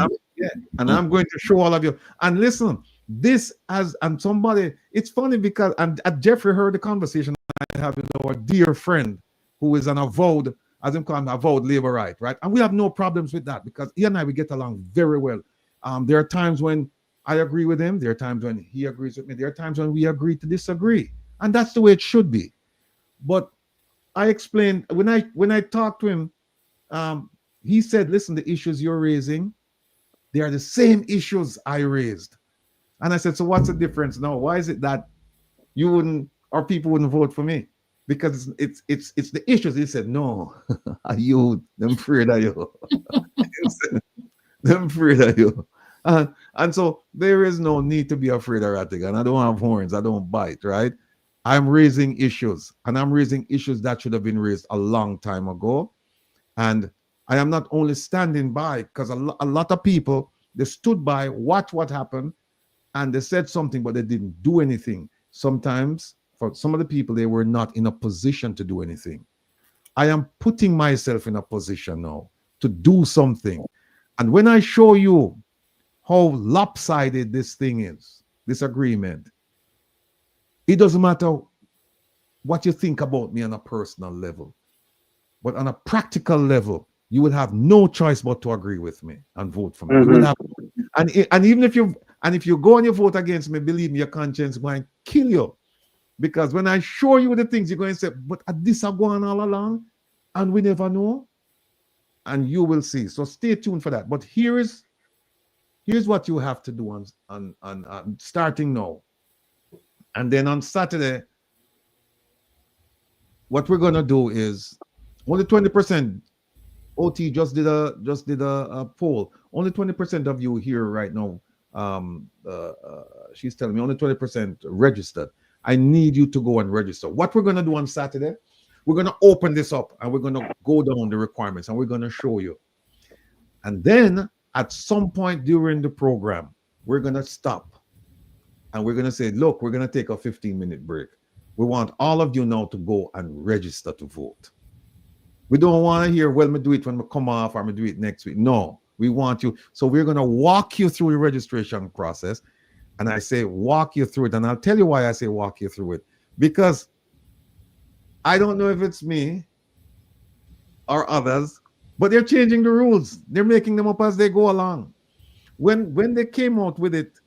And I'm going to show all of you. And listen, this as and somebody, it's funny because Jeffrey heard the conversation I have with our dear friend who is an avowed, as I'm calling avowed laborite, right? And we have no problems with that because he and I, we get along very well. There are times when I agree with him, there are times when he agrees with me, there are times when we agree to disagree. And that's the way it should be. But I explained when I talked to him, he said, listen, the issues you're raising, they are the same issues I raised. And I said, so what's the difference now? Why is it that you wouldn't, or people wouldn't vote for me? Because it's the issues. He said, no, you, them afraid of you. Them afraid of you. And so there is no need to be afraid of Rattigan. I don't have horns. I don't bite, right? I'm raising issues, and I'm raising issues that should have been raised a long time ago. And I am not only standing by, because a lot of people, they stood by, watch what happened, and they said something, but they didn't do anything. Sometimes, for some of the people, they were not in a position to do anything. I am putting myself in a position now to do something. And when I show you how lopsided this thing is, this agreement, it doesn't matter what you think about me on a personal level, but on a practical level, you will have no choice but to agree with me and vote for me. You will have, and even if you go and you vote against me, believe me, your conscience is going to kill you. Because when I show you the things, you're going to say, but this are going all along, and we never know. And you will see. So stay tuned for that. But here's what you have to do on starting now. And then on Saturday, what we're going to do is only 20%. OT just did a poll. Only 20% of you here right now. She's telling me only 20% registered. I need you to go and register. What we're going to do on Saturday, we're going to open this up and we're going to go down the requirements and we're going to show you. And then at some point during the program, we're going to stop and we're going to say, look, we're going to take a 15-minute break. We want all of you now to go and register to vote. We don't want to hear, well, me do it when we come off or me do it next week. No, we want you. So we're going to walk you through the registration process. And I say, walk you through it. And I'll tell you why I say walk you through it. Because I don't know if it's me or others, but they're changing the rules. They're making them up as they go along. When they came out with it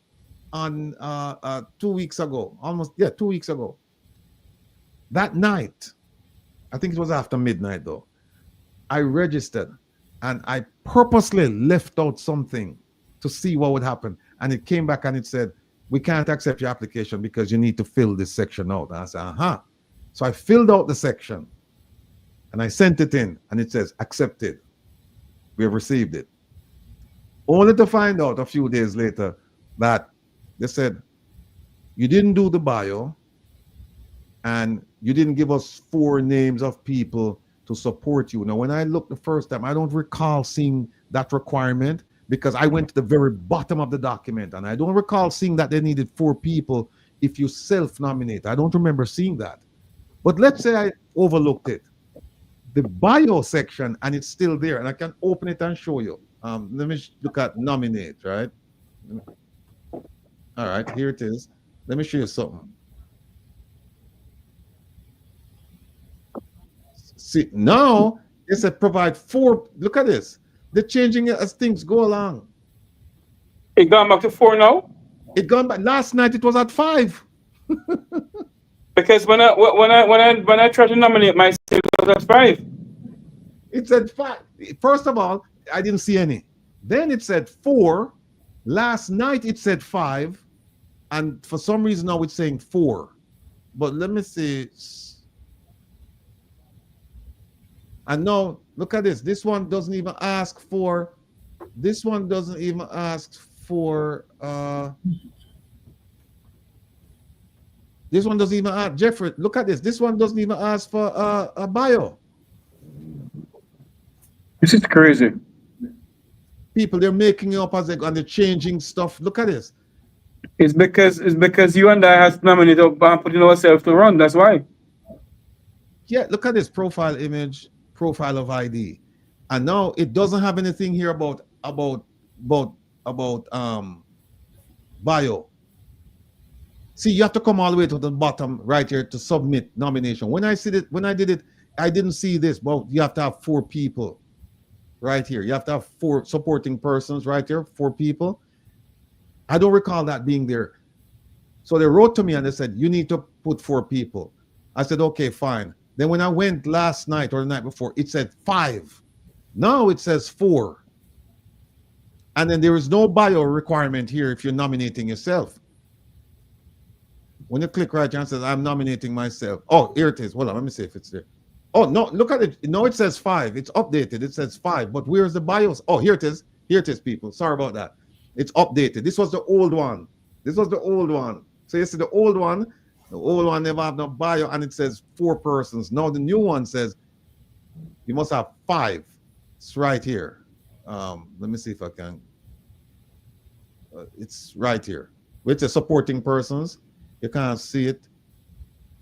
on 2 weeks ago, 2 weeks ago, that night, I think it was after midnight though, I registered and I purposely left out something to see what would happen. And it came back and it said, we can't accept your application because you need to fill this section out. And I said, uh-huh. So I filled out the section and I sent it in and it says, accepted. We have received it. Only to find out a few days later that they said, you didn't do the bio and you didn't give us 4 names of people to support you. Now, when I looked the first time, I don't recall seeing that requirement because I went to the very bottom of the document and I don't recall seeing that they needed 4 people if you self-nominate. I don't remember seeing that. But let's say I overlooked it. The bio section, and it's still there, and I can open it and show you. Let me look at nominate, right? All right, here it is. Let me show you something. See, now it said provide 4. Look at this. They're changing it as things go along. It gone back to 4 now? It gone back. Last night it was at 5. Because when I tried to nominate myself, it was at 5. It said 5. First of all, I didn't see any. Then it said 4. Last night it said 5. And for some reason now it's saying 4. But let me see. And now look at this. This one doesn't even ask for. This one doesn't even ask for. This one doesn't even ask, Jeffrey, look at this. This one doesn't even ask for a bio. This is crazy. People, they're making it up as they go and they're changing stuff. Look at this. It's because you and I have nominated and putting ourselves to run. That's why. Yeah, look at this profile image, profile of ID. And now it doesn't have anything here about bio. See, you have to come all the way to the bottom right here to submit nomination. When I did it, I didn't see this. Well, you have to have 4 people right here. You have to have 4 supporting persons right here, 4 people. I don't recall that being there. So they wrote to me and they said, you need to put 4 people. I said, okay, fine. Then when I went last night or the night before, it said 5. Now it says 4. And then there is no bio requirement here if you're nominating yourself. When you click right here and says, I'm nominating myself. Oh, here it is. Hold on, let me see if it's there. Oh, no, look at it. No, it says 5. It's updated. It says 5. But where's the bios? Oh, here it is. Here it is, people. Sorry about that. It's updated. This was the old one. This was the old one. So you see the old one never have no bio and it says 4 persons. Now the new one says you must have 5. It's right here. Let me see if I can. It's right here. With the supporting persons. You can't see it.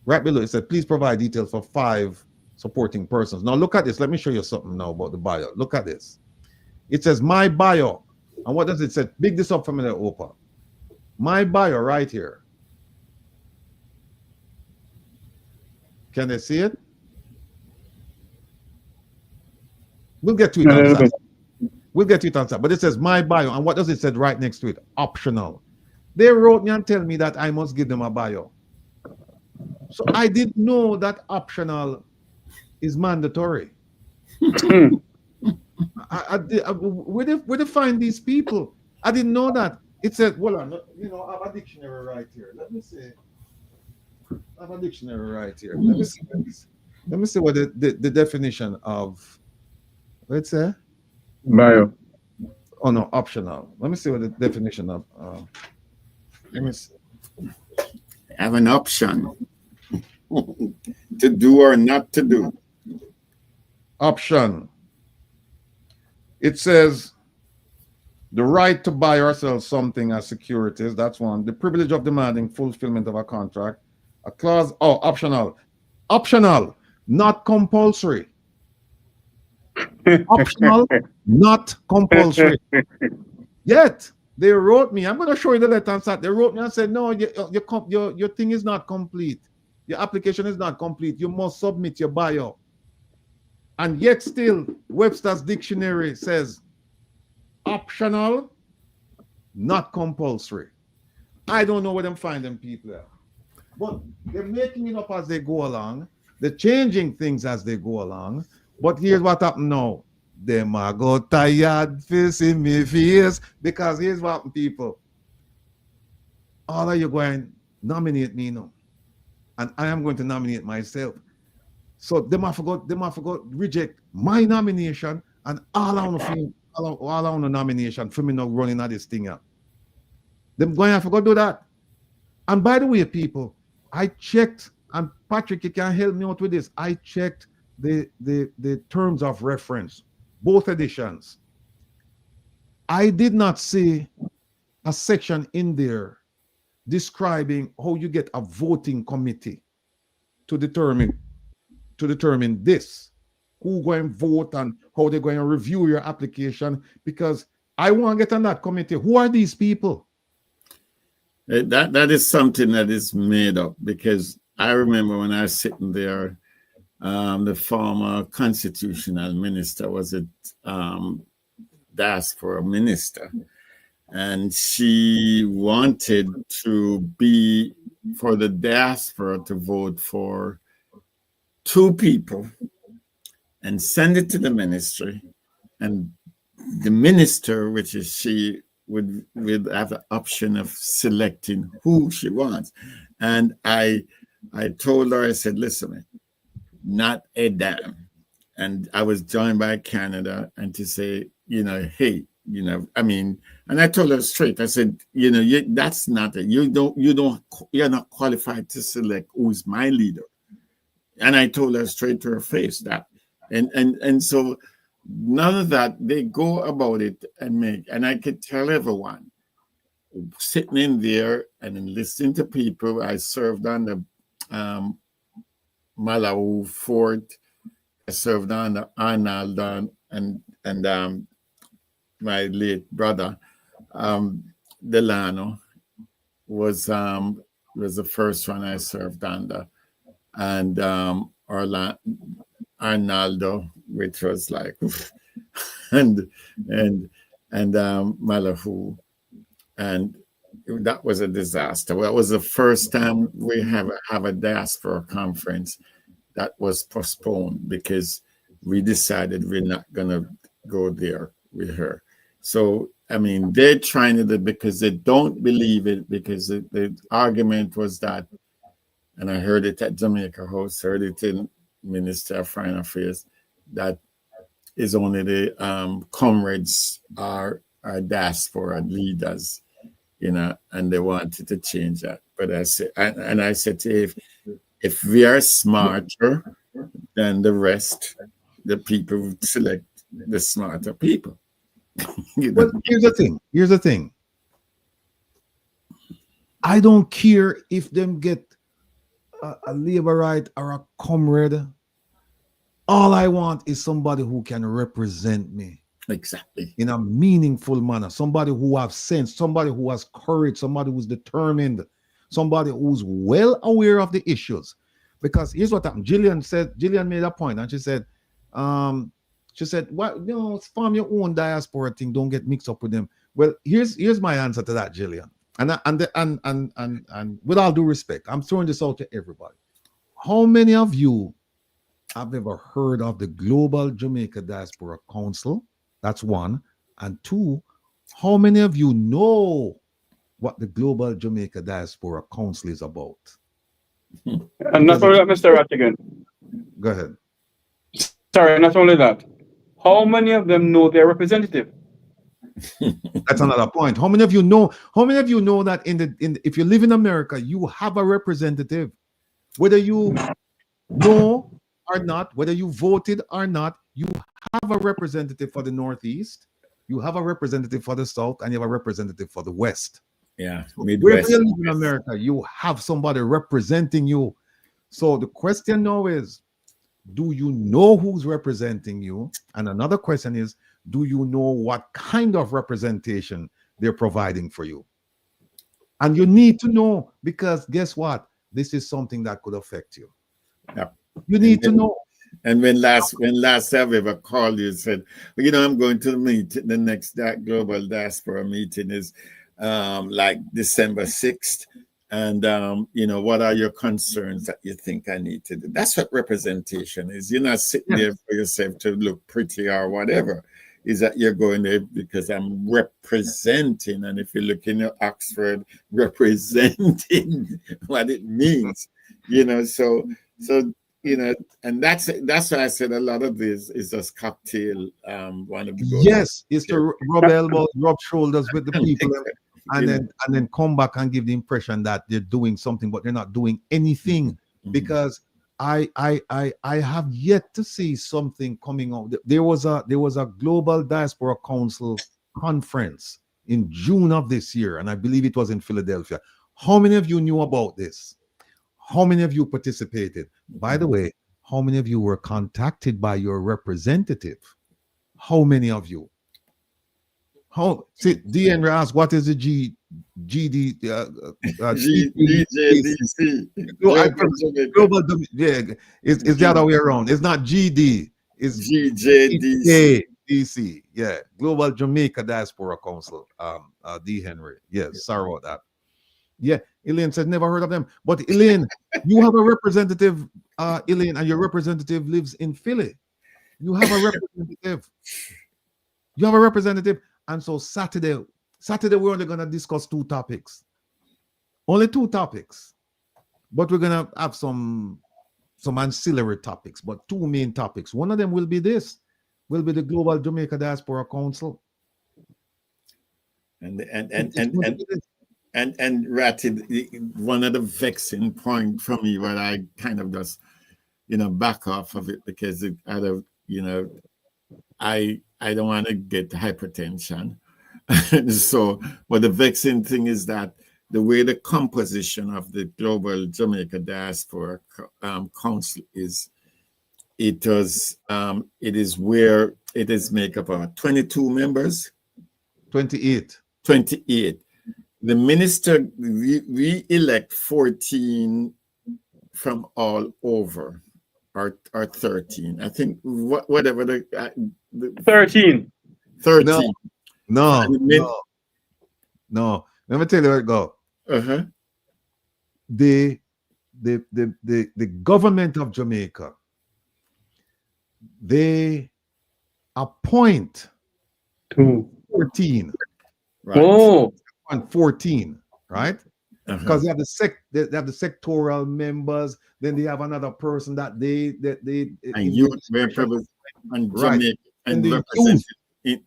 Right below it said, please provide details for 5 supporting persons. Now look at this. Let me show you something now about the bio. Look at this. It says my bio. And what does it say? Big this up for me there, Opa. My bio right here. Can they see it? We'll get to it on that. We'll get to it on that. But it says my bio. And what does it say right next to it? Optional. They wrote me and tell me that I must give them a bio. So I didn't know that optional is mandatory. Where they find these people? I didn't know that. It said, well, I have a dictionary right here. Let me see. I have a dictionary right here. Let me see what the definition of, let's say? Bio. Oh, no, optional. Let me see what the definition of, let me see. Have an option to do or not to do. Option. It says the right to buy or sell something as securities. That's one. The privilege of demanding fulfillment of a contract. A clause. Oh, optional. Optional, not compulsory. Optional, not compulsory. Yet they wrote me. I'm going to show you the letter and start. They wrote me and said, no, your thing is not complete. Your application is not complete. You must submit your bio. And yet still, Webster's dictionary says optional, not compulsory. I don't know where them find them people at. But they're making it up as they go along. They're changing things as they go along. But here's what happened now. Them a go tired facing me face. Because here's what people. All of you going nominate me now. And I am going to nominate myself. So them have forgot reject my nomination and all on the nomination for me not running at this thing up. Them going to forgot do that. And by the way, people, I checked, and Patrick, you can help me out with this. I checked the terms of reference, both editions. I did not see a section in there describing how you get a voting committee to determine this, who going to vote and how they're going to review your application, because I want to get on that committee. Who are these people? That is something that is made up, because I remember when I was sitting there, the former constitutional minister was a diaspora minister, and she wanted to be for the diaspora to vote for 2 people and send it to the ministry, and the minister, which is she, would have the option of selecting who she wants. And I told her, I said, listen, not a damn. And I was joined by Canada, and to say, hey, I mean, and I told her straight, I said, that's not it. You're not qualified to select who's my leader. And I told her straight to her face that. And so none of that, they go about it and I could tell everyone sitting in there and listening to people. I served on the Malawi Fort. I served on the Arnold and my late brother, Delano, was the first one I served under. And Arnaldo, which was like, and Malahu, and that was a disaster. Well, it was the first time we have a diaspora conference that was postponed because we decided we're not gonna go there with her. So I mean, they're trying to do it because they don't believe it, because the argument was that. And I heard it at Jamaica House, heard it in Minister of Foreign Affairs, that is only the comrades are diaspora leaders, and they wanted to change that. But I said, I said to if we are smarter than the rest, the people would select the smarter people. Well, here's the thing. I don't care if them get a laborite or a comrade. All I want is somebody who can represent me. Exactly. In a meaningful manner. Somebody who has sense, somebody who has courage, somebody who's determined, somebody who's well aware of the issues. Because here's what happened. Jillian made a point, and she said, what, farm your own diaspora thing, don't get mixed up with them. Well, here's my answer to that, Jillian. And with all due respect, I'm throwing this out to everybody. How many of you have ever heard of the Global Jamaica Diaspora Council? That's one. And 2, how many of you know what the Global Jamaica Diaspora Council is about? And not only that, Mr. Rattigan. Go ahead. Sorry, not only that. How many of them know their representative? That's another point. How many of you know that if you live in America, you have a representative, whether you know or not, whether you voted or not, you have a representative for the Northeast, you have a representative for the South, and you have a representative for the West. Yeah, Midwest. Where you live in America, you have somebody representing you. So the question now is, do you know who's representing you? And another question is, do you know what kind of representation they're providing for you? And you need to know, because guess what? This is something that could affect you. Yeah. You need to know. And when last time I ever called you and said, I'm going to the next global diaspora meeting is like December 6th. And what are your concerns that you think I need to do? That's what representation is. You're not sitting there for yourself to look pretty or whatever. Is that you're going there because I'm representing, and if you look in your Oxford, representing what it means, so and that's why I said a lot of this is just cocktail. One of the yes, it's to rub elbows, rub shoulders with the people, and then come back and give the impression that they're doing something, but they're not doing anything. Because I have yet to see something coming out. There was a Global Diaspora Council conference in June of this year, and I believe it was in Philadelphia. How many of you knew about this? How many of you participated? By the way, how many of you were contacted by your representative? How many of you? D. Henry asked, what is the GDC? Global, it's the other way around. It's not GD. It's GJDC. Yeah, Global Jamaica Diaspora Council. D. Henry. Yes, sorry about that. Yeah, Elaine said never heard of them. But Elaine, you have a representative, Elaine, and your representative lives in Philly. You have a representative. You have a representative. And so Saturday we're only going to discuss 2 topics. Only 2 topics. But we're going to have some ancillary topics, but 2 main topics. One of them will be this. Will be the Global Jamaica Diaspora Council. And Ratted, one of the vexing point for me where I kind of just, back off of it because I don't want to get hypertension. So, but the vexing thing is that the way the composition of the Global Jamaica Diaspora Council is, it is where it is make up of 22 members. 28. The minister, we elect 14 from all over, or 13. I think whatever the 13. 13. No. Let me tell you where it go. The government of Jamaica, they appoint 14. Right. Oh. 14, right? Because they have the sectoral members, then they have another person that they and you represent right. And then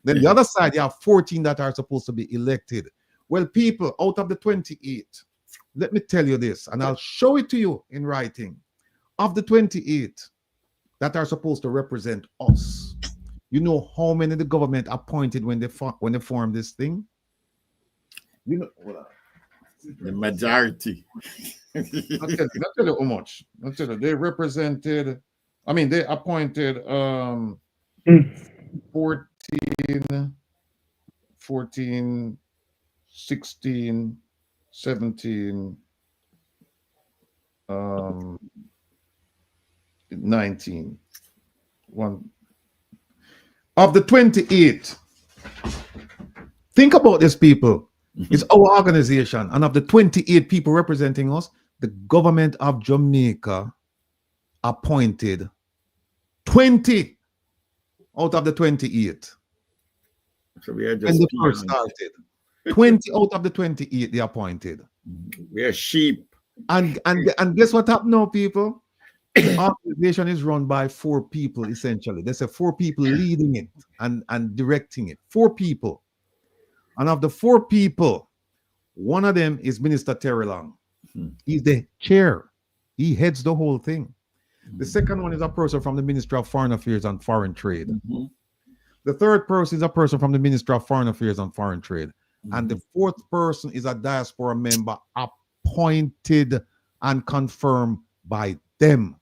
the other side, you have 14 that are supposed to be elected. Well, people, out of the 28, let me tell you this, and I'll show it to you in writing. Of the 28 that are supposed to represent us, you know how many the government appointed when they formed this thing? The majority. I'll tell you how much. I'll tell you, they appointed 14, 16, 17, 19. Of the 28, think about this, people. It's our organization, and of the 28 people representing us, the government of Jamaica appointed 20 out of the 28. So we are just when the first started. 20 out of the 28 they appointed. We are sheep. And guess what happened now, people? The organization is run by 4 people, essentially. There's 4 people leading it and directing it. 4 people. And of the 4 people, one of them is Minister Terry Long. He's the chair. He heads the whole thing. The second one is a person from the Ministry of Foreign Affairs and Foreign Trade. The third person is a person from the Ministry of Foreign Affairs and Foreign Trade. And the 4th person is a diaspora member appointed and confirmed by them.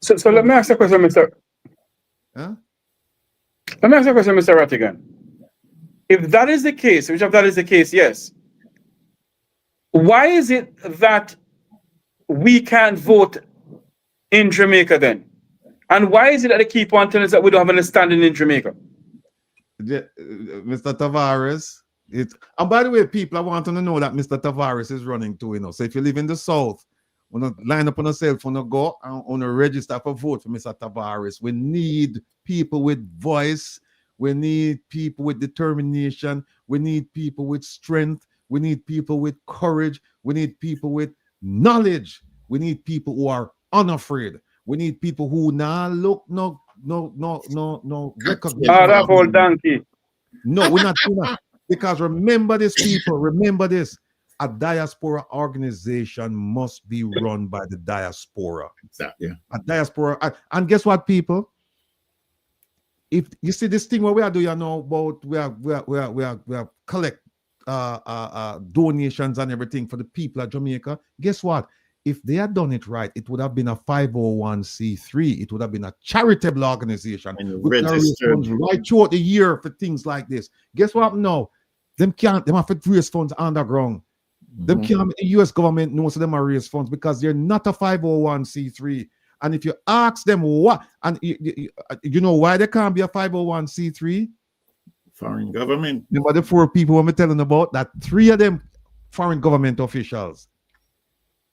So let me ask a question, Mr. Let me ask a question, Mr. Rattigan. If that is the case, which if that is the case, yes, why is it that we can't vote in Jamaica then? And why is it that they keep on telling us that we don't have an standing in Jamaica? Mr. Tavares, And by the way, people, I want to know that Mr. Tavares is running too, So if you live in the South, when you line up on yourself, when you go and on a register for vote for Mr. Tavares, we need people with voice. We need people with determination. We need people with strength. We need people with courage. We need people with knowledge. We need people who are unafraid. We need people who look, recognition. That old donkey. No, we're not doing that. Because remember this, people, remember this. A diaspora organization must be run by the diaspora. Exactly. A diaspora. And guess what, people? If you see this thing what we are doing about we are collect donations and everything for the people of Jamaica. Guess what? If they had done it right, it would have been a 501c3. It would have been a charitable organization. And We can raise funds right throughout the year for things like this. Guess what? No, them have to raise funds underground. Them can't. The U.S. government knows them are raise funds because they're not a 501c3. And if you ask them what, and you know why they can't be a 501c3? Foreign government. Remember the 4 people I'm telling about that 3 of them foreign government officials.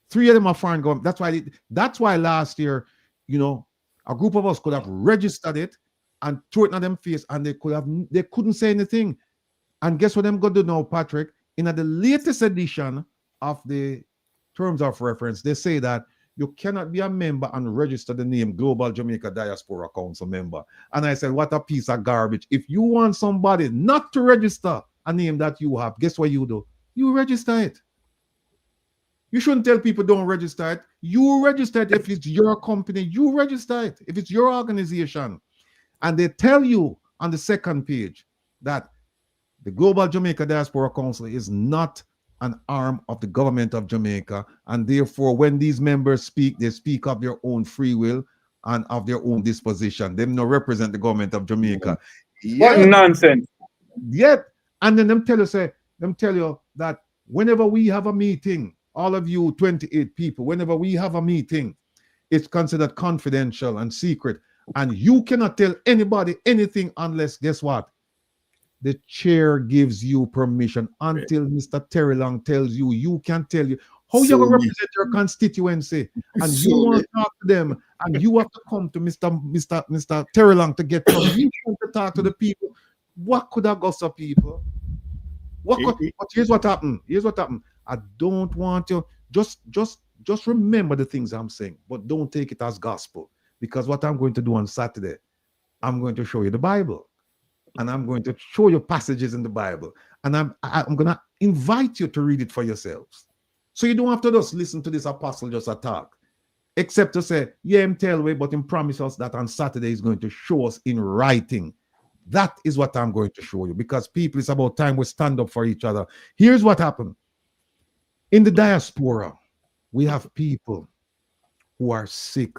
3 of them are foreign government. That's why last year, a group of us could have registered it and throw it on them face, and they couldn't say anything. And guess what them going to do now, Patrick? In the latest edition of the terms of reference, they say that you cannot be a member and register the name Global Jamaica Diaspora Council member. And I said, what a piece of garbage. If you want somebody not to register a name that you have, guess what you do? You register it. You shouldn't tell people don't register it. You register it if it's your company. You register it if it's your organization. And they tell you on the second page that the Global Jamaica Diaspora Council is not an arm of the government of Jamaica, and therefore when these members speak, they speak of their own free will and of their own disposition. They don't represent the government of Jamaica. What nonsense. Yet, and then them tell you that whenever we have a meeting, all of you 28 people, whenever we have a meeting, it's considered confidential and secret, and you cannot tell anybody anything unless, guess what? The chair gives you permission. Until Mr. Terry Long tells you, you can tell you how you're going to represent your constituency, and you want to talk to them, and you have to come to Mr. Terry Long to get you want to talk to the people. What could have got some people? But here's what happened. I don't want you just remember the things I'm saying, but don't take it as gospel, because what I'm going to do on Saturday, I'm going to show you the Bible. And I'm going to show you passages in the Bible. And I'm going to invite you to read it for yourselves. So you don't have to just listen to this apostle just a talk. Except to say, yeah, him tell way, but him promise us that on Saturday he's going to show us in writing. That is what I'm going to show you. Because people, it's about time we stand up for each other. Here's what happened. In the diaspora, we have people who are sick.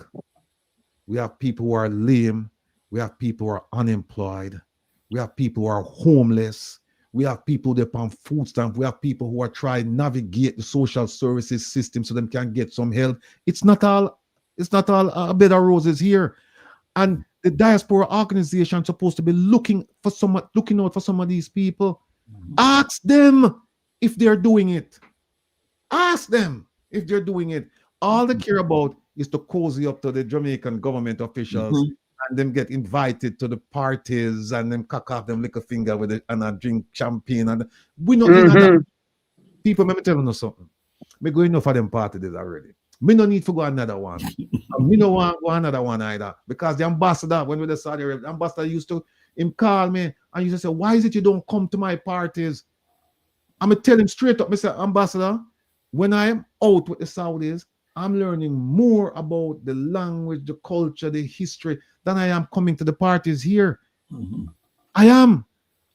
We have people who are lame. We have people who are unemployed. We have people who are homeless. We have people that are on food stamp. We have people who are trying to navigate the social services system so they can get some help. It's not all a bed of roses here. And the diaspora organization is supposed to be looking out for some of these people. Ask them if they're doing it. Ask them if they're doing it. All they care about is to cozy up to the Jamaican government officials. And them get invited to the parties and them cock off them little finger with it and drink champagne. And we know that. People, let me tell you something. Me going enough for them parties already. Me no need to go another one. Me no want go another one either. Because the ambassador, when we were Saudi Arabia, the ambassador used to call me and used to say, why is it you don't come to my parties? I'm going to tell him straight up, Mr. Ambassador, when I am out with the Saudis, I'm learning more about the language, the culture, the history than I am coming to the parties here. I am.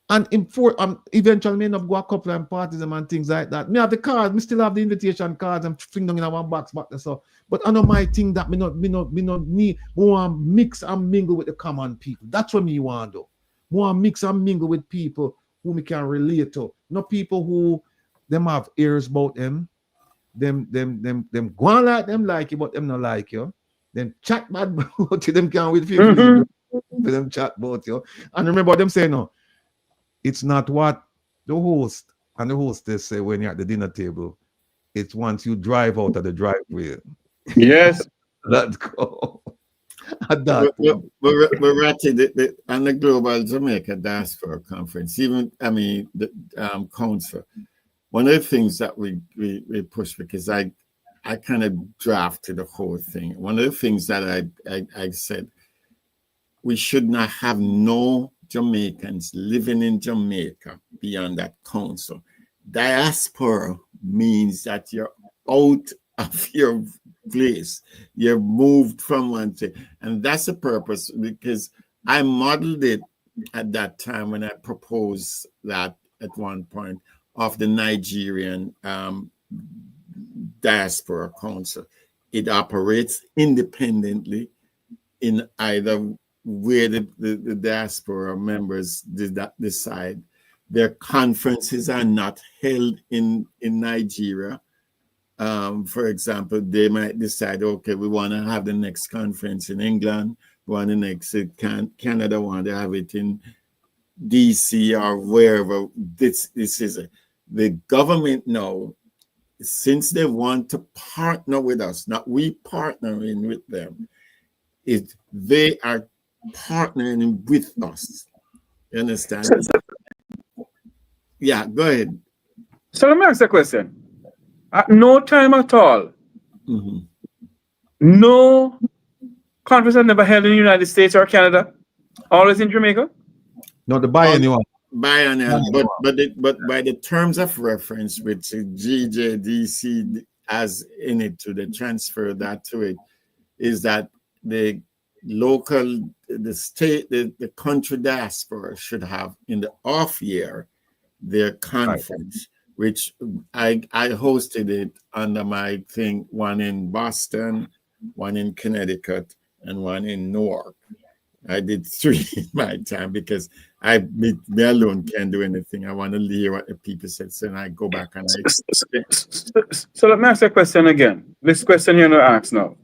And eventually, I end up go a couple of parties and things like that. Me have the cards, me still have the invitation cards. I'm fling down in one box back there. So, but I know my thing that me not need. We want to mix and mingle with the common people. That's what me want to do. We want to mix and mingle with people who we can relate to. Not people who them have ears about them. Them go on like them like you, but them not like you. Them chat bad about you, them can't wait for you. Them chat about you. And remember them saying, no, it's not what the host and the hostess say when you're at the dinner table, it's once you drive out of the driveway. Yes. Let's go. We're Ratty, on the Global Jamaica Diaspora Conference, even, I mean, the council. One of the things that we push, because I kind of drafted the whole thing. One of the things that I said, we should not have no Jamaicans living in Jamaica beyond that council. Diaspora means that you're out of your place. You're moved from one thing. And that's the purpose, because I modeled it at that time when I proposed that at one point of the Nigerian Diaspora Council. It operates independently in either where the diaspora members decide. Their conferences are not held in Nigeria. For example, they might decide, okay, we want to have the next conference in England, we want the next in Canada, want to have it in DC or wherever. This is it. The government now, since they want to partner with us, not we partnering with them, they are partnering with us. You understand? Yeah, go ahead. So let me ask a question. At no time at all, no conference had never held in the United States or Canada, always in Jamaica? No, the biennial. Biennial, but by the terms of reference, which GJDC has in it to the transfer that to it, is that the local, the state, the country diaspora should have in the off year their conference, which I hosted it under my thing, one in Boston, one in Connecticut, and one in Newark. I did 3 in my time because me alone can't do anything. I want to hear what the people said, so I go back and So let me ask a question again. This question you're going to ask now.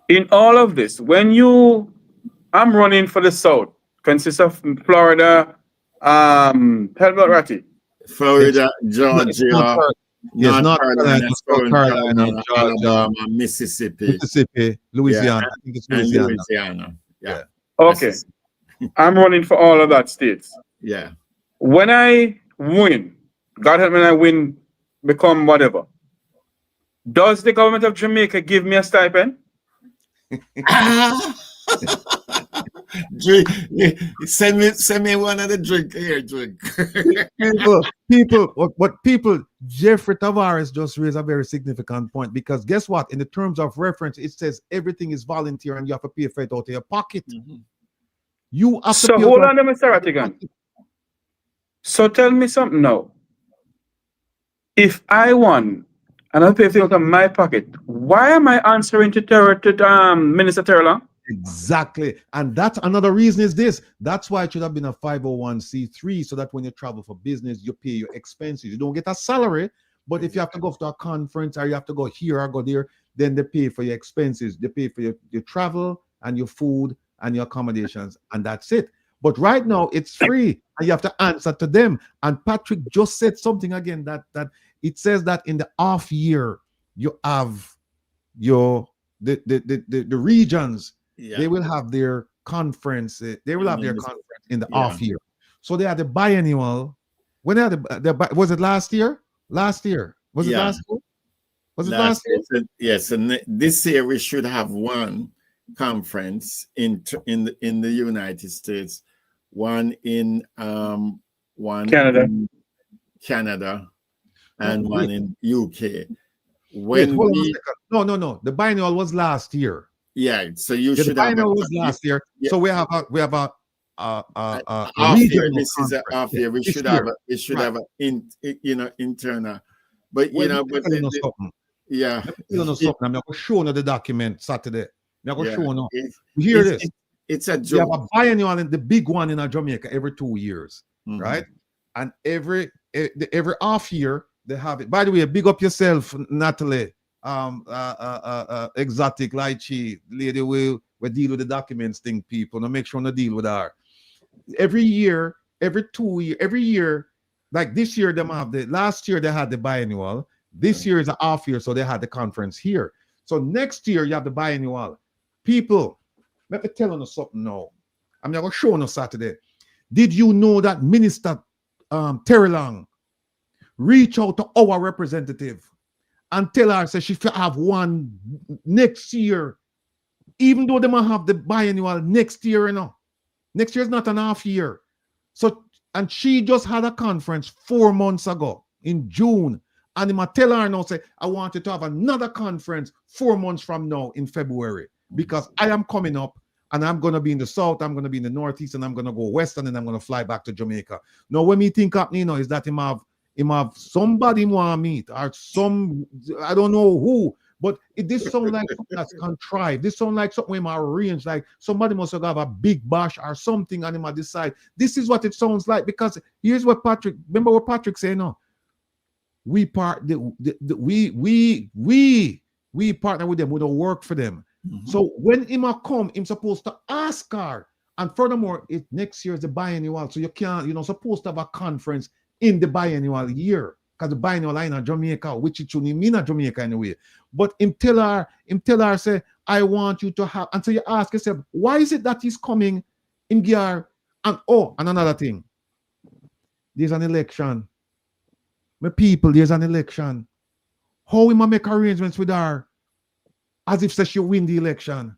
In all of this, I'm running for the South, consists of Florida, help me out, Ratty. Florida, Georgia, North Carolina, South Carolina, Alabama, Mississippi, Louisiana. I think it's Louisiana. Yeah. Okay. I'm running for all of that states. Yeah. When I win, God help me, I win, become whatever, does the government of Jamaica give me a stipend? Drink. Send me one of the drink here, drink. people, Jeffrey Tavares just raised a very significant point, because guess what? In the terms of reference, it says everything is volunteer and you have to pay for it out of your pocket. You have to pay. Hold on, Mr. Rattigan. So tell me something now. If I won and I pay for it out of my pocket, why am I answering to Minister Terrell? Exactly. And that's another reason is this. That's why it should have been a 501c3, so that when you travel for business, you pay your expenses. You don't get a salary, but if you have to go to a conference or you have to go here or go there, then they pay for your expenses. They pay for your travel and your food and your accommodations, and that's it. But right now, it's free, and you have to answer to them. And Patrick just said something again, that it says that in the off year, you have the regions. Yeah. They will have their conference. They will have their conference in the off year. So they had the biennial. When they had was it last year? Last year. Was it last year? Was it last year? Yes. And this year we should have one conference in the United States, one in Canada, and one in UK. No. The biennial was last year. Yeah, so you should have. The was last year. Yeah. So we have a regional. This is an off year. We should have an internal. But I'm not going to show you the document Saturday. I'm not going to show you. Hear this. It's a joke. We have a biennial, and the big one in Jamaica every 2 years, right? And every off year they have it. By the way, big up yourself, Natalie. Exotic lychee lady we deal with the documents thing, people. Now make sure to deal with her. Every year, every 2 years, every year, Like this year, them have last year they had the biennial. This year is a half year, so they had the conference here. So next year you have the biennial. People, let me tell you something now. I'm going to show you on Saturday. Did you know that Minister Terry Long reach out to our representative and tell her say she should have one next year, even though they might have the biennial next year, you know. Next year is not an half year. So, and she just had a conference 4 months ago in June. And I tell her now, say, I wanted to have another conference 4 months from now in February, because I am coming up and I'm going to be in the south, I'm going to be in the northeast, and I'm going to go west, and then I'm going to fly back to Jamaica. Now, when me think up, you know, is that him have somebody want to meet, or some, I don't know who, but this sounds like something that's contrived. This sounds like something we arrange, like somebody must have a big bash or something, and he might decide. This is what it sounds like, because here's what Patrick, remember what Patrick said, no? We partner with them, we don't work for them. So when him come, him supposed to ask her. And furthermore, next year is the biennial, so you're not supposed to have a conference in the biennial year, because the biennial line in Jamaica, which it shouldn't mean in Jamaica anyway. But him tell her, say, I want you to have, and so you ask yourself, why is it that he's coming in gear? And another thing, there's an election. My people, there's an election. How we make arrangements with her as if she win the election?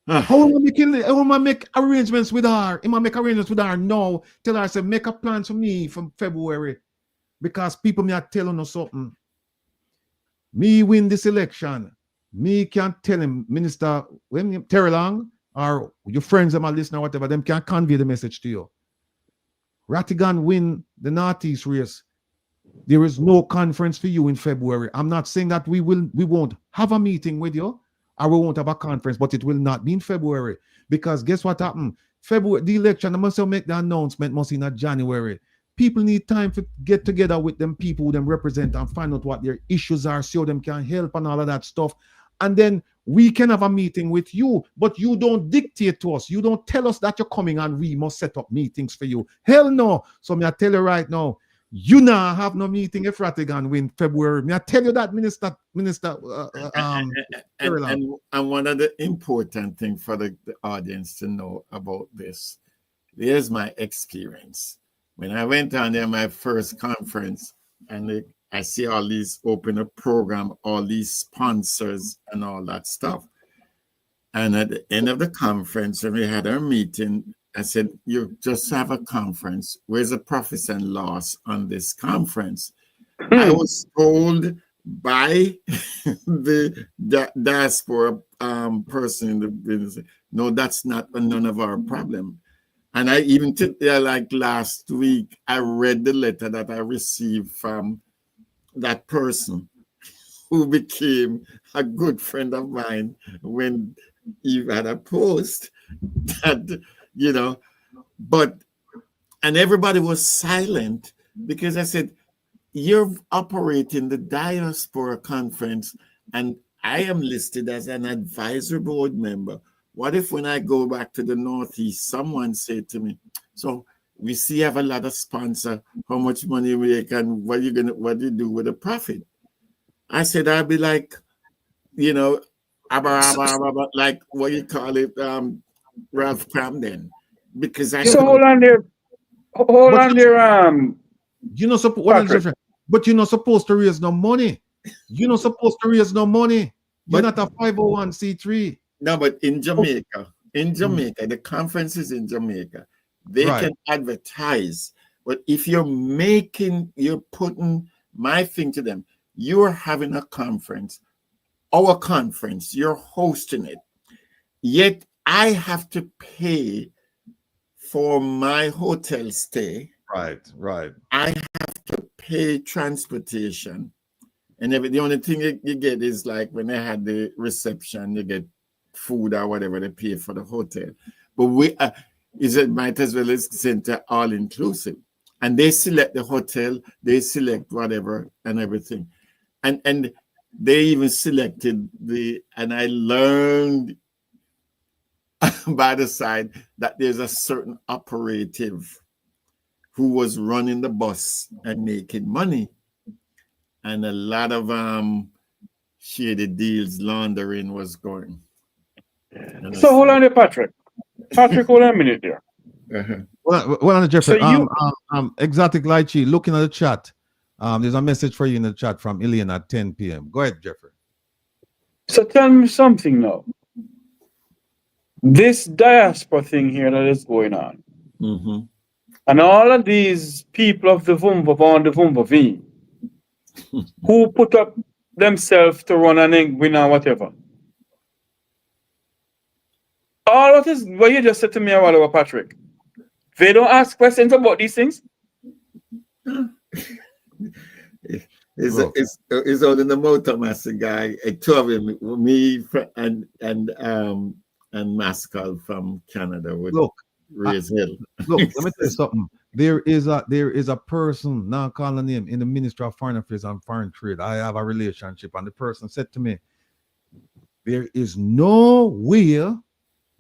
How am I make arrangements with her? Am I make arrangements with her now? Tell her, say, make a plan for me from February. Because people may tell you something. Me win this election. Me can't tell him, Minister Terry Long, or your friends that might listen or whatever, them can't convey the message to you. Rattigan win the Northeast race. There is no conference for you in February. I'm not saying that we won't have a meeting with you, or we won't have a conference, but it will not be in February. Because guess what happened? February, the election, they must make the announcement must in January. People need time to get together with them people who them represent and find out what their issues are, so them can help and all of that stuff. And then we can have a meeting with you, but you don't dictate to us. You don't tell us that you're coming and we must set up meetings for you. Hell no. So me I tell you right now, you now have no meeting if Rattigan win February. Me I tell you that, Minister. And one of the important things for the audience to know about this, here's my experience. When I went on there, my first conference, and I see all these open up program, all these sponsors and all that stuff. And at the end of the conference, when we had our meeting, I said, you just have a conference. Where's the profits and loss on this conference? I was told by the diaspora person in the business, no, that's not none of our problem. And I even like last week, I read the letter that I received from that person who became a good friend of mine when he had a post that, you know, and everybody was silent because I said, you're operating the Diaspora Conference and I am listed as an advisory board member. What if when I go back to the Northeast, someone said to me, so we see you have a lot of sponsor, how much money we make and what do you do with the profit? I said, I'd be like, you know, like what you call it, Ralph Camden. Because I hold on there. You're not supposed, but you're not supposed to raise no money. You're not supposed to raise no money. You're not a 501c3. No, but in Jamaica, the conference is in Jamaica. They can advertise. But if you're putting my thing to them, you're having a conference, our conference, you're hosting it. Yet I have to pay for my hotel stay. Right. I have to pay transportation. And the only thing you get is like when they had the reception, you get food or whatever they pay for the hotel. But might as well as center all inclusive. And they select the hotel, they select whatever and everything. And they even selected and I learned by the side that there's a certain operative who was running the bus and making money. And a lot of shady deals, laundering was going. So hold on there, Patrick. Patrick, hold on a minute there. Well, on the Jeffrey, So Exotic Lychee, looking at the chat. There's a message for you in the chat from Ilian at 10 p.m. Go ahead, Jeffrey. So tell me something now. This diaspora thing here that is going on, and all of these people of the Vumva on the Vumva V, who put up themselves to run and win or whatever. All of this, what you just said to me a while ago, Patrick, they don't ask questions about these things. It's all in the motor, master guy. Two of them, me and Mascal from Canada with Raise Hill. Look, let me tell you something. There is a person, now calling the name, in the Ministry of Foreign Affairs and Foreign Trade. I have a relationship, and the person said to me, there is no way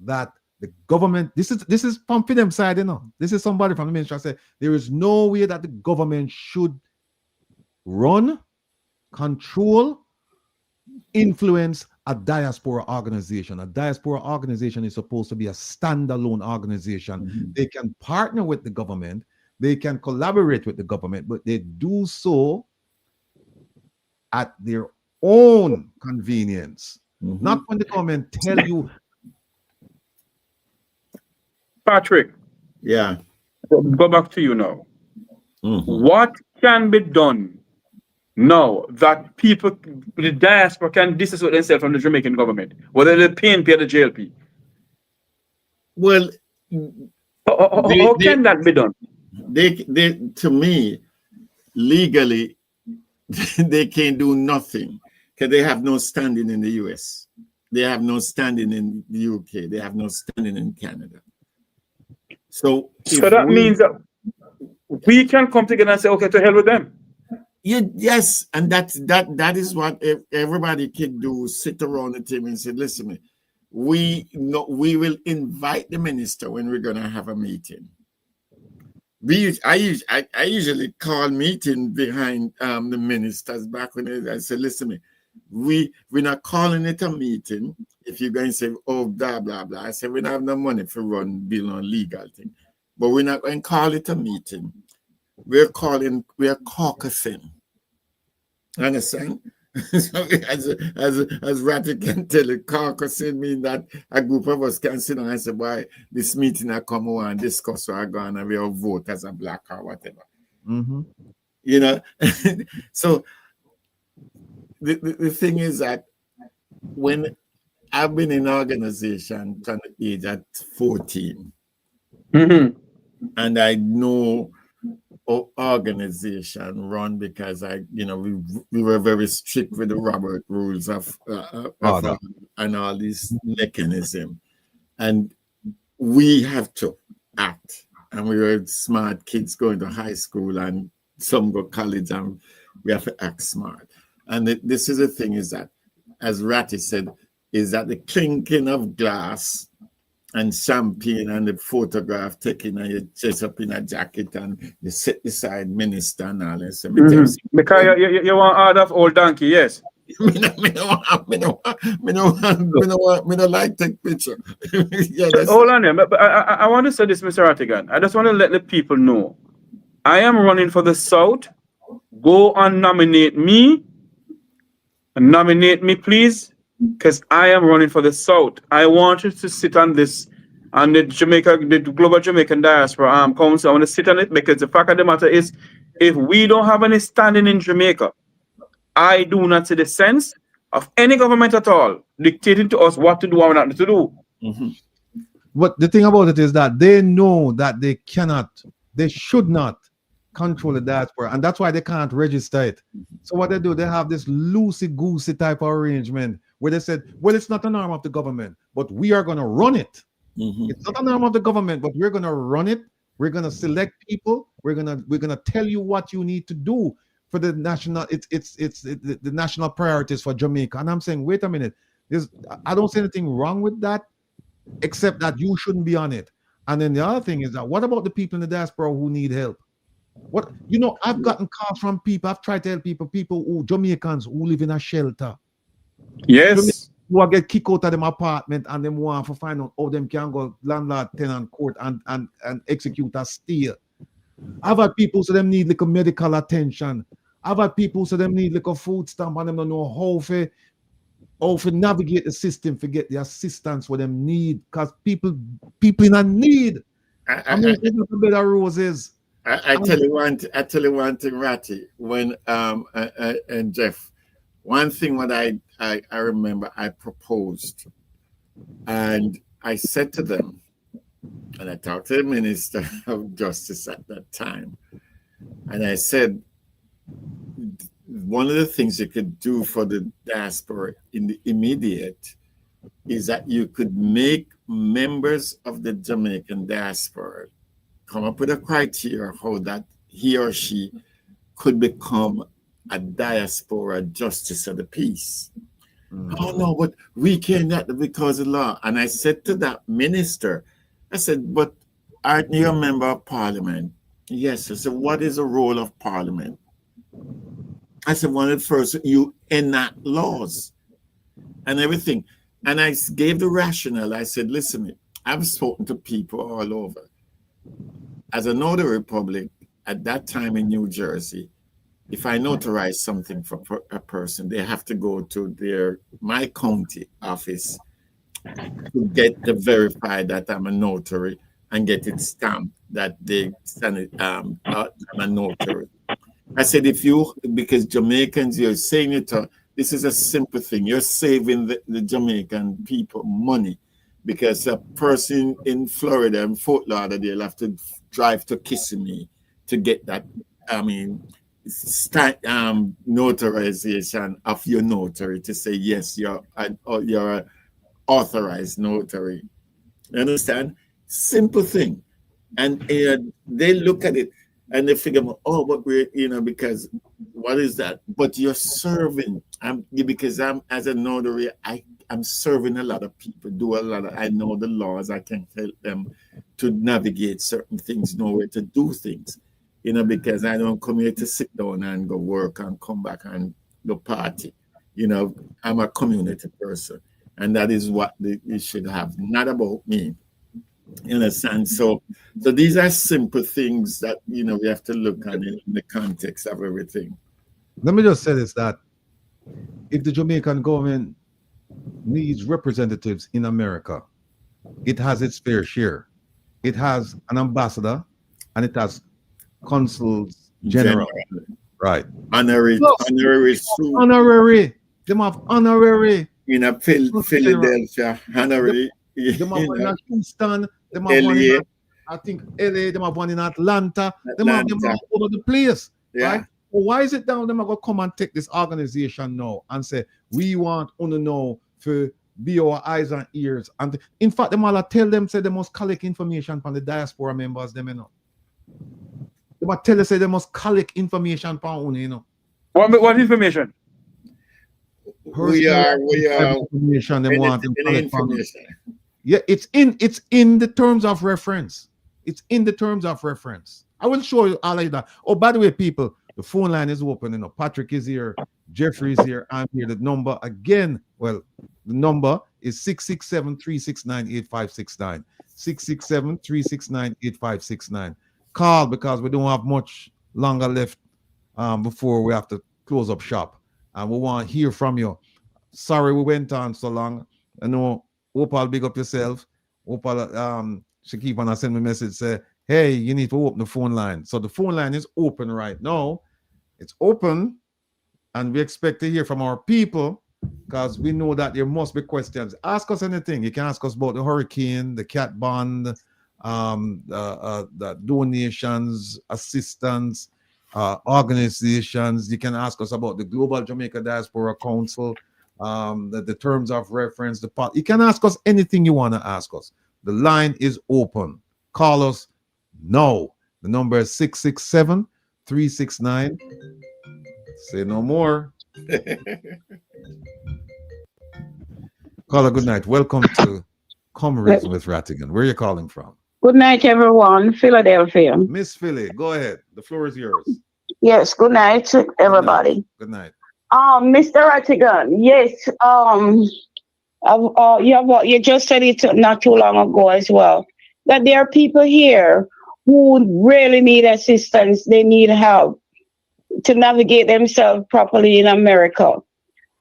that the government, this is from them side, you know. This is somebody from the ministry. I said, there is no way that the government should run, control, influence a diaspora organization. A diaspora organization is supposed to be a standalone organization. They can partner with the government, they can collaborate with the government, but they do so at their own convenience. Not when the government tell you. Patrick. Yeah. Go back to you now. What can be done now that people, the diaspora, can disassociate themselves from the Jamaican government, whether they're PNP or the JLP? Well, how can that be done? They, to me, legally, they can't do nothing because they have no standing in the US. They have no standing in the UK. They have no standing in Canada. So that means that we can come together and say, okay, to hell with them. Yes, and that is what everybody can do. Sit around the table and say, listen, we will invite the minister when we're gonna have a meeting. I usually call meeting behind the ministers back when I said, listen, we're not calling it a meeting. If you're going to say, oh, blah, blah, blah. I said, we don't have no money for run bill on legal thing. But we're not going to call it a meeting. We're caucusing. Understand? So as Rattigan tell it, caucusing means that a group of us can sit down and say, why this meeting I come over and discuss or I go on and we'll vote as a black or whatever. You know? So the thing is that when I've been in organization from the age at 14, and I know organization run because we were very strict with the Robert rules of and all this mechanism, and we have to act. And we were smart kids going to high school, and some go college, and we have to act smart. And this is the thing is that, as Ratty said, is that the clinking of glass and champagne and the photograph taken and you dress up in a jacket and you sit beside minister and all this. Because you want out of old donkey, yes. Me don't like take picture. Hold on there. But I want to say this, Mr. Rattigan. I just want to let the people know. I am running for the South. Go and nominate me. Nominate me, please, because I am running for the South. I wanted to sit on this, on the Global Jamaican Diaspora Council. I want to sit on it because the fact of the matter is, if we don't have any standing in Jamaica, I do not see the sense of any government at all dictating to us what to do or not to do. But the thing about it is that they know that they should not control the diaspora, and that's why they can't register it. So what they do, they have this loosey-goosey type of arrangement where they said, well, it's not an arm of the government, but we are going to run it. It's not an arm of the government, but we're going to run it. We're going to select people. We're going to tell you what you need to do for the national. It's the national priorities for Jamaica. And I'm saying, wait a minute. I don't see anything wrong with that, except that you shouldn't be on it. And then the other thing is that what about the people in the diaspora who need help? What, you know, I've gotten calls from people. I've tried to help people who Jamaicans who live in a shelter. Yes. Who get kicked out of them apartment and them want to find out how them can go landlord tenant court and execute a stay. I've had people so them need like a medical attention. I've had people so them need like a food stamp and them don't know how to navigate the system to get the assistance what them need, because people in a need. I mean, it's not a bed of roses. I tell you one thing, Ratty, when and Jeff, one thing what I remember I proposed, and I said to them, and I talked to the Minister of Justice at that time, and I said, one of the things you could do for the diaspora in the immediate is that you could make members of the Jamaican diaspora come up with a criteria how that he or she could become a diaspora justice of the peace. Oh no, but we cannot because of law. And I said to that minister, I said, but aren't you a member of parliament? Yes. I said, what is the role of parliament? I said, one of the first, you enact laws and everything. And I gave the rationale. I said, listen, I've spoken to people all over. As a notary public, at that time in New Jersey, if I notarize something for a person, they have to go to my county office to get to verify that I'm a notary and get it stamped that they send it, I'm a notary. I said, because Jamaicans, you're saying it, this is a simple thing. You're saving the Jamaican people money, because a person in Florida and Fort Lauderdale have to drive to Kissimmee to get that, notarization of your notary to say, yes, you're an authorized notary. You understand? Simple thing. And they look at it and they figure, oh, but we're, because what is that? But you're serving. Because I'm, as a notary, I'm serving a lot of people, I know the laws, I can help them to navigate certain things, know where to do things, because I don't come here to sit down and go work and come back and go party. I'm a community person, and that is what you should have, not about me. You understand? So these are simple things that, we have to look at in the context of everything. Let me just say this, that if the Jamaican government needs representatives in America, it has its fair share. It has an ambassador and it has consuls general. Right. Honorary. Them have honorary. In Philadelphia, honorary. Them have one in Houston. Them have one in, I think, LA. Them have one in Atlanta. Them have them all over the place. Yeah. Right? Well, why is it down them are going to come and take this organization now and say, we want to know to be our eyes and ears? And in fact, them all tell them, say they must collect information from the diaspora members, them, They must tell us, say they must collect information from, What information? We are information they want to collect from. Yeah, it's in the terms of reference. It's in the terms of reference. I will show you all of that. Oh, by the way, people, the phone line is open. Patrick is here, Jeffrey is here, I'm here. The number again, the number is 667-369-8569. 667-369-8569. Call, because we don't have much longer left before we have to close up shop. And we want to hear from you. Sorry we went on so long. I know, hope I'll big up yourself. Hope I'll she keep on send me a message, say, hey, you need to open the phone line. So the phone line is open right now. It's open, and we expect to hear from our people, because we know that there must be questions. Ask us anything. You can ask us about the hurricane, the cat bond, the donations, assistance, organizations. You can ask us about the Global Jamaica Diaspora Council, the terms of reference, you can ask us anything you want to ask us. The line is open. Call us now. The number is 667-369. Say no more. Caller, good night. Welcome to Come Reason with Rattigan. Where are you calling from? Good night, everyone. Philadelphia. Miss Philly, go ahead. The floor is yours. Yes, good night, everybody. Good night. Mr. Rattigan, yes, you just said it not too long ago as well, that there are people here who really need assistance. They need help to navigate themselves properly in America.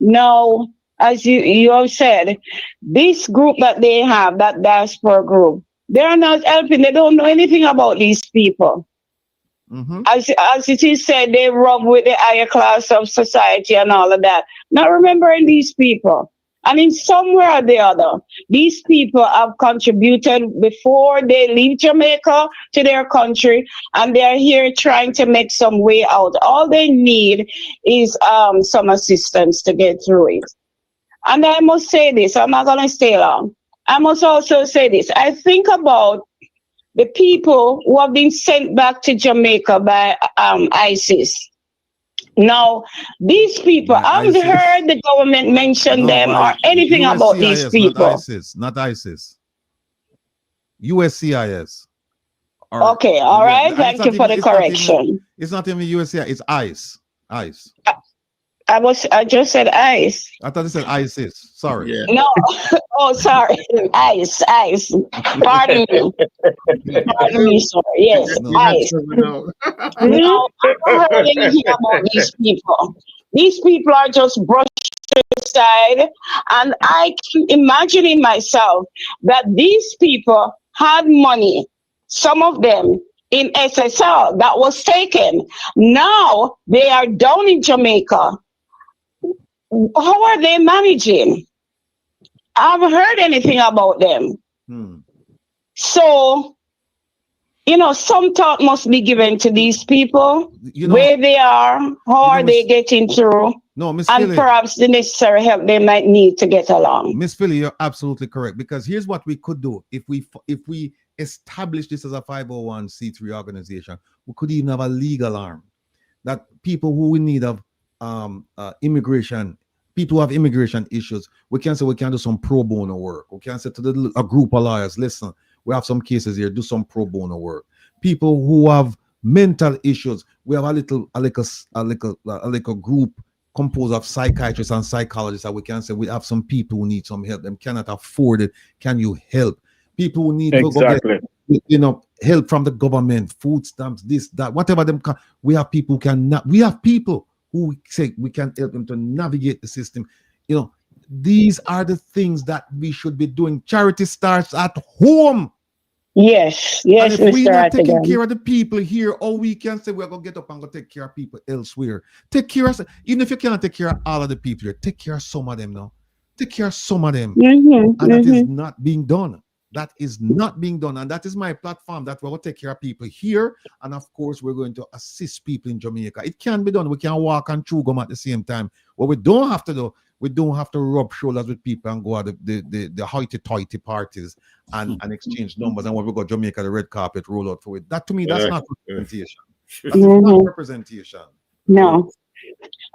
Now, as you have said, this group that they have, that diaspora group, they are not helping. They don't know anything about these people. Mm-hmm. As it is said, they rub with the higher class of society and all of that. Not remembering these people. And in some way or the other, these people have contributed before they leave Jamaica to their country, and they're here trying to make some way out. All they need is some assistance to get through it. And I must say this, I'm not going to stay long. I must also say this. I think about the people who have been sent back to Jamaica by ISIS. Now, these people, I haven't heard the government mention them or anything about these people. Not ISIS. USCIS. Okay, all right. Thank you for the correction. It's not even USCIS, it's ICE. ICE. I just said ICE. I thought it said ISIS. Sorry. Yeah. No. Oh, sorry. ICE. Pardon me. Pardon me, sorry. Yes, ICE. No, I haven't heard anything about these people. These people are just brushed aside, and I can imagine in myself that these people had money, some of them in SSL that was taken. Now they are down in Jamaica. How are they managing? I haven't heard anything about them. So, some thought must be given to these people, where they are, how are they getting through, and Philly, perhaps the necessary help they might need to get along. Miss Philly, you're absolutely correct, because here's what we could do. If we establish this as a 501c3 organization, we could even have a legal arm that people who in need of immigration, people who have immigration issues, we can say we can do some pro bono work. We can say to a group of lawyers, listen, we have some cases here, do some pro bono work. People who have mental issues, we have a little group composed of psychiatrists and psychologists that we can say we have some people who need some help. Them cannot afford it. Can you help? People who need to go get, help from the government, food stamps, this, that, whatever them can. We have people who cannot. We have people who say we can help them to navigate the system. These are the things that we should be doing. Charity starts at home. Yes, and if we're not taking care of the people here, all we can say we're going to get up and go take care of people elsewhere. Take care of, even if you cannot take care of all of the people here, take care of some of them now. Take care of some of them. And that is not being done. That is not being done. And that is my platform, that we're going to take care of people here. And of course, we're going to assist people in Jamaica. It can be done. We can walk and chew gum at the same time. What we don't have to do, we don't have to rub shoulders with people and go at the hoity-toity parties and exchange numbers. And when we go to Jamaica, the red carpet roll out for it. That to me, that's not representation. That is not representation. No.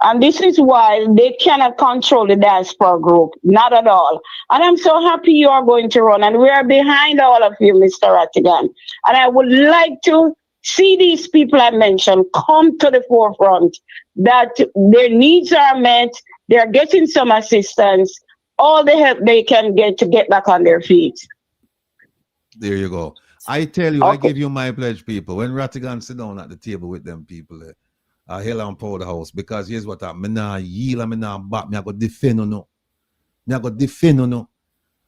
And this is why they cannot control the diaspora group. Not at all. And I'm so happy you are going to run. And we are behind all of you, Mr. Rattigan. And I would like to see these people I mentioned come to the forefront, that their needs are met, they're getting some assistance, all the help they can get to get back on their feet. There you go. I tell you, I give you my pledge, people. When Rattigan sit down at the table with them people, hell and powder house, because here's what I'm not yield, I'm not back, me I go defend or no. Me I go defend or no.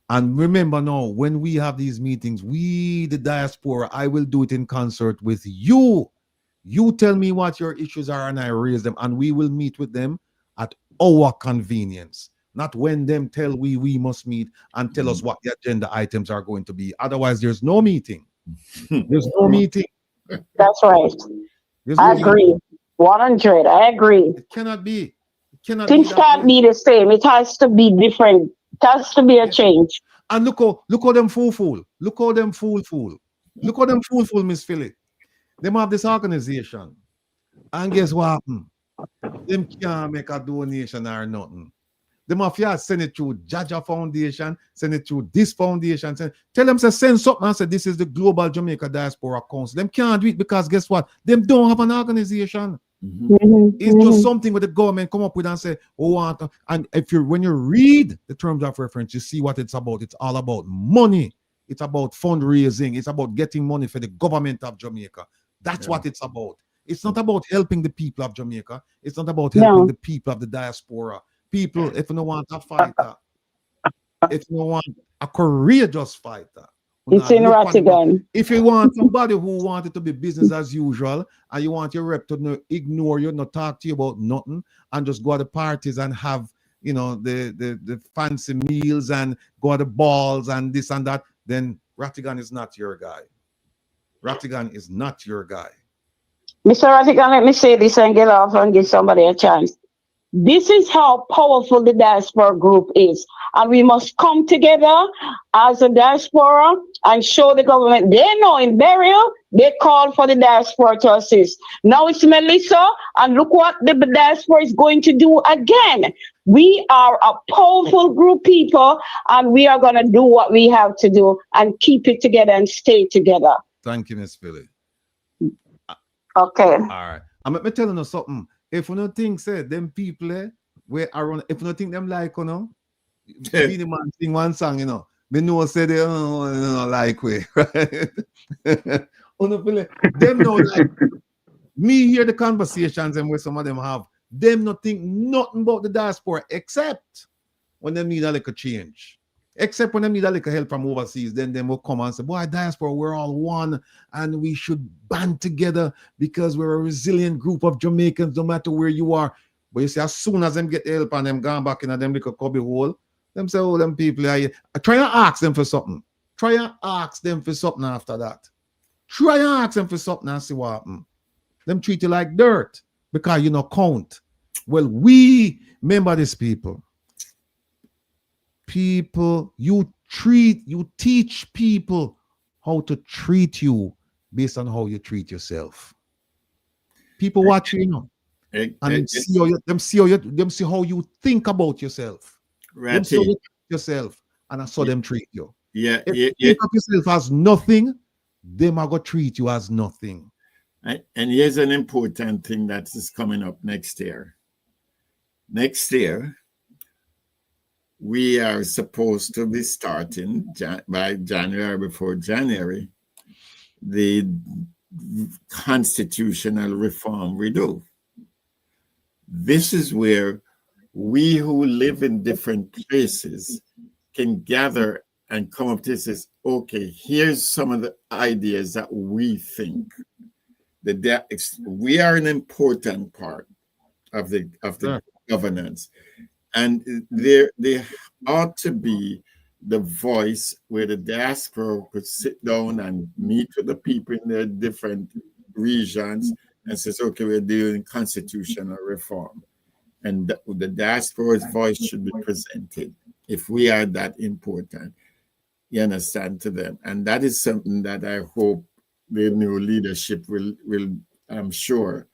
And remember now, when we have these meetings, we, the diaspora, I will do it in concert with you. You tell me what your issues are and I raise them, and we will meet with them at our convenience. Not when them tell we must meet and tell us what the agenda items are going to be. Otherwise, there's no meeting. There's no meeting. That's right. I agree. 100. I agree. It cannot be. Things can't be the same. It has to be different. It has to be a change. And look how them fool. Look how them fool. Look how them fool, Miss Philly. Them have this organization. And guess what happened? Them can't make a donation or nothing. The mafia send it through Jaja Foundation, send it through this foundation. Tell them to send something and say this is the Global Jamaica Diaspora Council. Them can't do it because guess what? Them don't have an organization. It's just something with the government come up with and say, oh, and when you read the terms of reference, you see what it's about. It's all about money. It's about fundraising. It's about getting money for the government of Jamaica. That's what it's about. It's not about helping the people of Jamaica. It's not about helping the people of the diaspora. People, if you don't want a fighter, if you don't want a courageous fighter, it's in Rattigan. If you want somebody who wanted to be business as usual, and you want your rep to ignore you, not talk to you about nothing, and just go to the parties and have, you know, the fancy meals and go to the balls and this and that, then Rattigan is not your guy. Rattigan is not your guy. Mr. Rattigan, let me say this and get off and give somebody a chance. This is how powerful the diaspora group is. And we must come together as a diaspora and show the government. They know in burial, they call for the diaspora to assist. Now it's Melissa, and look what the diaspora is going to do again. We are a powerful group of people, and we are going to do what we have to do and keep it together and stay together. Thank you, Miss Philly. Okay. All right. I'm telling you something. If you don't think, say, them people where around, if you don't think them like, you know, Beenie Man sing one song, you know, me know say they don't like way, right? Them know like me hear the conversations and where some of them have, them not think nothing about the diaspora except when they need a little change. Except when they need a little help from overseas, then they will come and say, boy, diaspora, we're all one and we should band together because we're a resilient group of Jamaicans, no matter where you are. But you see, as soon as them get help and them gone back in them little cubby hole, them say, oh, them people are here. Try and ask them for something. Try and ask them for something after that. Try and ask them for something and see what happens. Them treat you like dirt because you don't count. Well, we remember these people. People, you teach people how to treat you based on how you treat yourself. People watch you, you know, and see how you think about yourself. Them see how you treat yourself, and I saw them treat you. Yeah, if you think of yourself as nothing, them are gonna treat you as nothing. And here's an important thing that is coming up next year. Next year, we are supposed to be starting by January, before January, the constitutional reform we do. This is where we who live in different places can gather and come up to this. Okay, here's some of the ideas that we think that we are an important part of the governance. And there ought to be the voice where the diaspora could sit down and meet with the people in their different regions and says, okay, we're doing constitutional reform. And the diaspora's voice should be presented if we are that important, you understand, to them. And that is something that I hope the new leadership will I'm sure,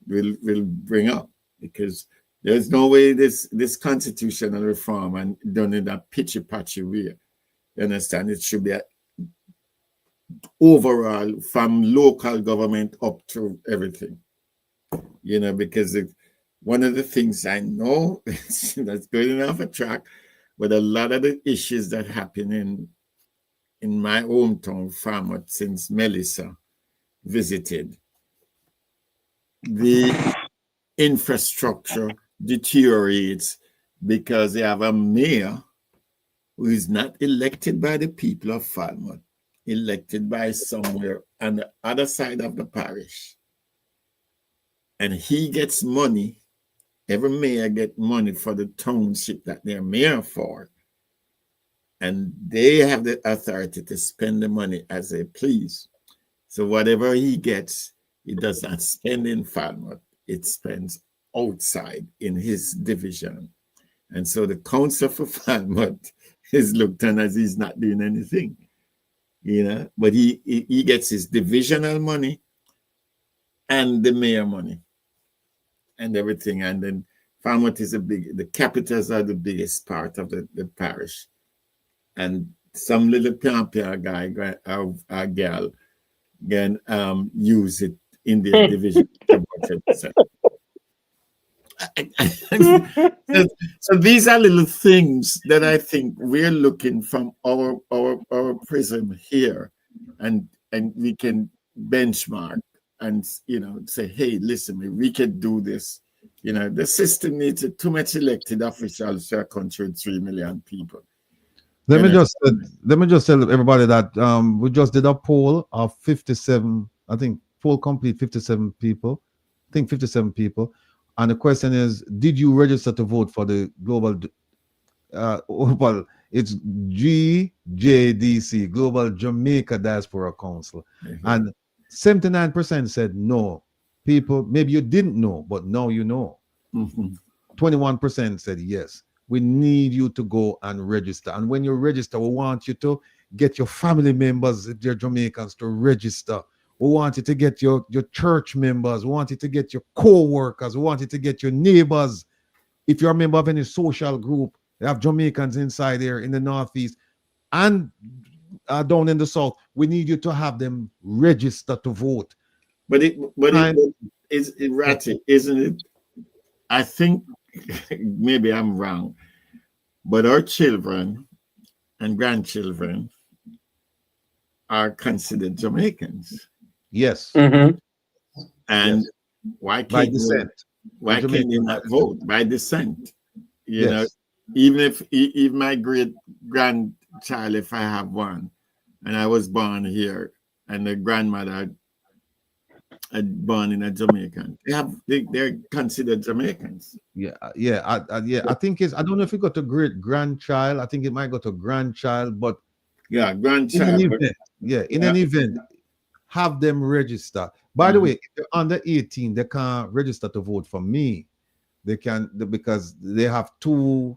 will bring up, because there's no way this constitutional reform and done in a pitchy-patchy way. You understand? It should be overall from local government up to everything. You know, because one of the things I know that's going off a track, but a lot of the issues that happen in my hometown, Falmouth, since Melissa visited, the infrastructure deteriorates because they have a mayor who is not elected by the people of Falmouth, elected by somewhere on the other side of the parish. And he gets money, every mayor gets money for the township that they're mayor for. And they have the authority to spend the money as they please. So whatever he gets, he does not spend in Falmouth, it spends outside in his division. And so the council for Falmouth is looked on as he's not doing anything, you know, but he gets his divisional money and the mayor money and everything. And then Falmouth is the capitals are the biggest part of the parish. And some little pampier guy or girl can use it in their division. So these are little things that I think we're looking from our prism here, and we can benchmark and say, hey, listen, we can do this. The system needs too much elected officials to a country with 3 million people. Let me just tell everybody that we just did a poll of 57, I think poll complete 57 people. I think 57 people. And the question is, did you register to vote for the global well, it's GJDC, Global Jamaica Diaspora Council. And 79% said no. People, maybe you didn't know, but now you know. 21% said yes. We need you to go and register. And when you register, we want you to get your family members, if they're Jamaicans, to register. We want you to get your church members. We want you to get your co-workers. We want you to get your neighbors. If you're a member of any social group, they have Jamaicans inside there in the Northeast and down in the South. We need you to have them register to vote. But it's Ratty, isn't it? I think maybe I'm wrong, but our children and grandchildren are considered Jamaicans. Yes. And yes. Why by can't descent? Why can't they not vote by descent? You know, even if my great grandchild, if I have one, and I was born here, and the grandmother had born in a Jamaican, they're considered Jamaicans. I think it's, I don't know if it got to great grandchild. I think it might go to grandchild, but grandchild. In an event, have them register. By the way, if they're under 18, they can't register to vote for me. They can, because they have two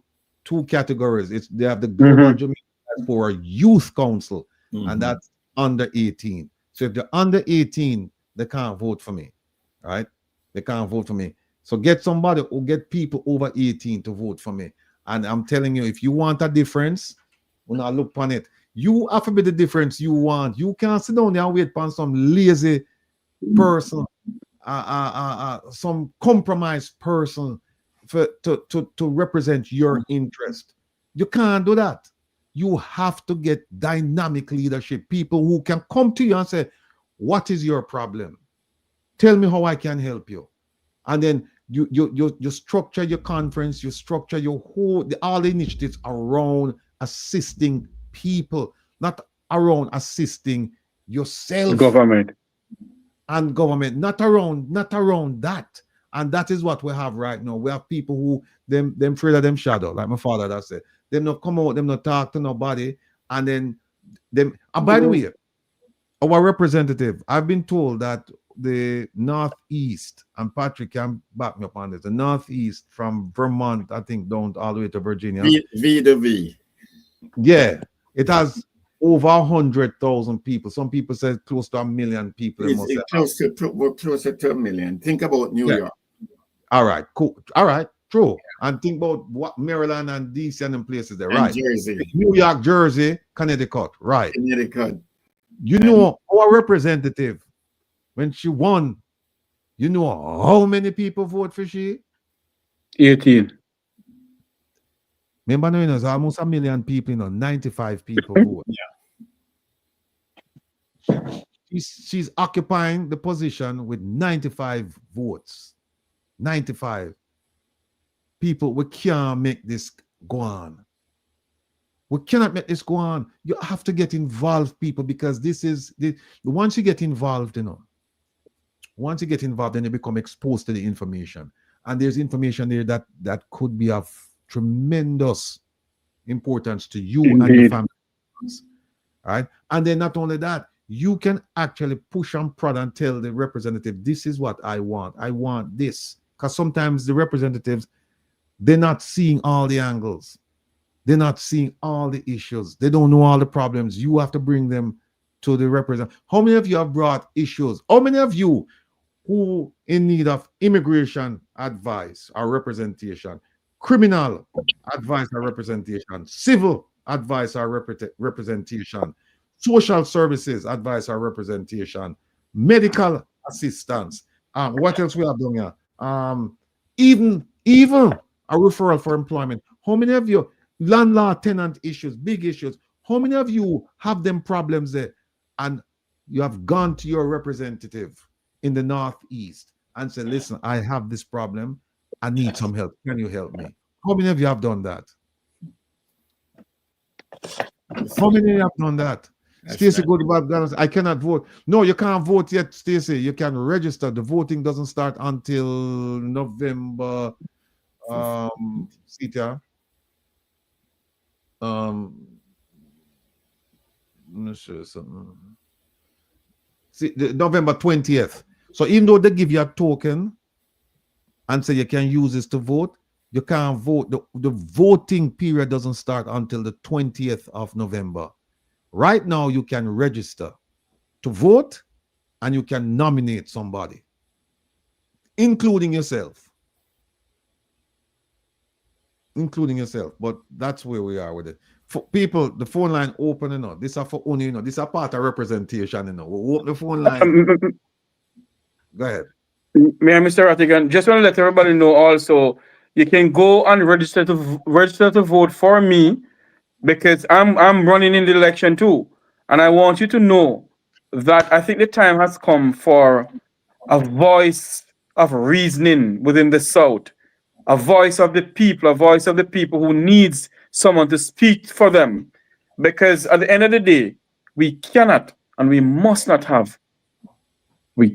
categories. They have the Global Jamaica for Youth Council, and that's under 18. So if they're under 18, they can't vote for me, right? They can't vote for me. So get somebody or get people over 18 to vote for me. And I'm telling you, if you want a difference, when I look on it, you have to be the difference you want. You can't sit down there and wait for some lazy person, some compromised person to represent your interest. You can't do that. You have to get dynamic leadership, people who can come to you and say, what is your problem? Tell me how I can help you. And then you structure your conference, you structure your all the initiatives around assisting people, not around assisting yourself. Government, not around that. And that is what we have right now. We have people who them afraid of them shadow, like my father that said. Them not come out, them not talk to nobody, and then them. And by the way, our representative, I've been told that the Northeast, and Patrick can back me up on this, the Northeast from Vermont, I think, down all the way to Virginia. V. Yeah, it has over 100,000 people. Some people say close to 1 million people. We're closer to 1 million. Think about New York. All right, cool. All right, true. And think about what Maryland and DC and them places there, right? Jersey. New York, Jersey, Connecticut, right? Connecticut. You know, our representative, when she won, you know how many people vote for she? 18. Remember, no, it's almost 1 million people, 95 people vote. She's occupying the position with 95 votes. 95 people. We can't make this go on. We cannot make this go on. You have to get involved, people, because this is once you get involved, once you get involved, then you become exposed to the information. And there's information there that could be of tremendous importance to you and your family. Right? And then not only that, you can actually push and prod and tell the representative, this is what I want. I want this. Because sometimes the representatives, they're not seeing all the angles. They're not seeing all the issues. They don't know all the problems. You have to bring them to the representative. How many of you have brought issues? How many of you who in need of immigration advice or representation, criminal advice or representation, civil advice or representation, social services advice or representation, medical assistance. What else we have done here? Even a referral for employment. How many of you landlord tenant issues, big issues? How many of you have them problems there, and you have gone to your representative in the Northeast and said, "Listen, I have this problem. I need some help. Can you help me?" How many of you have done that? How many of you have done that? Stacey, go to back. I cannot vote. No, you can't vote yet, Stacey. You can register. The voting doesn't start until November. Sita. I'm not sure something. See, November 20th. So even though they give you a token and say you can use this to vote, you can't vote. The voting period doesn't start until the 20th of November. Right now, you can register to vote and you can nominate somebody, including yourself. Including yourself. But that's where we are with it. For people, the phone line open, you know. This are for only, you know, this is a part of representation, you know. We'll open the phone line. Go ahead. Mr. Rattigan, just want to let everybody know also, you can go and register to vote for me, because I'm running in the election too. And I want you to know that I think the time has come for a voice of reasoning within the South, a voice of the people who needs someone to speak for them. Because at the end of the day, we cannot and we must not have a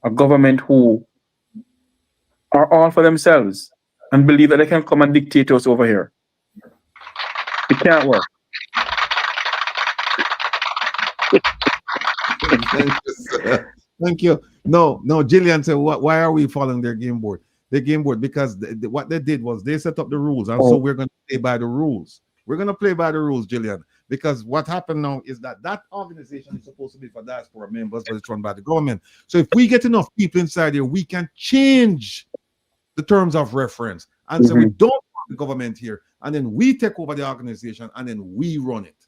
government who are all for themselves and believe that they can come and dictate us over here. It can't work. Thank you. No, Jillian said, why are we following their game board? Their game board, because what they did was they set up the rules, and so we're going to play by the rules. We're going to play by the rules, Jillian, because what happened now is that organization is supposed to be for diaspora members, but it's run by the government. So if we get enough people inside here, we can change the terms of reference and say we don't want the government here, and then we take over the organization and then we run it.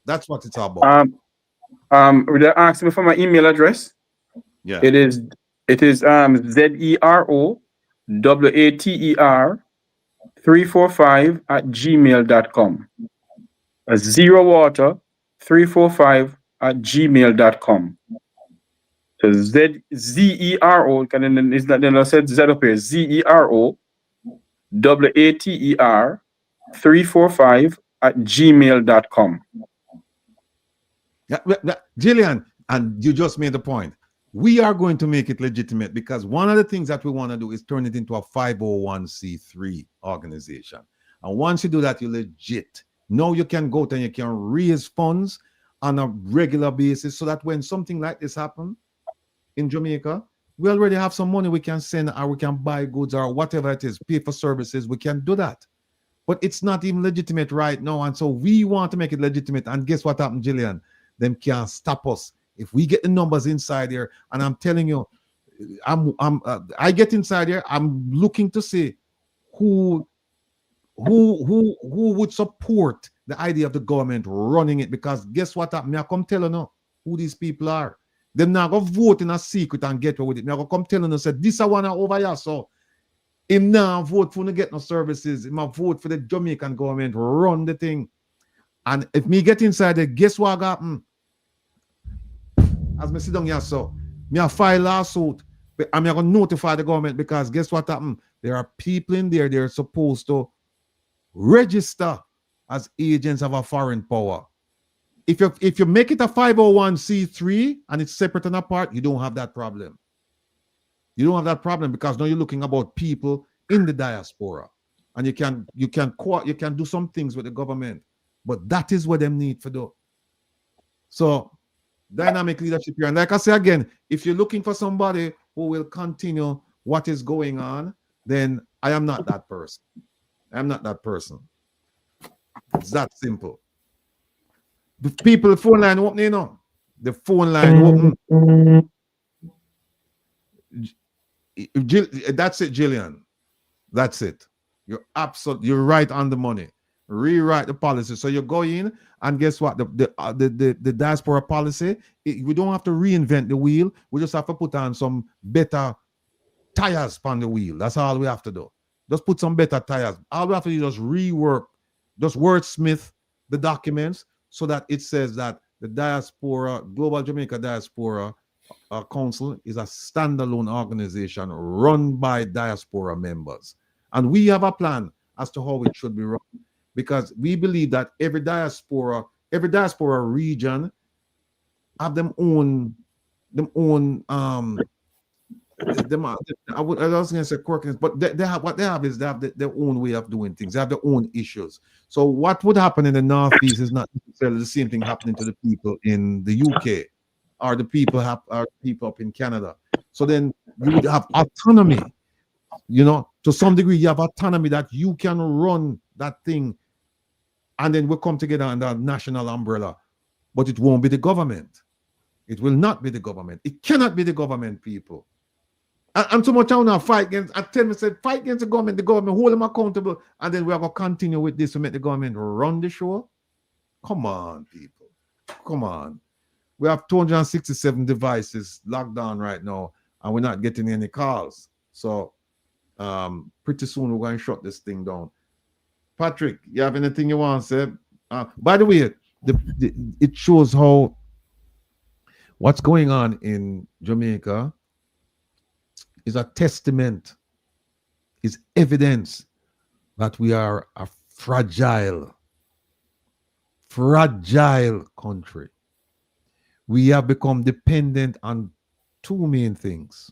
That's what it's about. Would you ask me for my email address? Yeah. It is zerowater345@gmail.com. zerowater345@gmail.com. So ZERO, and is that then I said Z up here, ZEROWATER345@gmail.com. Yeah, Jillian, and you just made the point. We are going to make it legitimate, because one of the things that we want to do is turn it into a 501c3 organization. And once you do that, you're legit. Now you can go out and you can raise funds on a regular basis, so that when something like this happens in Jamaica, we already have some money we can send, or we can buy goods, or whatever it is, pay for services. We can do that. But it's not even legitimate right now. And so we want to make it legitimate. And guess what happened, Jillian? Them can't stop us. If we get the numbers inside here, and I'm telling you, I get inside here, I'm looking to see who would support the idea of the government running it, because guess what happened? I come tell you now who these people are. Them now go vote in a secret and get away with it. I go come tell you, say this I want over here. So him now vote for to get no services. Him vote for the Jamaican government run the thing. And if me get inside there, guess what happen? As me sit down here, so me a file lawsuit, but I'm going to notify the government, because guess what happened? There are people in there, they're supposed to register as agents of a foreign power. If you make it a 501c3 and it's separate and apart, you don't have that problem. You don't have that problem, because now you're looking about people in the diaspora, and you can do some things with the government, but that is what them need for do. So dynamic leadership here. And like I say again, if you're looking for somebody who will continue what is going on, then I am not that person. I'm not that person. It's that simple. The people, the phone line open, you know. The phone line open. That's it, Jillian. That's it. You're right on the money. Rewrite the policy. So you go in and guess what? The diaspora policy, we don't have to reinvent the wheel. We just have to put on some better tires on the wheel. That's all we have to do. Just put some better tires. All we have to do is just rework, just wordsmith the documents so that it says that the Diaspora, Global Jamaica Diaspora Council is a standalone organization run by diaspora members. And we have a plan as to how it should be run, because we believe that every diaspora region have them own I was going to say quirkiness, but they have their own way of doing things. They have their own issues. So what would happen in the Northeast is not necessarily the same thing happening to the people in the UK or the people up in Canada. So then you would have autonomy. To some degree, you have autonomy that you can run that thing, and then we'll come together under a national umbrella. But it won't be the government. It will not be the government. It cannot be the government, people. And so much I want to fight against. I tell me, fight against the government hold them accountable, and then we are going to continue with this to make the government run the show. Come on, people. Come on. We have 267 devices locked down right now, and we're not getting any calls. So pretty soon we're going to shut this thing down. Patrick, you have anything you want to say? By the way, it shows how what's going on in Jamaica is a testament, is evidence that we are a fragile country. We have become dependent on two main things: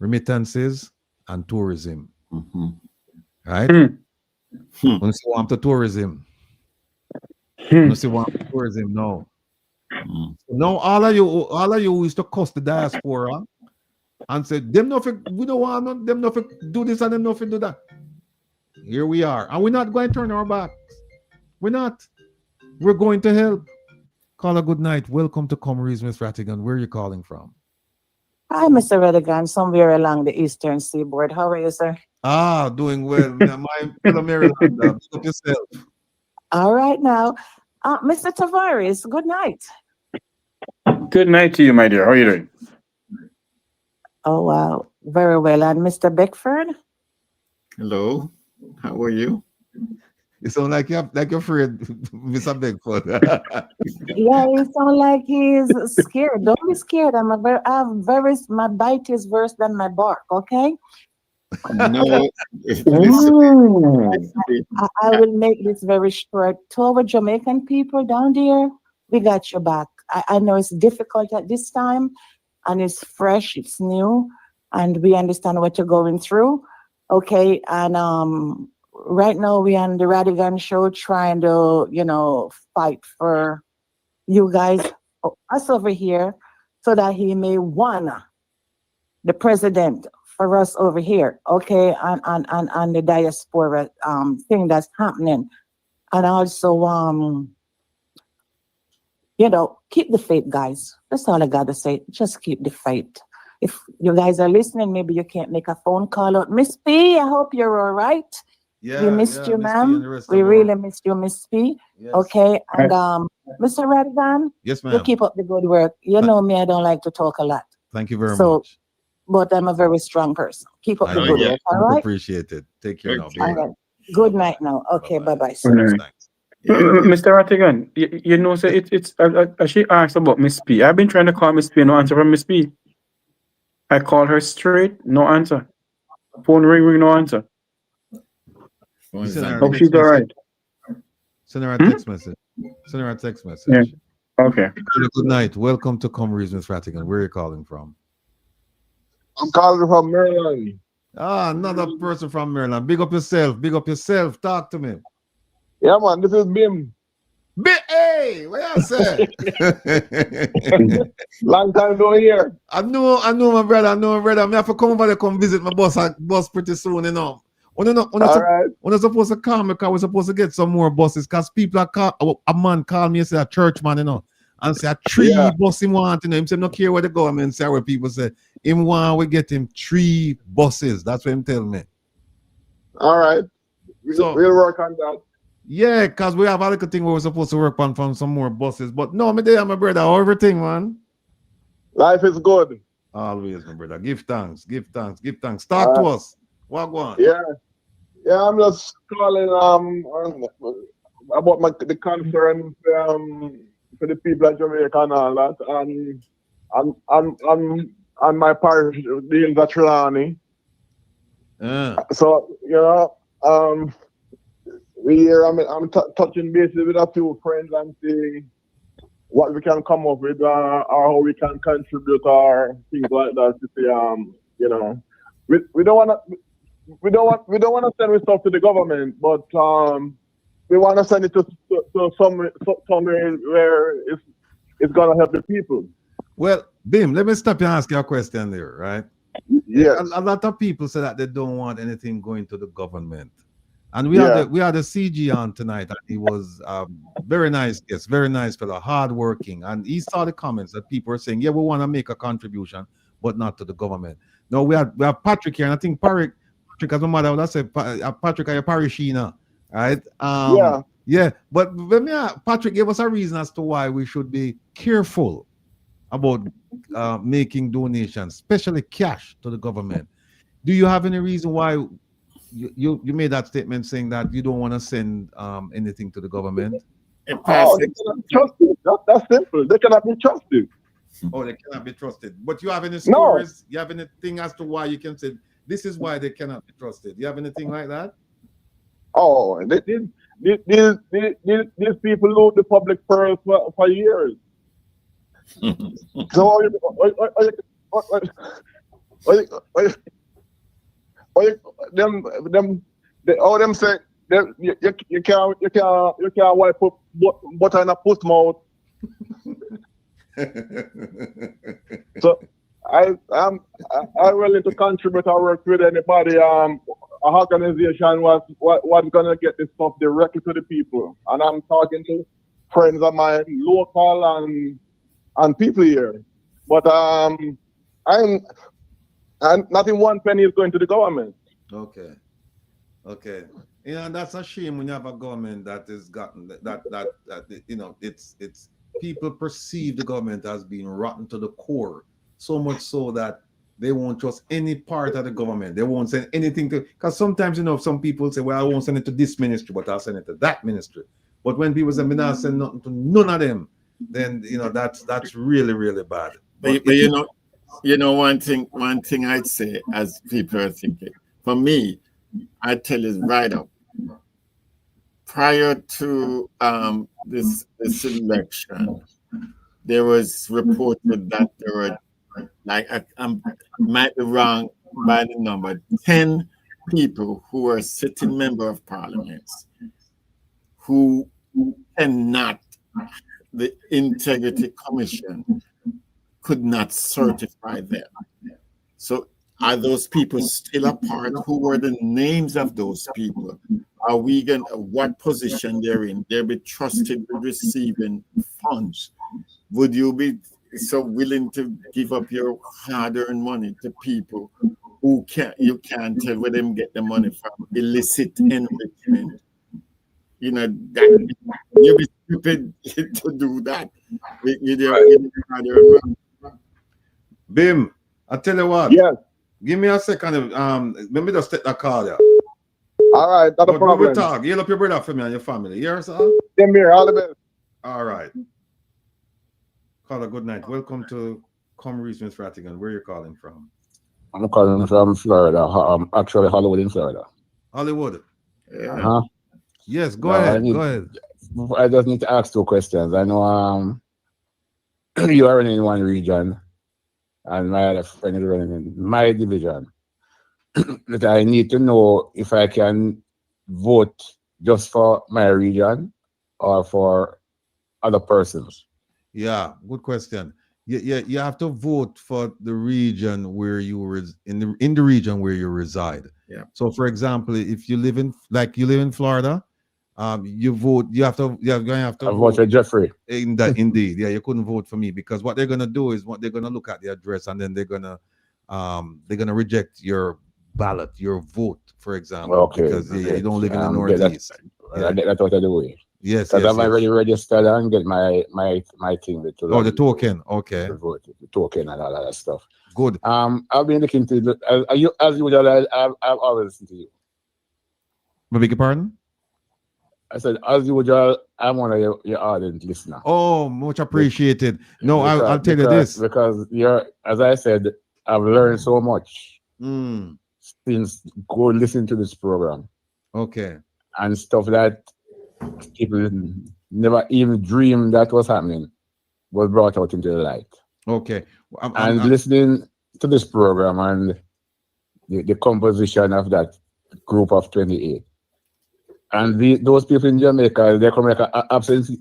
remittances and tourism. Right? When you say want to tourism, when you say want to tourism, no. So now all of you used to cost the diaspora and say them we don't want them to do this and them not to do that. Here we are, and we're not going to turn our backs. We're not. We're going to help. Call a good night. Welcome to Comrades, Miss Rattigan. Where are you calling from? Hi, Mr. Rattigan, somewhere along the eastern seaboard. How are you, sir? Doing well. My fellow Maryland, pick up yourself. All right now. Mr. Tavares, good night. Good night to you, my dear. How are you doing? Oh, wow. Very well. And Mr. Beckford? Hello. How are you? You sound like you're afraid, Mr. Beckford. Yeah, you sound like he's scared. Don't be scared. My bite is worse than my bark, okay? No. I will make this very short. To our Jamaican people down there, we got your back. I know it's difficult at this time, and it's fresh, it's new, and we understand what you're going through. Okay, and right now we're on the Rattigan show trying to, fight for you guys, us over here, so that he may win the president for us over here, okay, on the diaspora thing that's happening. And also, keep the faith, guys. That's all I gotta say. Just keep the faith. If you guys are listening, maybe you can't make a phone call out. Miss P, I hope you're all right. Yeah, we missed you, ma'am. We really missed you, Miss P. Yes. Okay, and Mr. Rattigan, yes, ma'am. You keep up the good work. You know me, I don't like to talk a lot. Thank you very much. But I'm a very strong person. Keep up the good work, all right? Appreciate it. Take care now. All right. Good night now. Okay, bye-bye. Thanks. Mr. Rattigan, she asked about Miss P. I've been trying to call Miss P, no answer from Miss P. I called her straight, no answer. Phone ring, no answer. Hope she's all right. Send her a text message. Send her a text message. Yeah. Okay. Good night. Welcome to Comrades, Miss Rattigan. Where are you calling from? I'm calling from Maryland. Another person from Maryland. Big up yourself. Big up yourself. Talk to me. Yeah, man. This is Bim. Hey, what you say? Long time no here. I know, my brother. I have to come over there, come visit my boss pretty soon, We're not supposed to call me because we're supposed to get some more buses because people a man called me, say a church man, and and say a 3 bus him want, you know, him say no care what the government say, where people say him want we get him 3 buses. That's what him tell me. All right. So we'll work on that. Yeah, because we have a little thing where we're supposed to work on from some more buses. But no, me there, my brother, everything, man. Life is good. Always, my brother. Give thanks, give thanks, give thanks. Talk to us. What go on? Yeah, I'm just calling about the conference for the people of Jamaica and all that, and my parish deals at Trelawney. So you know, I'm touching bases with a few friends and seeing what we can come up with, or how we can contribute, or things like that. To say, you know, we don't want to send this stuff to the government, but we want to send it to somewhere where it's gonna help the people. Well, Bim, let me stop you and ask you a question there, right? Yeah. A lot of people say that they don't want anything going to the government. And we had the CG on tonight, and he was very nice guest, very nice fellow, hardworking. And he saw the comments that people were saying, yeah, we want to make a contribution, but not to the government. Now we have Patrick here, and I think Patrick, as my mother would have said, Patrick, are you parishina, right? Yeah. But when Patrick gave us a reason as to why we should be careful about making donations, especially cash, to the government. Do you have any reason why you made that statement saying that you don't want to send anything to the government? They cannot be trusted. That's simple. They cannot be trusted. Oh, they cannot be trusted. But you have any stories? You have anything as to why you can say this is why they cannot be trusted? You have anything like that? Oh, these people loot the public purse for years. So them say you can't wipe up butter in a puss mouth. So I'm willing to contribute or work with anybody. An organization what's gonna get this stuff directly to the people, and I'm talking to friends of mine, local and people here. But and not in 1 penny is going to the government. Okay. You know, that's a shame when you have a government that has gotten that you know, it's people perceive the government as being rotten to the core, so much so that they won't trust any part of the government. They won't send anything to, because sometimes, you know, some people say, well, I won't send it to this ministry, but I'll send it to that ministry. But when people say, I'll send nothing to none of them, then, you know, that's really, really bad. But you know, one thing I'd say, as people are thinking, for me, I tell you right up, prior to this election, there was reported that there were, like, I might be wrong by the number, 10 people who were sitting member of parliaments who cannot, the Integrity Commission could not certify them. So are those people still apart? Who were the names of those people? Are we going to, what position they're in? They'll be trusted with receiving funds. Would you be so willing to give up your hard-earned money to people who you can't tell where them get the money from? Illicit enrichment. You know, that you'd be stupid to do that with your hard-earned money. Bim, I tell you what. Yes. Give me a second. Let me just take that call. Yeah. All right, not a problem. We'll talk. Yell up your brother for me and your family. Yes, sir? Same here. All the best. All right. Caller, good night. Welcome to Come Reach Miss Rattigan. Where are you calling from? I'm calling from Florida. Actually, Hollywood in Florida. Hollywood. Yeah. Yes, go ahead. Go ahead. I just need to ask 2 questions. I know you are running in one region, and my other friend is running in my division. That I need to know if I can vote just for my region or for other persons. Yeah, good question. You have to vote for the region where you in the region where you reside. Yeah. So, for example, if you live in Florida, You vote. You're going to have to I vote for Jeffrey. Indeed, yeah, you couldn't vote for me because what they're gonna do is what they're gonna look at the address and then they're gonna reject your ballot, your vote, for example, Okay. because you don't live in the Get that, northeast. Yeah. I get that out of the way. Yes, Because yes, I've already registered and get my thing. the token. Okay. The token and all that stuff. Good. I've been looking to as usual. I've always listened to you. I beg your pardon? I said, as usual, I'm one of your ardent listener. Oh, much appreciated. No, I'll tell you this. Because as I said, I've learned so much since listening to this program. Okay. And stuff that people never even dreamed that was happening was brought out into the light. Okay. I'm listening to this program and the composition of that group of 28. And those people in Jamaica, they come like an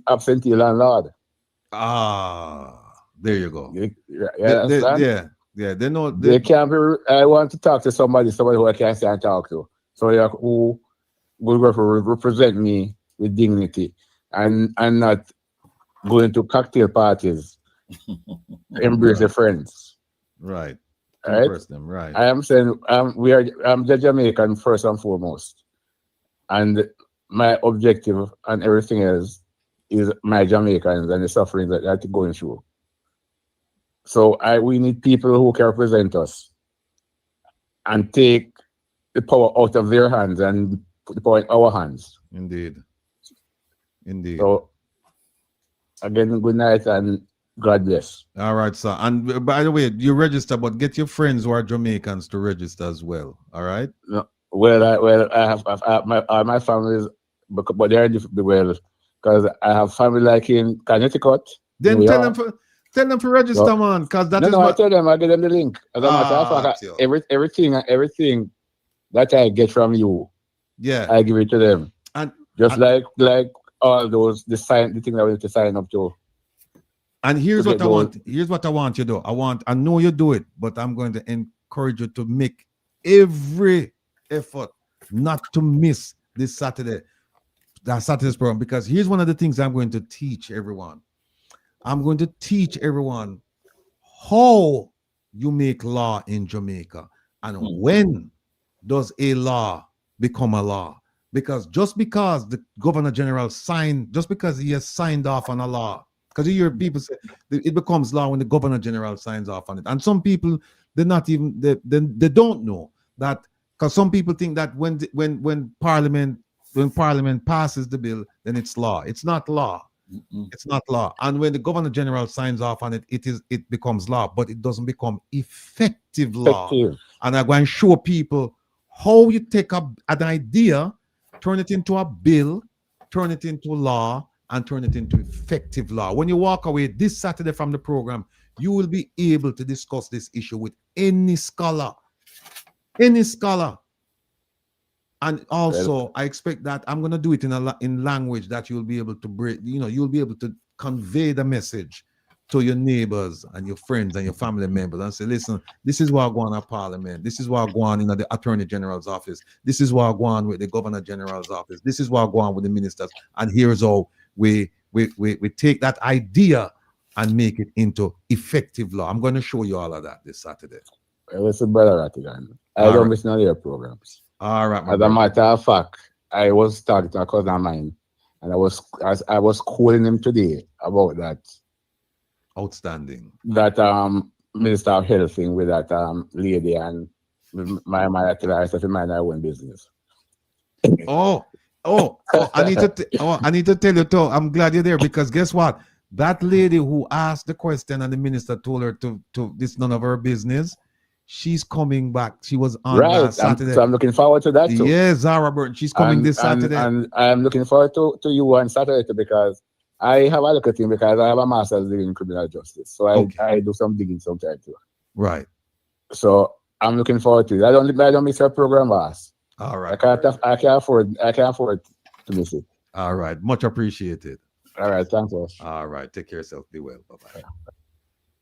absentee landlord. There you go. Yeah, they know. They can't be. I want to talk to somebody who I can say and talk to. So who will represent me with dignity and not going to cocktail parties, embrace the friends. Right. Right. Embrace them. Right. I am saying I'm the Jamaican first and foremost. And my objective and everything else is my Jamaicans and the suffering that they're going through. So we need people who can represent us and take the power out of their hands and put the power in our hands. Indeed. So again, good night and God bless. All right, sir. And by the way, you register, but get your friends who are Jamaicans to register as well. All right. No. I have my family, but they're different. Because I have family like in Connecticut. Then tell them to register, man. Because that is I tell them, I give them the link. As a matter of fact, everything that I get from you, I give it to them. And just like all those the thing that we need to sign up to. And here's what I want. Here's what I want you to do. I know you do it, but I'm going to encourage you to make every effort not to miss this Saturday's program, because here's one of the things I'm going to teach everyone. I'm going to teach everyone how you make law in Jamaica and when does a law become a law. Because just because the Governor General just because he has signed off on a law, because you hear people say it becomes law when the Governor General signs off on it. And some people, they don't know that. Because some people think that when Parliament passes the bill, then it's law. It's not law. It's not law. And when the Governor General signs off on it, it becomes law, but it doesn't become effective law. And I'm going to show people how you take an idea, turn it into a bill, turn it into law, and turn it into effective law. When you walk away this Saturday from the program, you will be able to discuss this issue with any scholar. And also I expect that I'm going to do it in language that you'll be able to you'll be able to convey the message to your neighbors and your friends and your family members and say, listen, this is what I go on at Parliament, this is what I go on in the Attorney General's office, this is what I go on with the Governor General's office, this is what I go on with the ministers, and here's how we take that idea and make it into effective law. I'm going to show you all of that this Saturday. Listen, Brother Rattigan, I don't miss none of your programs. All right. As a matter of fact, I was talking to a cousin of mine, and I was calling him today about that. Outstanding. That Minister of Health thing with that lady and my mother tell her I said to mind her own business. I need to tell you too. I'm glad you're there, because guess what? That lady who asked the question and the minister told her to this none of her business. She's coming back. She was on last Saturday. So I'm looking forward to that too. Yes, Zara Burton. She's coming this Saturday. And I'm looking forward to you on Saturday too, because I have a look at him because I have a master's degree in criminal justice. So I do some digging sometimes too. Right. So I'm looking forward to it. I don't miss her program, boss. All right. I can't afford to miss it. All right. Much appreciated. All right. Thanks, boss. All right. Take care of yourself. Be well. Bye-bye.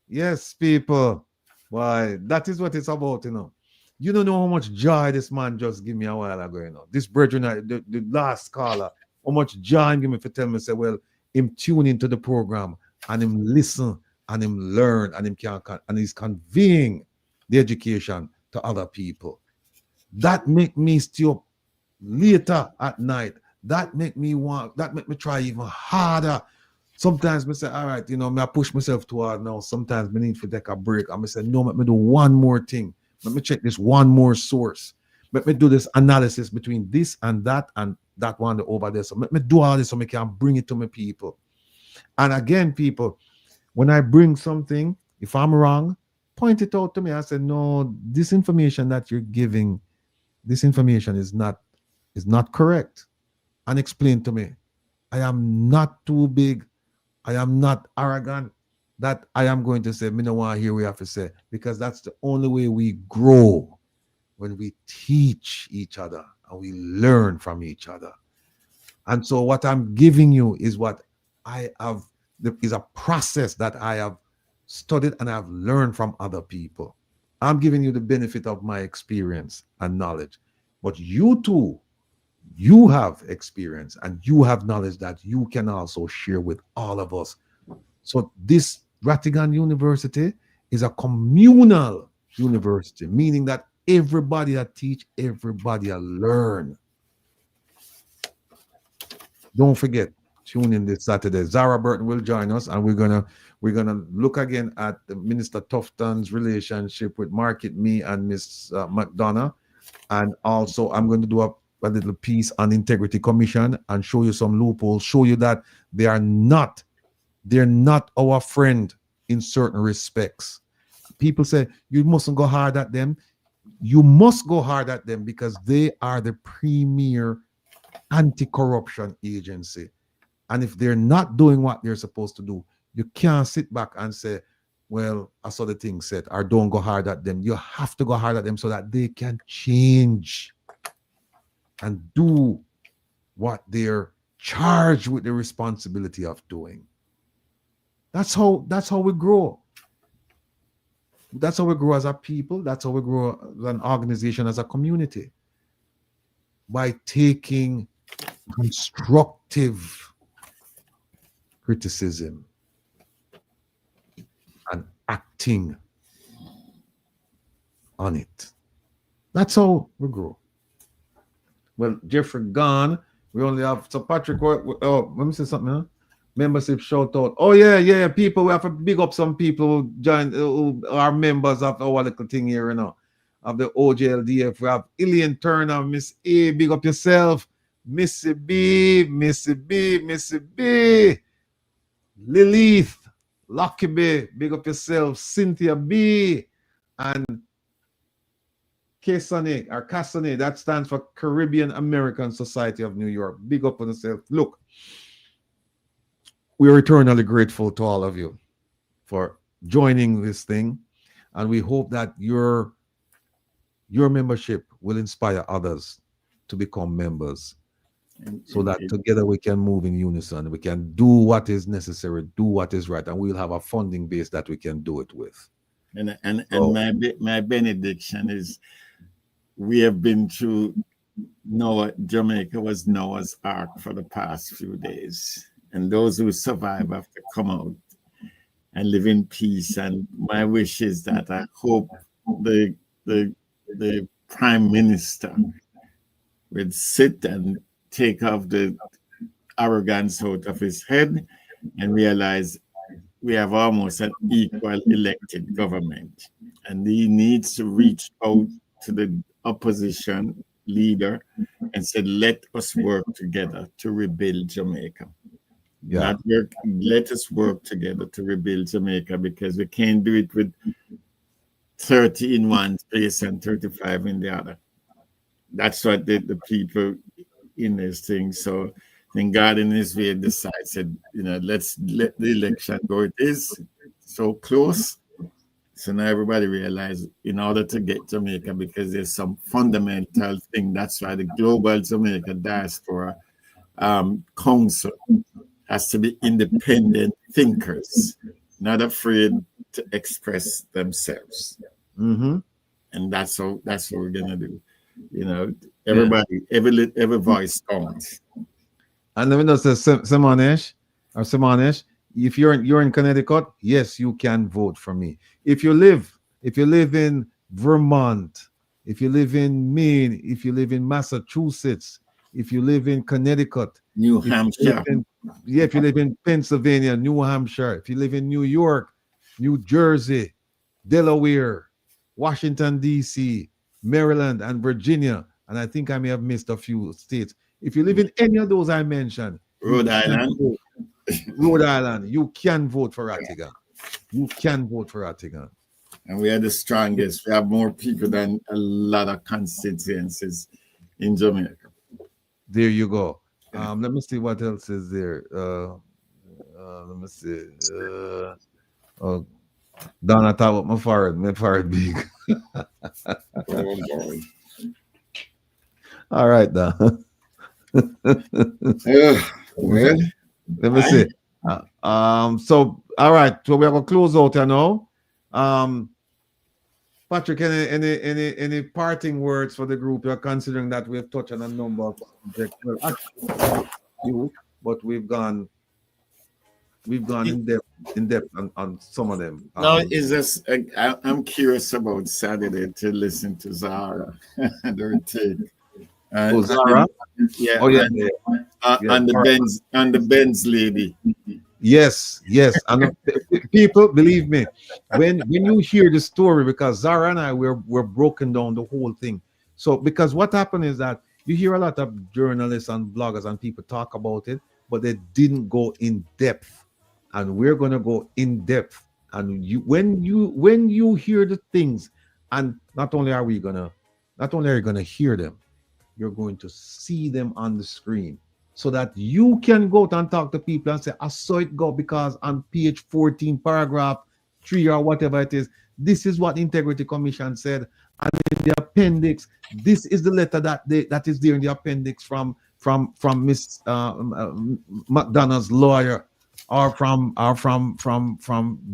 Yes, people. Why, that is what it's about, You don't know how much joy this man just gave me a while ago, This brethren, the last caller, how much joy him give me for tell me, say, well, him tune into the program and him listen and him learn and him and he's conveying the education to other people. That make me stay up later at night. That make me try even harder. Sometimes I say, all right, I push myself too hard now. Sometimes I need to take a break. I'm say, no, let me do one more thing. Let me check this one more source. Let me do this analysis between this and that one over there. So let me do all this so I can bring it to my people. And again, people, when I bring something, if I'm wrong, point it out to me. I say, no, this information that you're giving, this information is not correct. And explain to me. I am not too big. I am not arrogant that I am going to say, me no want to hear what you have to say, because that's the only way we grow, when we teach each other and we learn from each other. And so what I'm giving you is what I have, is a process that I have studied and I've learned from other people. I'm giving you the benefit of my experience and knowledge. But you too, you have experience and you have knowledge that you can also share with all of us. So this Rattigan University is a communal university, meaning that everybody that teach, everybody that learn. Don't forget, tune in this Saturday. Zara Burton will join us, and we're gonna look again at the Minister Tufton's relationship with Market Me and Miss McDonough, and also I'm going to do a little piece on Integrity Commission and show you some loopholes, show you that they're not our friend in certain respects. People say you mustn't go hard at them. You must go hard at them because they are the premier anti-corruption agency. And if they're not doing what they're supposed to do, you can't sit back and say, well, I saw the thing said, or don't go hard at them. You have to go hard at them so that they can change and do what they're charged with the responsibility of doing. That's how we grow. That's how we grow as a people. That's how we grow as an organization, as a community. By taking constructive criticism and acting on it. That's how we grow. Well, Jeffrey gone. We only have so Patrick. Oh, let me say something. Huh? Membership shout out. Oh yeah. People, we have to big up some people who join, who are members of our little thing here, of the OJLDF. We have Ilian Turner, Miss A. Big up yourself, Missy B, Lilith, Lucky B. Big up yourself, Cynthia B, and Cassane, that stands for Caribbean American Society of New York. Big up on yourself. Look, we are eternally grateful to all of you for joining this thing, and we hope that your membership will inspire others to become members, so that together we can move in unison. We can do what is necessary, do what is right, and we'll have a funding base that we can do it with. And my benediction is, we have been through Jamaica was Noah's Ark for the past few days. And those who survive have to come out and live in peace. And my wish is that I hope the Prime Minister would sit and take off the arrogance out of his head and realize we have almost an equal elected government. And he needs to reach out to the opposition leader and say, let us work together to rebuild Jamaica. Yeah. Let us work together to rebuild Jamaica, because we can't do it with 30 in one place and 35 in the other. That's what the people in this thing. So then God in his way decided, let's let the election go. It is so close. So now everybody realizes, in order to get Jamaica, because there's some fundamental thing, that's why the Global Jamaica Diaspora Council has to be independent thinkers, not afraid to express themselves. Mm-hmm. And that's what we're gonna do. Everybody, every voice counts. And let me just say, Simonesh, if you're in Connecticut, yes, you can vote for me. If you live in Vermont, if you live in Maine, if you live in Massachusetts, if you live in Connecticut, New Hampshire, if you live in Pennsylvania, New Hampshire, if you live in New York, New Jersey, Delaware, Washington, D.C., Maryland, and Virginia, and I think I may have missed a few states. If you live in any of those I mentioned, Rhode Island, you can vote for Rattigan. You can vote for Rattigan. And we are the strongest. We have more people than a lot of constituencies in Jamaica. There you go. Let me see what else is there. Let me see. Donna talk about my forehead big. Oh, boy. All right, Don. Well, let me see. So all right, so we have a close out, you know. Patrick, any parting words for the group? You're considering that we have touched on a number of subjects. Well, actually, but we've gone in depth on some of them. No, it's just I'm curious about Saturday to listen to Zara and her take. Zara? Yeah. Oh yeah. And the Benz lady. Yes. And people, believe me, when you hear the story, because Zara and I were broken down the whole thing. So because what happened is that you hear a lot of journalists and bloggers and people talk about it, but they didn't go in depth. And we're gonna go in depth. And when you hear the things, and not only are you gonna hear them, you're going to see them on the screen, so that you can go out and talk to people and say, I saw it go because on page 14, paragraph 3 or whatever it is, this is what the Integrity Commission said. And in the appendix, this is the letter that is there in the appendix from Miss McDonough's lawyer, or from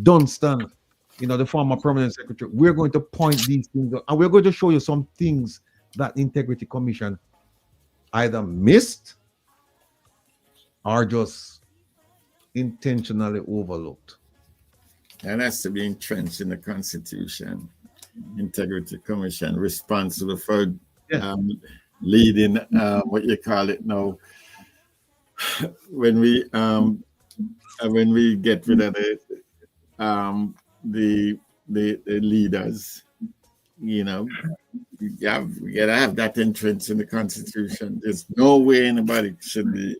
Dunstan, the former permanent secretary. We're going to point these things out, and we're going to show you some things that the Integrity Commission either missed or just intentionally overlooked. And has to be entrenched in the Constitution. Integrity Commission responsible for leading what you call it now. When we get rid of the leaders, we gotta have that entrance in the Constitution. There's no way anybody should be,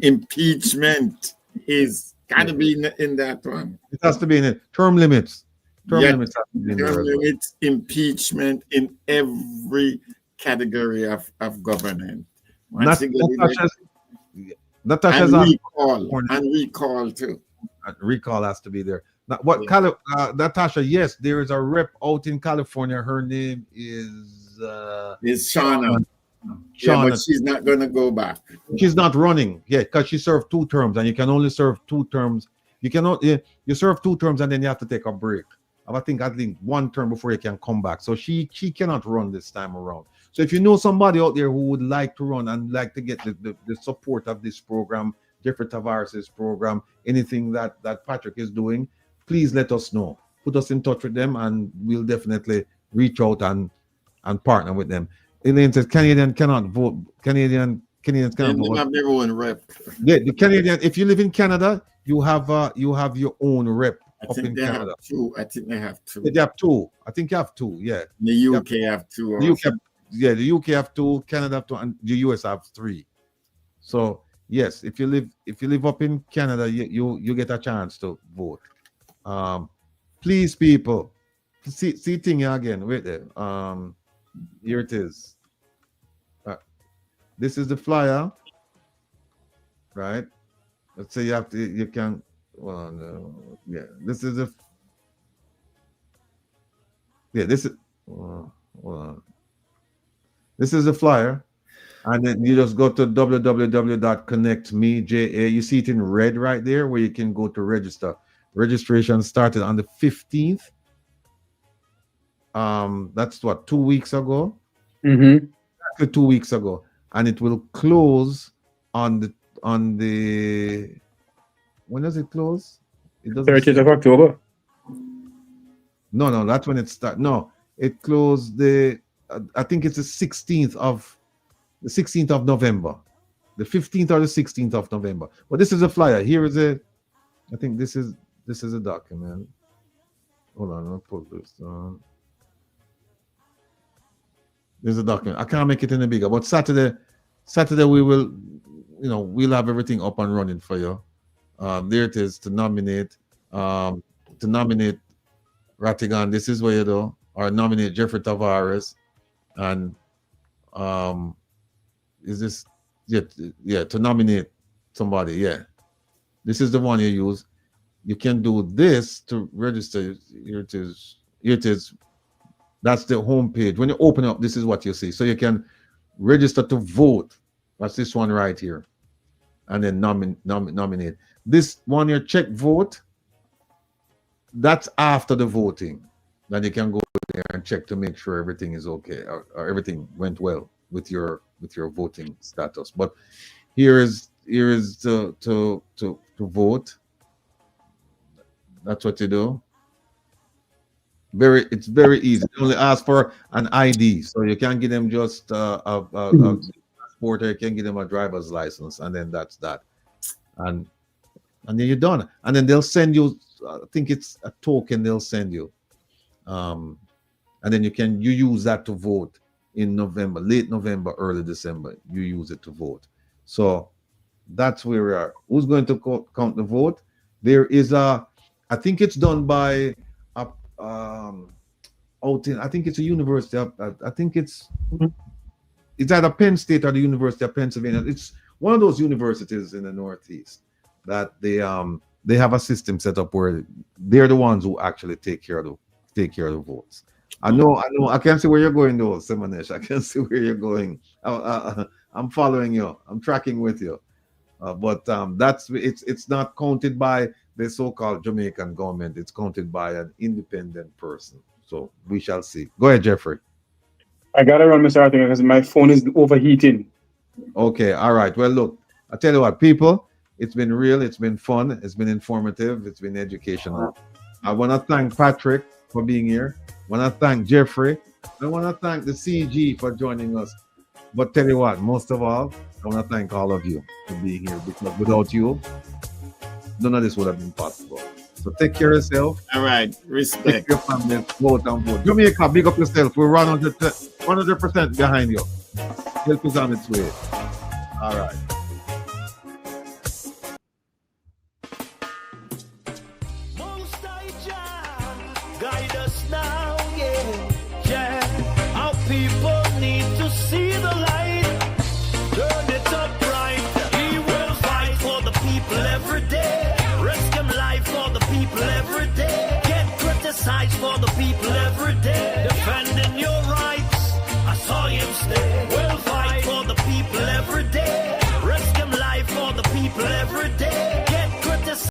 impeachment is gotta be in that one. It has to be in it. Term limits. Term limits, impeachment in every category of government. Natasha's and recall too. Recall has to be there. Now, Natasha? Yes, there is a rep out in California. Her name is Shauna. Yeah, but she's not going to go back. She's not running. Yeah, because she served 2 terms, and you can only serve 2 terms. You cannot. You serve 2 terms, and then you have to take a break. I think 1 term before you can come back. So she cannot run this time around. So if you know somebody out there who would like to run and like to get the support of this program, Jeffrey Tavares' program, anything that Patrick is doing, please let us know. Put us in touch with them, and we'll definitely reach out and partner with them. Elaine says Canadian cannot vote. Canadians cannot vote. They have their own rep. Yeah, the Canadian. If you live in Canada, you have your own rep up in Canada. I think they have 2. They have 2. I think you have 2. Yeah. The UK have 2. The UK have 2. Canada have 2, and the US have 3. So yes, if you live up in Canada, you get a chance to vote. Please, people, see thing again. Wait there. Here it is. This is the flyer, right? Let's say you can. Well, no, yeah. This is this is. This is the flyer, and then you just go to www.connectme. You see it in red right there, where you can go to register. Registration started on the 15th. That's what, 2 weeks ago? Mm-hmm. Exactly 2 weeks ago. and it will close on the when does it close? It doesn't 30th of October. No, that's when it starts. No, it closed I think it's the 16th of November, the 15th or the 16th of November. But this is a flyer. Here is I think this is a document. Hold on, I'll put this on. There's a document. I can't make it any bigger, but Saturday we will, we'll have everything up and running for you. There it is to nominate Rattigan. This is where you do, or nominate Jeffrey Tavares, and is this to nominate somebody? Yeah, this is the one you use. You can do this to register. Here it is. That's the home page. When you open up, this is what you see. So you can register to vote. That's this one right here. And then nominate. This one, your check vote, that's after the voting. Then you can go there and check to make sure everything is okay, or everything went well with your voting status. But here is to vote. That's what you do. It's very easy. You only ask for an ID, so you can give them just a passport, or you can give them a driver's license, and then that's that. And then you're done. And then they'll send you, I think it's a token they'll send you. And then you use that to vote in November, late November, early December. You use it to vote. So that's where we are. Who's going to count the vote? There is I think it's done by I think it's a university. I think it's either Penn State or the University of Pennsylvania. It's one of those universities in the Northeast that they have a system set up where they're the ones who actually take care of the votes. I know. I can see where you're going, though, Simonesh. I can see where you're going. I'm following you. I'm tracking with you. But it's not counted by the so-called Jamaican government. It's counted by an independent person. So we shall see. Go ahead, Jeffrey. I gotta run, Mr. Rattigan, because my phone is overheating. Okay, all right. Well, look, I tell you what, people, it's been real, it's been fun, it's been informative, it's been educational. I want to thank Patrick for being here. I want to thank Jeffrey. I want to thank the CG for joining us. But tell you what, most of all, I want to thank all of you for being here, because without you, none of this would have been possible. So take care of yourself. All right. Respect. Take your family. Vote and vote. Jamaica, big up yourself. We're 100% behind you. Help is on its way. All right. Guide us now, yeah. Our people need to see the light. Turn it up right. We will fight for the people every day. Risk them life for the people every day. Get criticized for the people every day. Defending your rights, I saw him stay. We'll fight for the people every day. Risk them life for the people every day.